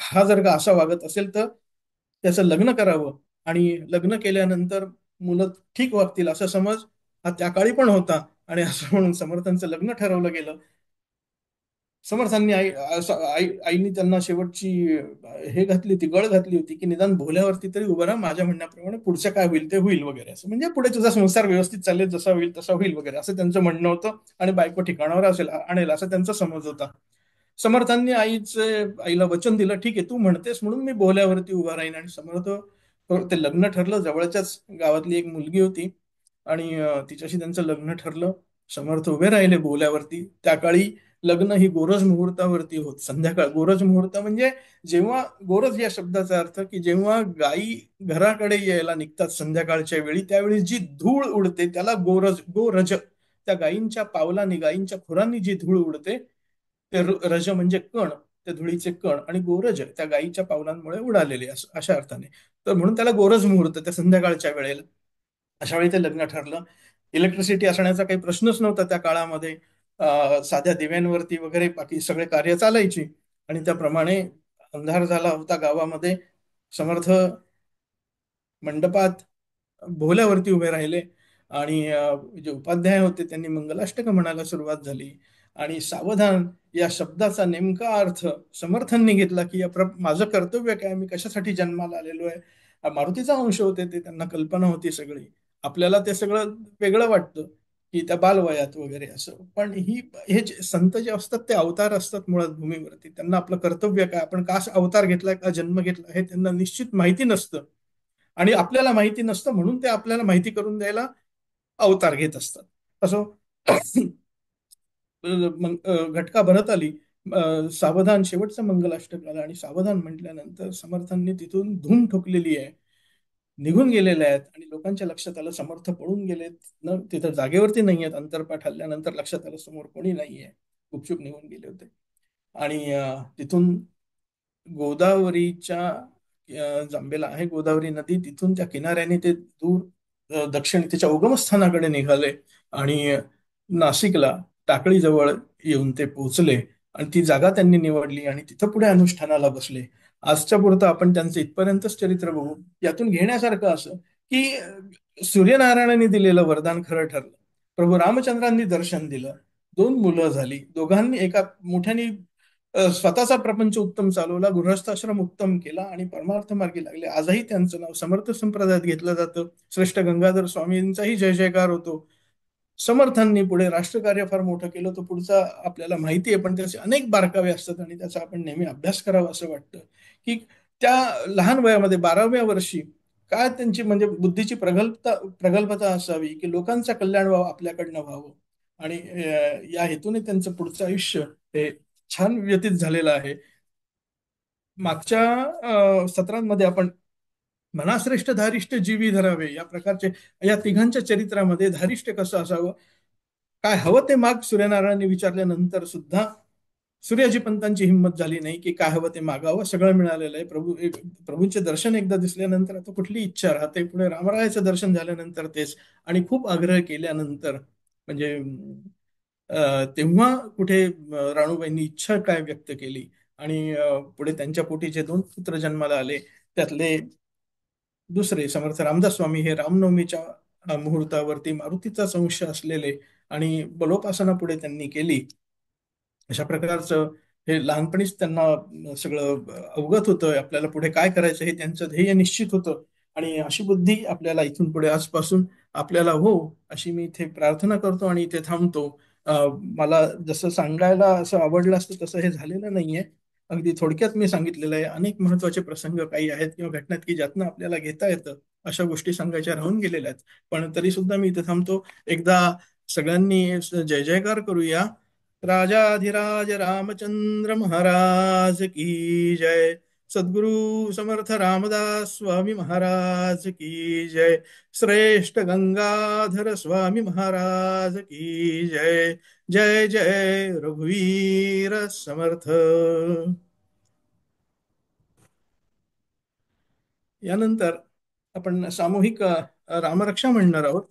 हा जर का असा वागत असेल तर त्याचं लग्न करावं. आणि लग्न केल्यानंतर मुलं ठीक वागतील असा समज हा त्या काळी पण होता. आणि असं म्हणून समर्थांचं लग्न ठरवलं गेलं. समर्थांनी आईनी त्यांना शेवटची हे घातली होती, गळ घातली होती की निदान भोल्यावरती तरी उभं राहा, माझ्या म्हणण्याप्रमाणे पुढचं काय होईल ते होईल वगैरे. असं म्हणजे पुढे तुझा संसार व्यवस्थित चालेल, जसा होईल तसा होईल वगैरे असं त्यांचं म्हणणं होतं. आणि बायको ठिकाणावर आणेल असा त्यांचा समज होता. समर्थांनी आईला वचन दिलं, ठीक आहे तू म्हणतेस म्हणून मी बोहल्यावरती उभा राहीन. आणि समर्थ ते लग्न ठरलं. जवळच्याच गावातली एक मुलगी होती आणि तिच्याशी त्यांचं लग्न ठरलं. समर्थ उभे राहिले बोहल्यावरती. त्या काळी लग्न ही गोरज मुहूर्तावरती होत. संध्याकाळ गोरज मुहूर्त म्हणजे जेव्हा, गोरज या शब्दाचा अर्थ की जेव्हा गायी घराकडे यायला निघतात संध्याकाळच्या वेळी, त्यावेळी जी धूळ उडते त्याला गोरज. त्या गायींच्या पावलांनी, गायींच्या खुरांनी जी धूळ उडते ते रज म्हणजे कण, त्या धुळीचे कण. आणि गोरज त्या गायीच्या पावलांमुळे उडालेले अशा अर्थाने. तर म्हणून त्याला गोरज मुहूर्त, त्या संध्याकाळच्या वेळेला. अशा वेळी ते लग्न ठरलं. इलेक्ट्रिसिटी असण्याचा काही प्रश्नच नव्हता त्या काळामध्ये. साध्या दिव्यांवरती वगैरे बाकी सगळे कार्य चालायची. आणि त्याप्रमाणे अंधार झाला होता गावामध्ये. समर्थ मंडपात भोल्यावरती उभे राहिले. आणि जे उपाध्याय होते त्यांनी मंगलाष्टक म्हणायला सुरुवात झाली. आणि सावधान या शब्दाचा नेमका अर्थ समर्थांनी घेतला की माझं कर्तव्य काय, मी कशासाठी जन्माला आलेलो आहे. मारुतीचा अंश होते ते, त्यांना कल्पना होती सगळी. आपल्याला ते सगळं वेगळं वाटतं की त्या बालवयात वगैरे असं. पण हे जे संत जे असतात ते अवतार असतात मुळात भूमीवरती. त्यांना आपलं कर्तव्य काय, आपण का अवतार घेतलाय, का जन्म घेतला, हे त्यांना निश्चित माहिती नसतं. आणि आपल्याला माहिती नसतं म्हणून ते आपल्याला माहिती करून द्यायला अवतार घेत असतात. असो. घटका भरत आली. सावधान शेवटचं मंगलाष्टक आलं आणि सावधान म्हटल्यानंतर समर्थांनी तिथून धूम ठोकलेली आहे, निघून गेलेले आहेत. आणि लोकांच्या लक्षात आलं समर्थ पळून गेलेत, न तिथं जागेवरती नाही आहेत. अंतरपाठ हल्ल्यानंतर लक्षात आलं समोर कोणी नाहीये, गुपचूप निघून गेले होते. आणि तिथून गोदावरीच्या जांबेला आहे गोदावरी नदी, तिथून त्या किनाऱ्याने ते दूर दक्षिण त्याच्या उगमस्थानाकडे निघाले. आणि नाशिकला टाकळीजवळ येऊन ते पोहोचले. आणि ती जागा त्यांनी निवडली आणि तिथं पुढे अनुष्ठानाला बसले. आजच्या पुरतं आपण त्यांचं इथपर्यंतच चरित्र बघू. यातून घेण्यासारखं असं की सूर्यनारायणाने दिलेलं वरदान खरं ठरलं. प्रभू रामचंद्रांनी दर्शन दिलं. 2 मुलं झाली. दोघांनी एका मोठ्याने स्वतःचा प्रपंच उत्तम चालवला, गृहस्थाश्रम उत्तम केला आणि परमार्थ मार्गी लागले. आजही त्यांचं नाव समर्थ संप्रदायात घेतलं जातं. श्रेष्ठ गंगाधर स्वामींचाही जय जयकार होतो. समर्थांनी पुढे राष्ट्रकार्य फार मोठं केलं. तो पुढचा आपल्याला माहिती आहे, पण त्याचे अनेक बारकावे असतात आणि त्याचा आपण नेहमी अभ्यास करावा असं वाटतं. की त्या लहान वयामध्ये 12व्या वर्षी काय त्यांची म्हणजे बुद्धीची प्रगल्भता असावी की लोकांचं कल्याण व्हावं, आपल्याकडनं व्हावं. आणि या हेतूने त्यांचं पुढचं आयुष्य हे छान व्यतीत झालेलं आहे. मागच्या सत्रांमध्ये आपण मनाश्रेष्ठ धारिष्ठ जीवी धरावे या प्रकारचे, या तिघांच्या चरित्रामध्ये धारिष्ठ कसं असावं, काय हवं ते माग सूर्यनारायणांनी विचारल्यानंतर सुद्धा सूर्याजी पंतांची हिंमत झाली नाही की काय हवं ते मागावं. सगळं मिळालेलं आहे. प्रभूंचे दर्शन एकदा दिसल्यानंतर आता कुठली इच्छा राहते. पुढे रामरायाचं दर्शन झाल्यानंतर तेच. आणि खूप आग्रह केल्यानंतर म्हणजे तेव्हा कुठे राणूबाईंनी इच्छा काय व्यक्त केली आणि पुढे त्यांच्या पोटी जे 2 पुत्र जन्माला आले त्यातले दुसरे समर्थ रामदास स्वामी हे रामनवमीच्या मुहूर्तावरती मारुतीचाच अंश असलेले आणि बलोपासना पुढे त्यांनी केली. अशा प्रकारचं हे लहानपणीच त्यांना सगळं अवगत होतं. आपल्याला पुढे काय करायचं हे त्यांचं ध्येय निश्चित होतं आणि अशी बुद्धी आपल्याला इथून पुढे आजपासून आपल्याला हो अशी मी इथे प्रार्थना करतो आणि इथे थांबतो. मला जसं सांगायला असं आवडलं असतं तसं हे झालेलं नाहीये. अगदी थोडक्यात मी सांगितलेलं आहे. अनेक महत्वाचे प्रसंग काही आहेत किंवा घटनात की ज्यातनं आपल्याला घेता येतं अशा गोष्टी सांगायच्या राहून गेलेल्या आहेत. पण तरी सुद्धा मी इथे थांबतो. एकदा सगळ्यांनी जय जयकार करूया. राजाधिराज रामचंद्र महाराज की जय. सद्गुरु समर्थ रामदास स्वामी महाराज की जय. श्रेष्ठ गंगाधर स्वामी महाराज की जय. जय जय रघुवीर समर्थ. यानंतर आपण सामूहिक रामरक्षा म्हणणार आहोत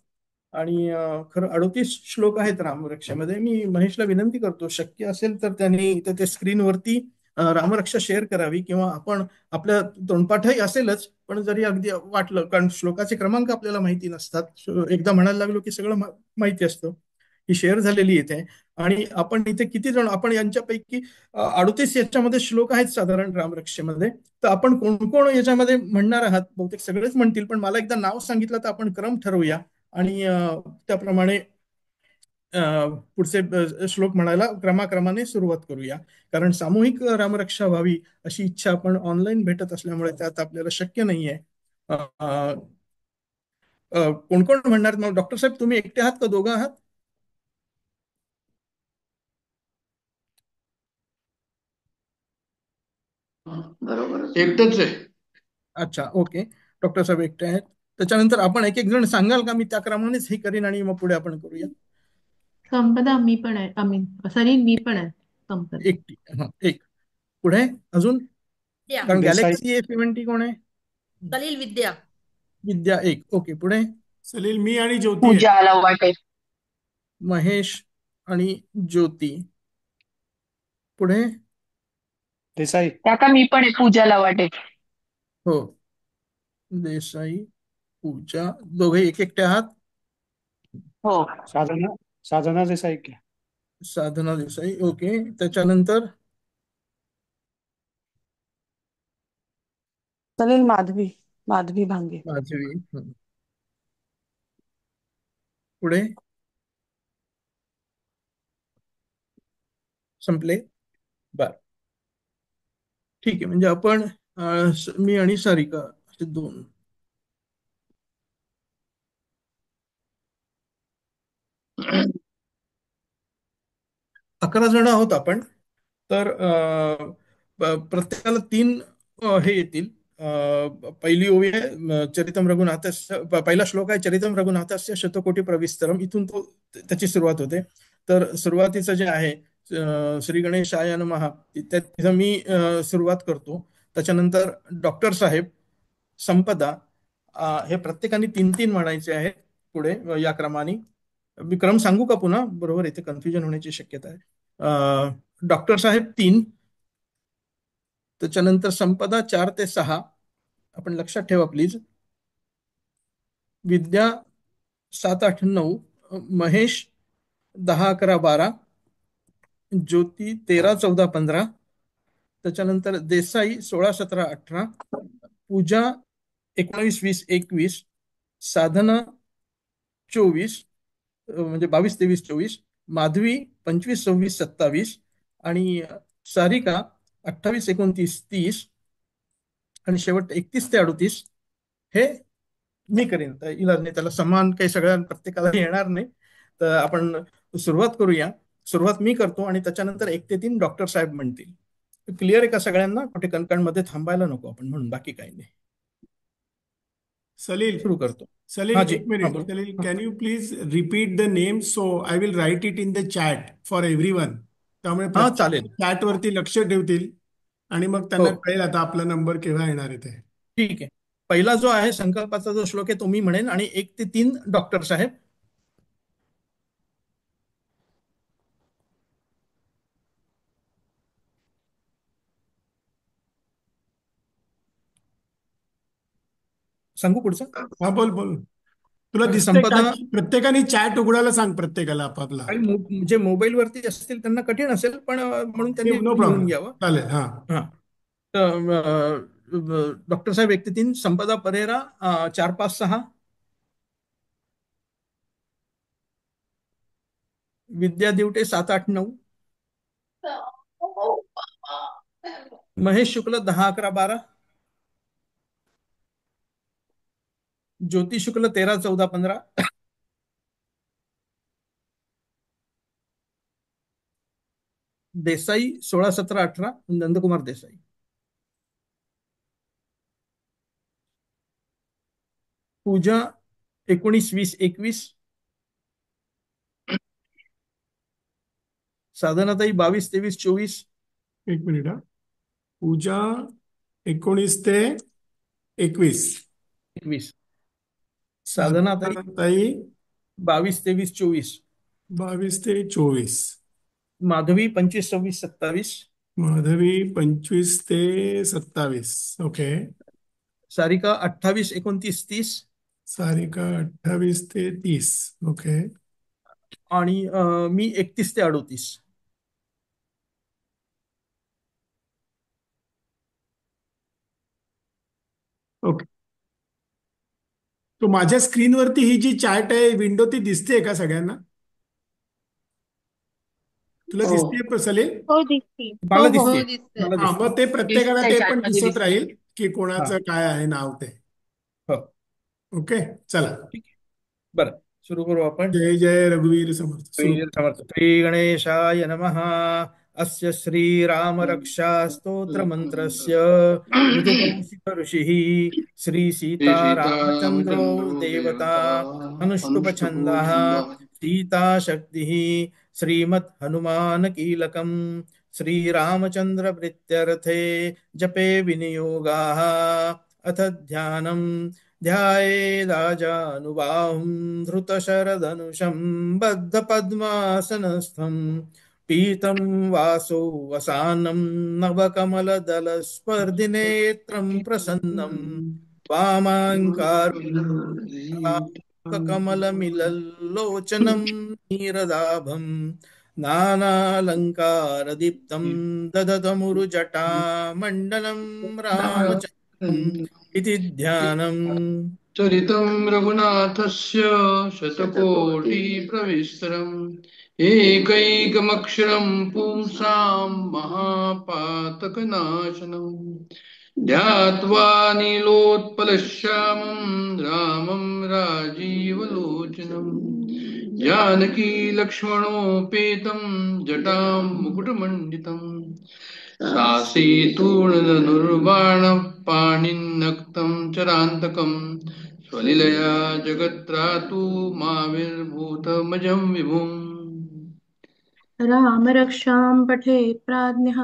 आणि खरं 38 श्लोक आहेत रामरक्षेमध्ये. मी महेशला विनंती करतो शक्य असेल तर त्यांनी इथं ते स्क्रीनवरती रामरक्षा शेअर करावी किंवा आपण आपल्या तोंडपाठही असेलच पण जरी अगदी वाटलं कारण श्लोकाचे क्रमांक आपल्याला माहिती नसतात. एकदा म्हणायला लागलो की सगळं माहिती असतं. ही शेअर झालेली इथे आणि आपण इथे किती जण आपण यांच्यापैकी 38 याच्यामध्ये श्लोक आहेत साधारण रामरक्षेमध्ये. तर आपण कोण कोण याच्यामध्ये म्हणणार आहात. बहुतेक सगळेच म्हणतील पण मला एकदा नाव सांगितलं तर आपण क्रम ठरवूया आणि त्याप्रमाणे पुढचे श्लोक म्हणायला क्रमाक्रमाने सुरुवात करूया. कारण सामूहिक रामरक्षा व्हावी अशी इच्छा आपण ऑनलाईन भेटत असल्यामुळे त्यात आपल्याला शक्य नाहीये. कोण कोण म्हणणार. मग डॉक्टर साहेब तुम्ही एकटे आहात का दोघं आहात. बरोबर एकटंच आहे. अच्छा ओके. डॉक्टर साहेब एकटे आहेत. त्याच्यानंतर आपण एक एक जण सांगाल का. मी त्या क्रमानेच हे करीन आणि मग पुढे आपण करूया. संपदा मी पण आहे. सलील मी पण आहे. संपदा एकटी हा एक. पुढे अजून विद्या कारण देसाई गॅलेक्सी A70 कोण आहे. सलील विद्या विद्या एक. ओके पुढे सलील मी आणि ज्योती आहे. पूजा लवाटे. महेश आणि ज्योती. पुढे देसाई काका मी पण आहे पूजा लवाटे. हो देसाई पूजा दोघे एक एकटे आहात. हो साधना साधना देसाई की साधना देसाई ओके. त्याच्यानंतर सलील माधवी माधवी भांगे. माधवी पुढे संपले. बर ठीक आहे. म्हणजे आपण मी आणि सारिका असे 2. 11 जण आहोत आपण. तर प्रत्येकाला 3 हे येतील. पहिली ओवी आहे चरितम रघुनाथस्य. पहिला श्लोक आहे चरितम रघुनाथस्य शतकोटी प्रविस्तरम. इथून त्याची सुरुवात होते. तर सुरुवातीचं जे आहे श्री गणेशाय नमः तिथं मी सुरुवात करतो. त्याच्यानंतर डॉक्टर साहेब संपदा हे प्रत्येकाने 3-3 म्हणायचे आहेत पुढे या क्रमाने. मी क्रम सांगू का पुन्हा. बरोबर इथे कन्फ्युजन होण्याची शक्यता आहे. डॉक्टर साहेब 3. त्याच्यानंतर संपदा 4 ते 6. आपण लक्षात ठेवा प्लीज. विद्या 7, 8, 9. महेश 10, 11, 12. ज्योती 13, 14, 15. त्याच्यानंतर देसाई 16, 17, 18. पूजा 19, 20, 21. साधना 24 म्हणजे 22, 23, 24. माधवी 25, 26, 27. आणि सारिका 28, 29, 30. आणि शेवट 31 ते 38 हे मी करेन. तर इलाज नाही त्याला समान काही सगळ्या प्रत्येकाला येणार नाही. तर आपण सुरुवात करूया. सुरुवात मी करतो आणि त्याच्यानंतर 1 ते 3 डॉक्टर साहेब म्हणतील. क्लिअर आहे का सगळ्यांना. कुठे कणकणमध्ये थांबायला नको आपण म्हणून बाकी काही नाही. सलील सुरू करतो. सलील हा जी एक मिनिट. बोल. Salil can you please repeat the name so I will write it in the chat for everyone. त्यामुळे हा चालेल. चॅट वरती लक्ष ठेवतील आणि मग हो त्यांना कळेल आता आपला नंबर केव्हा येणार आहे ते. ठीक आहे. पहिला जो आहे संकल्पाचा जो श्लोक आहे तो मी म्हणेन आणि 1 ते 3 डॉक्टर साहेब. सांगू पुढचं? हा, बोल बोल. तुला दिसतंय का? संपदा प्रत्येकाने चॅट उघडायला सांग प्रत्येकाला आपापला. आणि जे मोबाईल वरती असतील त्यांना कठीण असेल, पण म्हणून त्यांनी नो लिहून प्रॉब्लेम. घ्यावं. चालेल. हा. हा. डॉक्टर साहेब व्यक्ती 3, संपदा परेरा 4, 5, 6, विद्या दिवटे 7, 8, 9, महेश शुक्ल 10, 11, 12, ज्योती शुक्ल 13, 14, 15, देसाई 16, 17, 18, नंदकुमार देसाई, पूजा 19, 20, 21, साधनाताई 22, 23, 24, एक मिनिट. हा. पूजा 19 ते 21, 21, साधनाताई ताई 22, 23, 24, 22 ते 24, माधवी 25, 26, 27, माधवी 25 ते 27. ओके. सारिका 28, 29, 30, सारिका 28 ते 30. ओके. आणि मी 31 ते 38. ओके. तो माझ्या स्क्रीनवरती ही जी चॅट आहे विंडो ती दिसते का सगळ्यांना? तुला हो. दिसते सलील? हो दिसते. मला हो हो दिसते. हो दिसतंय. मला हा, दिसते. मग ते प्रत्येकाला दिसतंय, ते पण चॅटमध्ये दिसत दिसतंय. राहील की हा. कोणाचं काय आहे नाव ते. हो. ओके. चला. ठीक आहे. बरं, सुरू करू आपण. जय जय रघुवीर समर्थ. सुरू. समर्थ. श्री गणेशाय नमः. अस्य श्रीराम रक्षा स्तोत्र मंत्रस्य मृदुकौशिक ऋषिः श्री श्री सीतारामचंद्रो सीतारामचंद्रो देवता देवता अनुष्टुप छन्दः अनुष्टुप्छन्दः सीता शक्तिः श्रीमत् हनुमान कीलकम् श्रीरामचंद्र प्रीत्यर्थे जपे विनियोगाः अथ ध्यानम् ध्यायेदाजानुबाहुं धृतशरधनुषं बद्धपद्मासनस्थं पीतं वासो वसानं नवकमलदलस्पर्धिनेत्रं प्रसन्नं वामाङ्कारुककमलमिलल्लोचनं नीरदाभं नानालङ्कारदीप्तं ददतमुरुजटामण्डलं रामचन्द्रम् इति ध्यानम्. चरितं रघुनाथस्य शतकोटिप्रविस्तरम् एकैकमक्षरं पुंसां महापातकनाशनम् ध्यात्वा नीलोत्पलश्यामं रामं राजीवलोचनम् जानकी लक्ष्मणोपेतं जटां मुकुटमण्डितम् सासीतूर्णधनुर्बाणः पाणिन्नक्तं चरान्तकम् स्वलीलया जगत्रातु माविर्भूतमजं विभुम् राम रक्षां पठेत् प्राज्ञः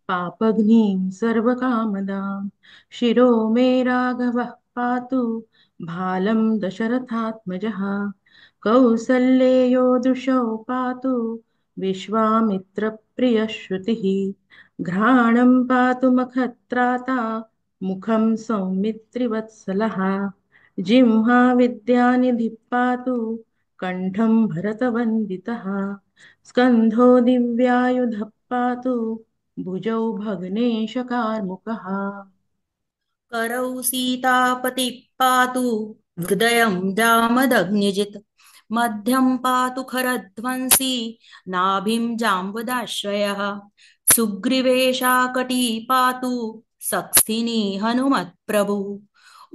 पापघ्नीं सर्वकामदां शिरो मे राघवः पातु भालं दशरथात्मजः कौसल्येयो दृशो पातु विश्वामित्रप्रियश्रुतिः घ्राणं पातु मखत्राता मुखं सौमित्रिवत्सलः जिह्वा विद्यानिधिः पातु कण्ठं भरतवन्दितः स्कन्धो दिव्यायुधः पातु भुजौ भग्नेशकार्मुकः करौ सीतापतिः पातु हृदयं जामदग्निजित् मध्यं पातु खरध्वंसी नाभिं जाम्बुदाश्रयः सुग्रीवेशाकटी पातु सख्स्थिनी हनुमत्प्रभु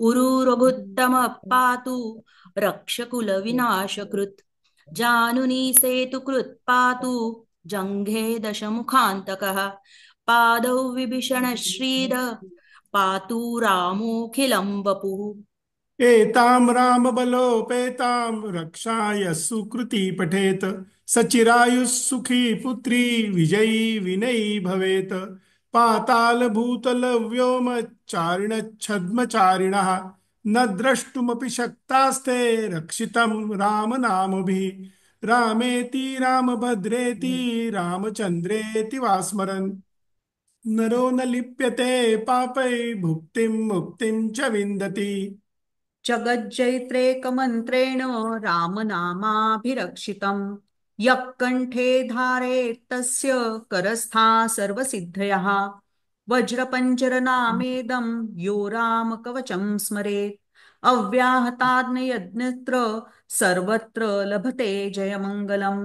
उरु रघुत्तमः पातु रक्षकुलविनाशकृत् जानुनी सेतुकृत् पातु जङ्घे दशमुखान्तकः पादौ विभीषणश्रीद पातु रामोऽखिलं वपुः एतां रामबलोपेतां रक्षाय सुकृती पठेत सचिरायुः सुखी पुत्री विजयी विनयी भवेत् पाताल भूतल व्योमचारिणः न द्रष्टुमपि शक्तास्ते रक्षितं रामनामभिः रामेति रामभद्रेति रामचन्द्रेति वा स्मरन् नरो न लिप्यते पापै भुक्तिं मुक्तिं च विन्दति जगज्जैत्रेकमन्त्रेण रामनामाभिरक्षितम् यः कण्ठे धारयेत् तस्य करस्था सर्वसिद्धयः वज्रपञ्जरनामेदं यो रामकवचं स्मरेत् अव्याहताग्नयज्ञत्र सर्वत्र लभते जयमङ्गलम्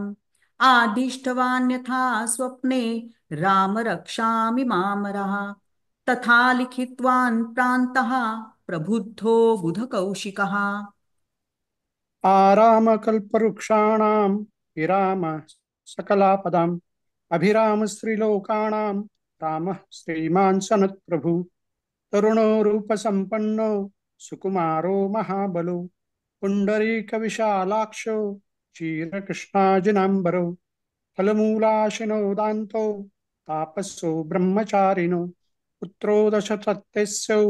आदिष्टवान् यथा स्वप्ने राम रक्षामि मामरः तथा लिखितवान् प्रान्तः प्रबुद्धो बुधकौशिकः आरामकल्पवृक्षाणां विराम सकलापदाम् अभिराम स्त्रीलोकाणां रामः श्रीमान् सनत्प्रभु तरुणो रूपसम्पन्नो सुकुमारो महाबलो पुण्डरीकविशालाक्षो क्षीरकृष्णाजिनाम्बरो फलमूलाशिनो दान्तो तापसो ब्रह्मचारिणो पुत्रो दशरथस्यौ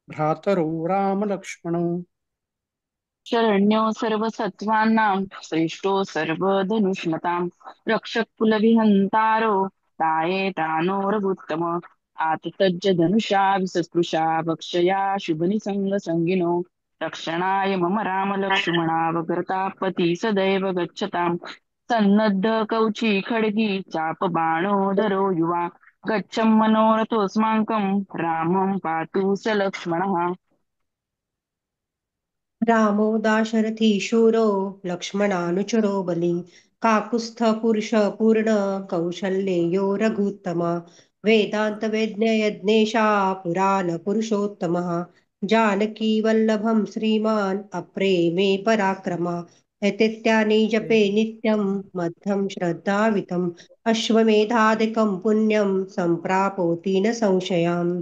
भ्रातरो रामलक्ष्मणौ शरण्यो सर्वसत्त्वानां श्रेष्ठो सर्वधनुष्मतां रक्षः कुलविहन्तारो ताये रघुत्तम आततज्ज धनुषा विसस्पृशा भक्षया शुभनिसङ्गसङ्गिनो रक्षणाय मम रामलक्ष्मणावकर्तापति सदैव गच्छतां सन्नद्ध कवची खड्गी चापबाणोदरो युवा गच्छं मनोरथोऽस्माकं रामं पातु स लक्ष्मणः रामो दाशरथी शूरो लक्ष्मणानुचरो बली काकुस्थ पुरुष पूर्ण कौशल्येयो रघुत्तमा वेदांत वेद्य यज्ञेशा पुराण पुरुषोत्तमः जानकी वल्लभं श्रीमान् अप्रेमे पराक्रमा यतित्यानि जपे नित्यं मध्यं श्रद्धावितम् अश्वमेधादिकं पुण्यं सम्प्रापोति न संशयम्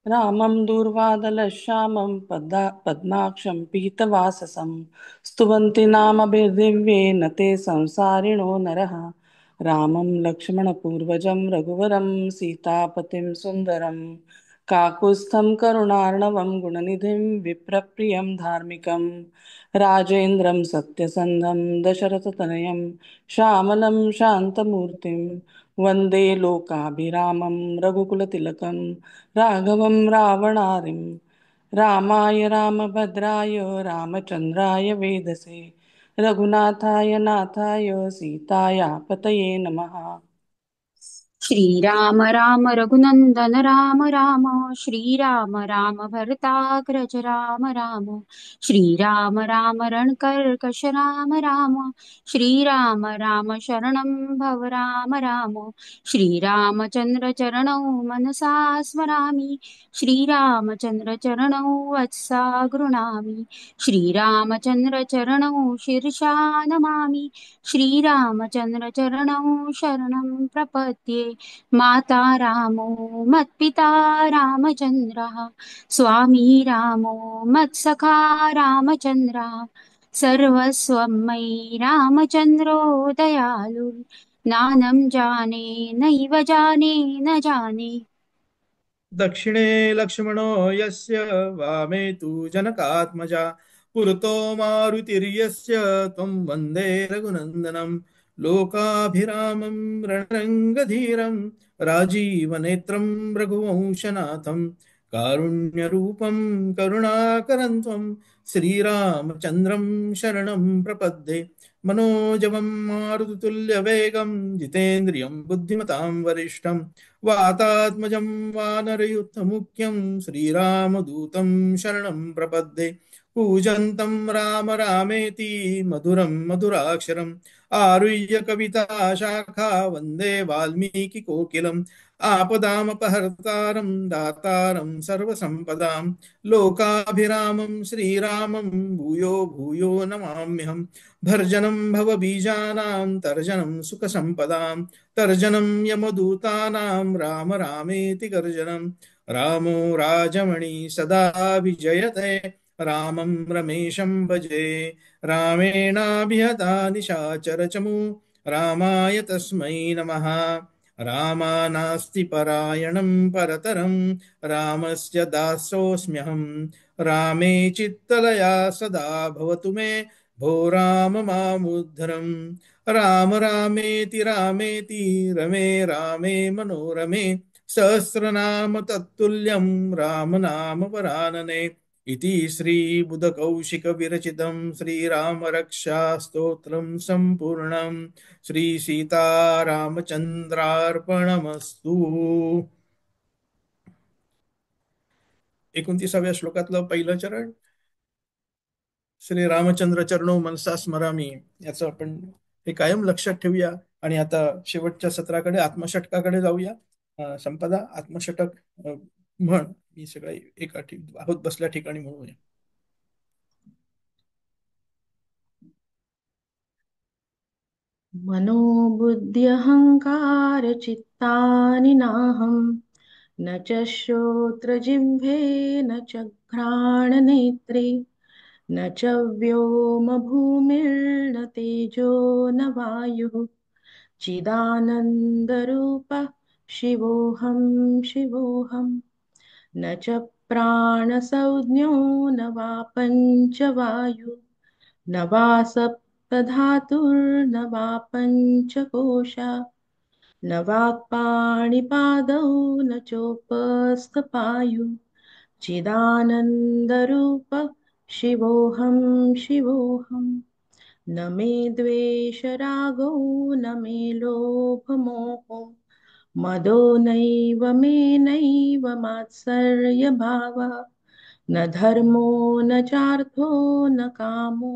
रामं दूर्वादलश्यामं पद्माक्षं पीतवाससं स्तुवन्ति नामभिर्दिव्येन ते संसारिणो नरः रामं लक्ष्मणपूर्वजं रघुवरं सीतापतिं सुन्दरं काकुत्स्थं करुणार्णवं गुणनिधिं विप्रप्रियं धार्मिकं राजेन्द्रं सत्यसन्धं दशरथतनयं श्यामलं शान्तमूर्तिं वन्दे लोकाभिरामं रघुकुलतिलकं राघवं रावणारिं रामाय रामभद्राय रामचन्द्राय वेदसे रघुनाथाय नाथाय सीताया पतये नमः श्रीराम राम रघुनंदन राम राम श्रीराम राम भरताग्रज राम राम श्रीराम राम रणकर्कश राम राम श्रीराम राम शरणं भव राम राम श्रीरामचंद्र चरणौ मनसा स्मरामि श्रीरामचंद्र चरणौ वत्सा गृह्णामि श्रीरामचंद्र चरणौ शीर्षा नमामि श्रीरामचंद्र चरणौ शरणं प्रपद्ये माता रामो मत्पिता रामचन्द्रः स्वामी रामो मत्सखा रामचन्द्रः सर्वस्वं मयि रामचन्द्रो दयालु नानं जाने नैव जाने न जाने दक्षिणे लक्ष्मणो यस्य वामे तु जनकात्मजा पुरतो मारुतिर्यस्य त्वं वन्दे रघुनन्दनं लोकाभिरामं रणरङ्गधीरं राजीवनेत्रं रघुवंशनाथं कारुण्यरूपं करुणाकरं त्वं श्रीरामचन्द्रं शरणं प्रपद्ये मनोजवं मारुततुल्यवेगं जितेन्द्रियं बुद्धिमतां वरिष्ठं वातात्मजं वानरयुद्धमुख्यं श्रीरामदूतं शरणं प्रपद्ये पूजन्तं राम रामेति मधुरं मधुराक्षरम् आरुह्य कविता शाखा वन्दे वाल्मीकिकोकिलम् आपदामपहर्तारं दातारं सर्वसम्पदां लोकाभिरामं श्रीरामं भूयो भूयो नमाम्यहम् भर्जनं भवबीजानां तर्जनं सुखसम्पदां तर्जनं यमदूतानां राम रामेति गर्जनं रामो राजमणि सदा विजयते रामं रमेशं भजे रामेणाभिहता निशाचरचमु रामाय तस्मै नमः रामानास्ति परायणं परतरं रामस्य दासोऽस्म्यहं रामे चित्तलया सदा भवतु मे भो राम मामुद्धरम् राम रामेति रामेति रमे रामे मनोरमे सहस्रनाम तत्तुल्यं राम नाम वरानने इति श्रीबुधकौशिकविरचितं श्रीरामरक्षास्तोत्रं सम्पूर्णं श्रीसीतारामचंद्रार्पणमस्तु. 29व्या श्लोकातलं पहिलं चरण, श्री रामचंद्र चरणो मनसा स्मरामी, याचं आपण हे कायम लक्षात ठेवूया. आणि आता शेवटच्या सत्राकडे, आत्मषटकाकडे जाऊया. संपदा, आत्मषटक म्हण. मी सगळे एका आहोत बसल्या ठिकाणी म्हणूया. मनोबुद्ध्यहंकार चित्तानि नाहं न च श्रोत्रजिह्वे न च घ्राणनेत्रे न च व्योमभूमिर्न तेजो न वायुः चिदानन्दरूपः शिवोऽहं शिवोऽहम् न च प्राणसंज्ञो न वा पञ्चवायु न वा सप्तधातुर्न वा पञ्चकोशा न वाक्पाणिपादौ न चोपस्थपायु चिदानन्दरूपः शिवोऽहं शिवोऽहम् न मे द्वेषरागो न मे लोभमोहो मदो नैव मे नैव मात्सर्यभावः न धर्मो न चार्थो न कामो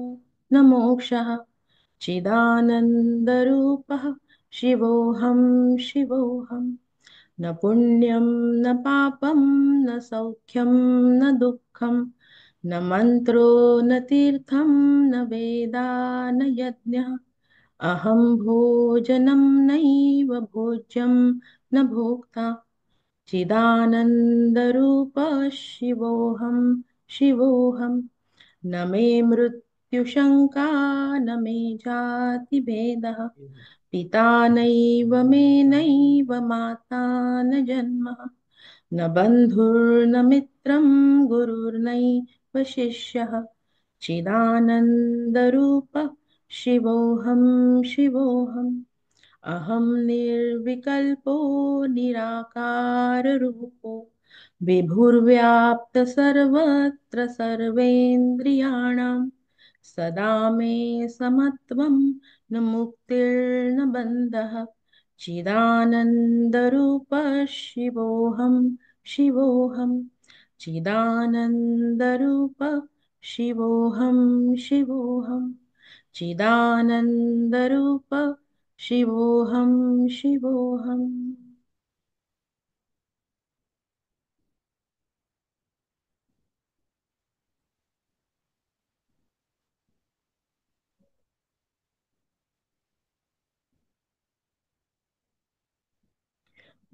न मोक्षः चिदानन्दरूपः शिवोऽहं शिवोऽहम् न पुण्यं न पापं न सौख्यं न दुःखं न मन्त्रो न तीर्थं न वेदा न यज्ञः अहं भोजनं नैव भोज्यं न भोक्ता चिदानन्दरूपः शिवोऽहं शिवोऽहम् न मे मृत्युशङ्का न मे जातिभेदः पिता नैव मे नैव माता न जन्मः न बन्धुर्न मित्रं गुरुर्नैव शिष्यः चिदानन्दरूपः शिवोऽहं शिवोऽहम् अहं निर्विकल्पो निराकाररूपो विभुर्व्याप्त सर्वत्र सर्वेन्द्रियाणां सदा मे समत्वं न मुक्तिर्न बन्धः चिदानन्दरूपः शिवोऽहं शिवोऽहम् चिदानन्दरूपः शिवोऽहं शिवोऽहम् चिदानन्दरूपः शिवोऽहं शिवोऽहम्.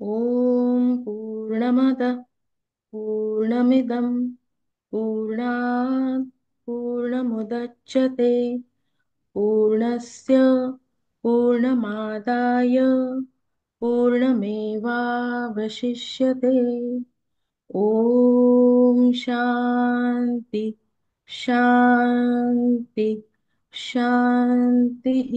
ॐ पूर्णमदः पूर्णमिदं पूर्णात् पूर्णमुदच्यते पूर्णस्य पूर्णमादाय पूर्णमेवावशिष्यते. ॐ शान्ति शान्ति शान्तिः.